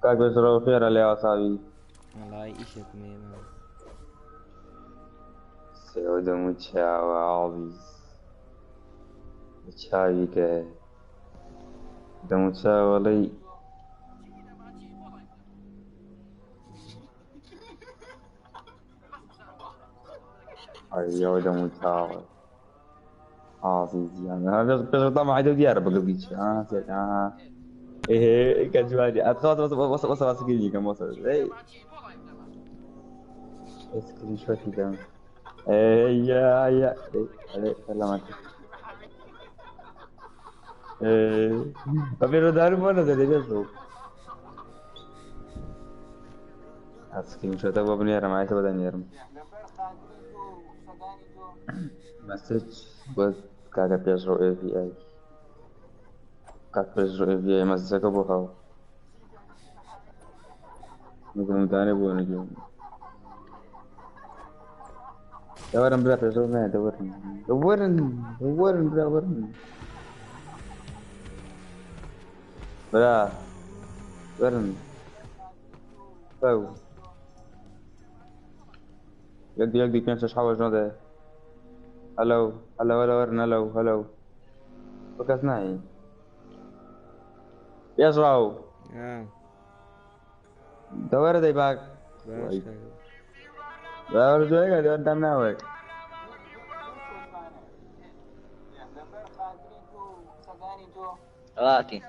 S6: کاک بێسەرەوە خێرە لێ ئاساوی
S2: وەڵای ئیشێک مێمە
S6: سێوە دەم و چاوە ئاڵی چاوی کە دەم و چاوەڵەی ئەوە دەم و چاوە ئازی زیان پێش تەماعیدە دیارە بەگەڵی چ كجواري اتخاطب وصل سكرين كم وصل سكرين شوت كده يا سلامات pero dar bueno de eso سكرين شوت ابو بنير ما يسوى دنير مسج بس كاكا بيسرو اي في اي как я mas zaka bo hawo mugo mutane bo ne jo dawaran bra peso na dawaran bra dawaran باو يقدي كان تشحاول جوده هلو ورن هلو وكاسناي يزراو دور دي باك دور جوي قاعد قدامنا وين
S4: راتي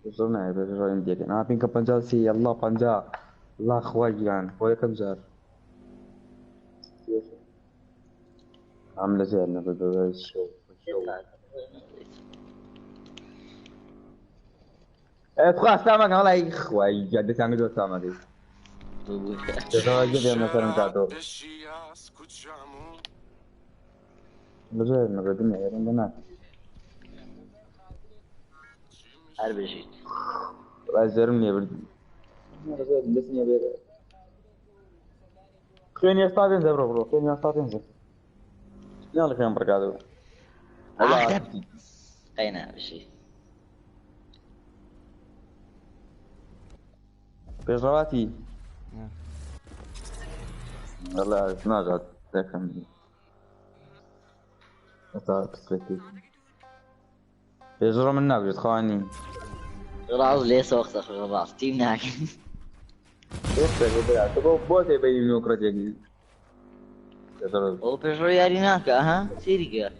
S6: وصلنا يا باشا عندي انا بينك بنجا سي الله بنجا الله خواجان خويا كم زار عامله زي انا بدو الشو ادخل سامك والله اخوي جد سامي سامك تراجع يا مثلا كاتو لازم نقدم يا رندنا
S4: هربجيت
S6: لازم يبرد لازم بس يبرد فين يستاذن زبرو فين يستاذن يلا خير بركاته
S4: والله اين بشي
S6: بجواتي والله ناجت تكمل أتا بسكتي بيجرى من ناقص خواني
S4: راز ليه سوقت راز تيم ناكن
S6: تبغى بوتي بين نوكرت يجي
S4: او بيجرو ياري ناكا ها سيريكا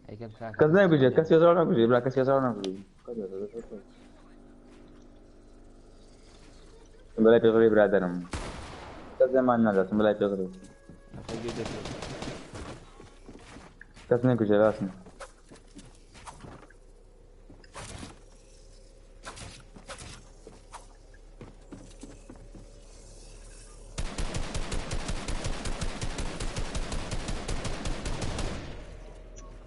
S2: ئەیکەم کاکە
S6: كذا نقول كاس يجرى نقول بلا كاس يجرى نقول بلا بيجري برادرم كذا ما نقدر بلا بيجري كاس نقول جلاسنا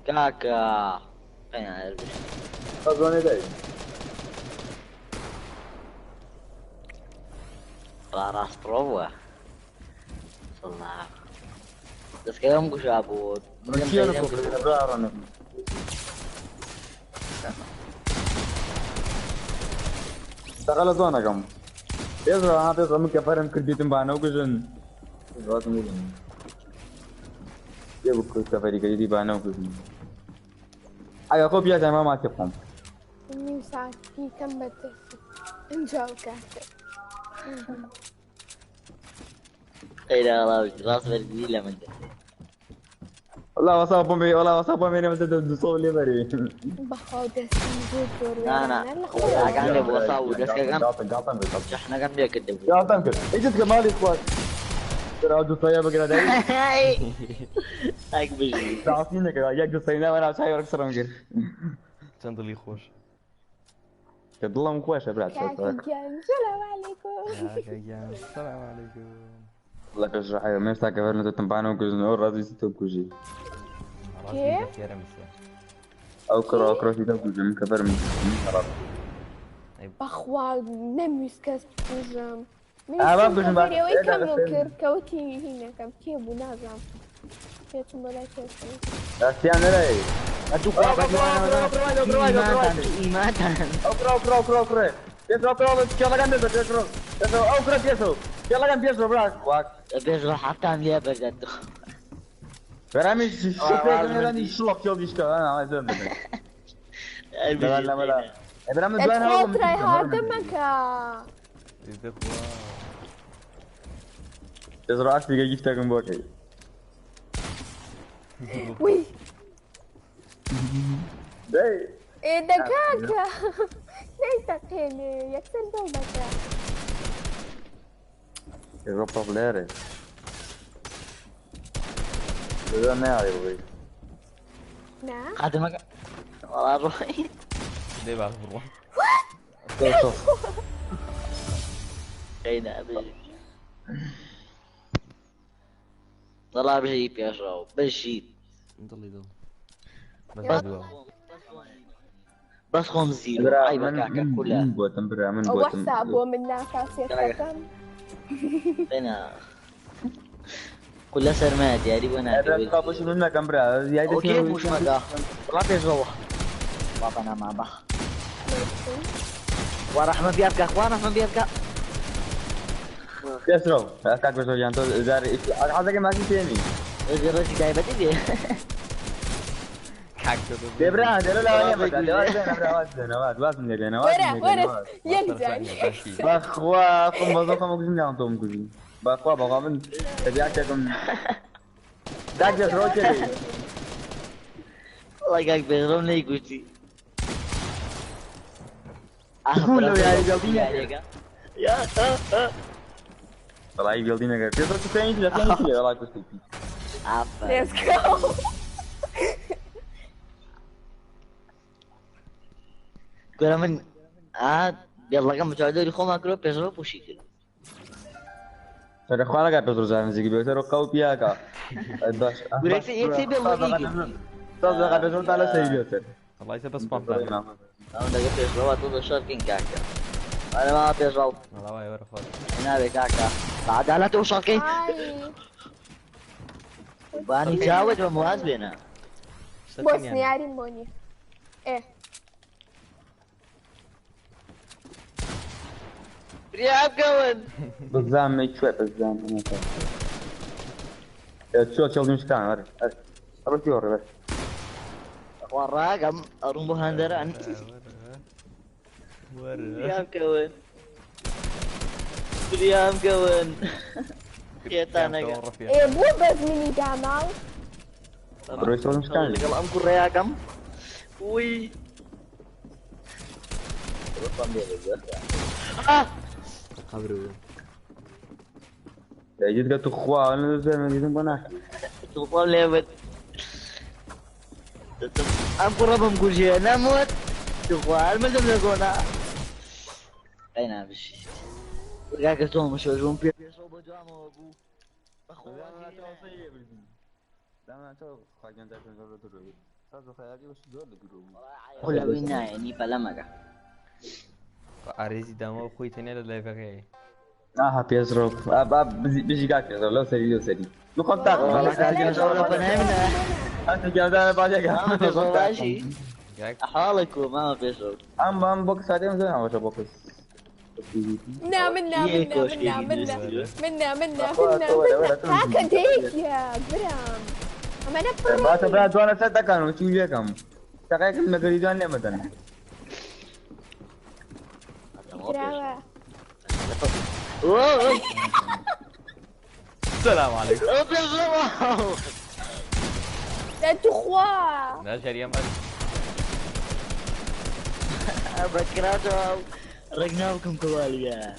S4: كاكا فين عارف
S6: أظن ده
S4: راس بروفا صلاح بس كلام كوش ابو
S6: كيلو فوق برا تقال زونا كم يزرع هذا زمان كفرم كرديتم بانو كجن زواتم كجن يبقى كفري كردي بانو كجن أيها كوبيا زمان ما تفهم
S1: إني ساعات في كم بتحكي انجاو كاتب
S4: إلى الله راس بردي لما
S6: والله وصابهم بي والله وصابهم بي نمت تصول لي بري
S1: بخاطر سنجود
S4: أنا كان لي بوصاو بس كان احنا كان بيكذب
S6: يا تنكر اجت كمالي اخوات ترى دو طيب كده داي
S4: هيك بيجي
S6: تعرفين كده يا دو صينا وانا شايف اكثر من كده
S2: چەند دڵی خۆش
S6: كدلهم كويس برات
S1: السلام عليكم
S2: کاکەگیان سەلام عەلەیکوم
S6: والله كشرح حاجه ما يفتح كفرنا تنبانو كوزن راضي ستوب كوجي
S1: كيف؟
S2: فێرە میسە
S6: او كرو في توب كوجي من كفر من خلاص
S1: بخوال نمويس كاس بوجم
S6: ما بجم بعد.
S1: كم كوتي هنا كم كيف ونازم كيف ولا كيف
S6: استيان لي اتوك
S4: إيماتا
S6: اوكرو يلا كان بيسو اوكرو بيسو يلا كان بيسو براك واك
S4: بيجرو حتى عم ليه بجد
S6: برامج شوف انا شلوك يلا يشتغل انا عايز لا لا لا لا برامج بان هذا
S1: الخطرة هذا مكا
S6: ازرعت في جيفتك من بوكي
S1: وي
S6: داي
S1: ايه دكاكا ليش تقيني يكسر دوبك
S6: Europa Valere. ده ما يعرف
S1: نعم
S4: خادمك والله روحي
S2: دێ باش بڕۆ
S4: خينا بيجي والله بيجي بيشرب بيجي
S2: دڵی دڵ
S4: بس بس خمزي اي مكاكا كلها
S6: بوتم برا من
S1: او
S6: بوتم
S1: حسابه من نافاس يتختم
S4: هنا كلها سرمات يا ريت وانا
S6: هذا قابوش مننا كم برا يا
S4: اوكي مش مكا والله بيجروح بابا انا ما بخ ورحمة بيبكى اخوان رحمة بيبكى
S6: كسرو كاك بس يعني تو زاري هذا كمان في ثاني
S4: اجي رجي جايبه تبي
S6: دبرا ده لا
S1: ورا ينزل
S6: باخوا قم بزوقهم كزين عندهم كزين باخوا بقى من تبيعتكم داك بس روتي
S4: والله قاعد بيغرم لي قلتي
S6: قولوا يا قلبي
S4: يا
S6: والله يقلدينا غير كيف تسوين لا تسوين والله كنت
S4: عفا
S1: ليتس جو
S4: قول من يلا كم تعودوا لي خوما كروب يجرب وشي كده
S6: ترى خوانا قاعد بزور زين زي كبير ترى قوي بياكا باش
S4: يكسب يلا
S6: طب قاعد بزور على سيبيوتر
S2: الله يسبب سبام
S4: انا قلت يجرب طول الشاركين كاكا انا ما بيجرب
S2: والله واي ورا فاضي
S4: هنا بكاكا بعد لا توشاركين باني تاود وموازبنا
S1: بوسني عارين بوني ايه
S4: رياب قون
S6: بالزام ما يشوي بالزام انا شو تشوف مش كان وري ابى توري بس
S4: والراقم أروم هندران يا مكون يا مكون يا تانك
S1: إيه بو بس مني جامال
S6: روي سولم سكان
S4: kalau am kurang wih
S2: خبروا
S6: لا جيت قلت اخوة انا زي ما جيت بناك
S4: tuh lewat tetap am kurang mengkuji namun tuh kual macam mana أين بشي رجعك توم شو جون بيا صوب جامو أبو
S6: لا تو خاجن ده كان دور صار خيالي وش دور دور
S4: ولا وينا يعني بلا مجا
S2: عريزي دامو خوي تاني لا فاكي
S6: اه بيزرو اب بيجي قاك لو سري سري لو كنت انت جادا باجا
S4: ماشي حالكم ما بيصير
S6: ام بوكس هذا زين او بوكس
S1: منا هكذا هيك يا برام أما نفر
S6: ما تبغى دوانا ستكانو شو يكم تكاي كم نقدر جاني مثلا
S2: السلام عليكم
S1: لا تخوا
S2: لا شريم
S4: بكراتو رجناكم كواليا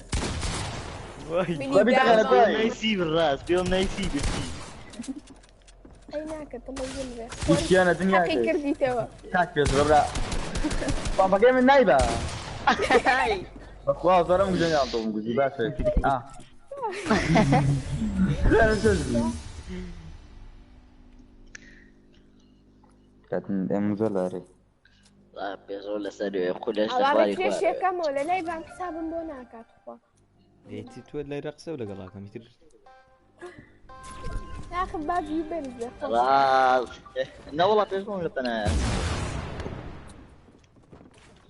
S4: نايسي بالراس بيوم نايسي بسي
S1: أيناك طلع جلبه
S6: وش انا دنيا
S1: حكي كردي توا
S6: كاك صبرا بابا جاي من نايبه واو صار مو جاي عندهم مجي بس اه لا نسلم كانت مزلاري
S4: لا بيزول لسه يقول ايش
S1: أبغى كريش كم ولا لا يبغى حساب بوناك أتخوا
S2: ديتي تولي رقصة ولا قلاكم يتر
S1: ناخذ باقي يبرز
S4: خلاص لا والله بيزول لبنا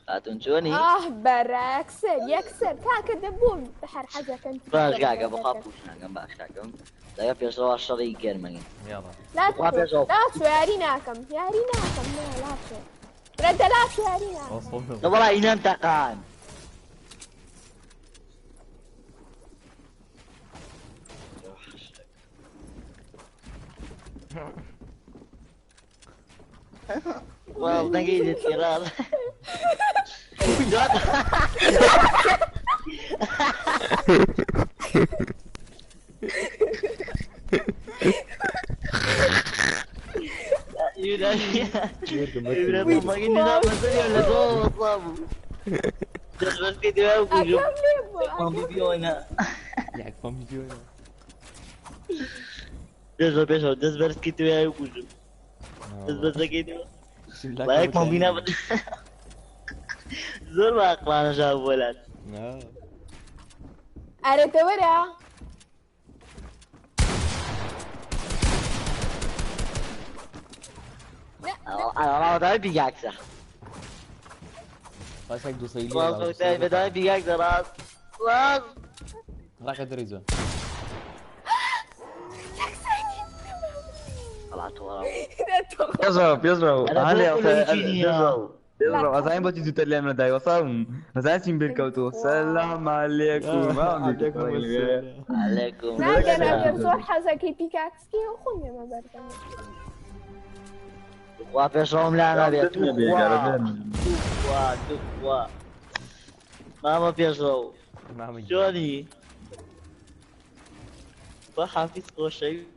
S4: هاتونشوني
S1: براكسر يكسر كاك دبون بحر حاجة كنت
S4: باش قاعد بخافوش ناقم باش ناقم لا بيزول الشري كيرمين
S2: يلا
S1: لا شو ياريناكم لا شو رد لا شو ياريناكم
S2: وصلنا
S4: والله ينام تقان والله دقيقة الكرام يبرد ما قلنا لا مسؤولي ولا جوا صابو بس فيديو وجو ما فيديو هنا
S2: يعني فهم فيديو
S4: بيسو بس كيتو يا وجو بس كيتو بايك ما بينا زور ما أقلنا شاب ولد
S1: أردت ورا
S4: أنا ما بدأ بيجاكسه
S2: بس هيك دوسيلي
S4: والله بدأ بيجاكسه راس
S2: راح ادريزون
S4: طلعت ورا
S6: يزرو
S4: أنا
S6: يزرو أزاين بتي تتكلم من داي وصام أزاين سيمبل كوتو السلام عليكم
S2: عليكم السلام
S4: عليكم
S1: لا أنا بزور حزة كي بيكاكسكي وخوني ما برتم
S4: وافيشهم لا أنا بيتوا ماما بيشوا
S2: ماما
S4: جوني ما حافظ كل شيء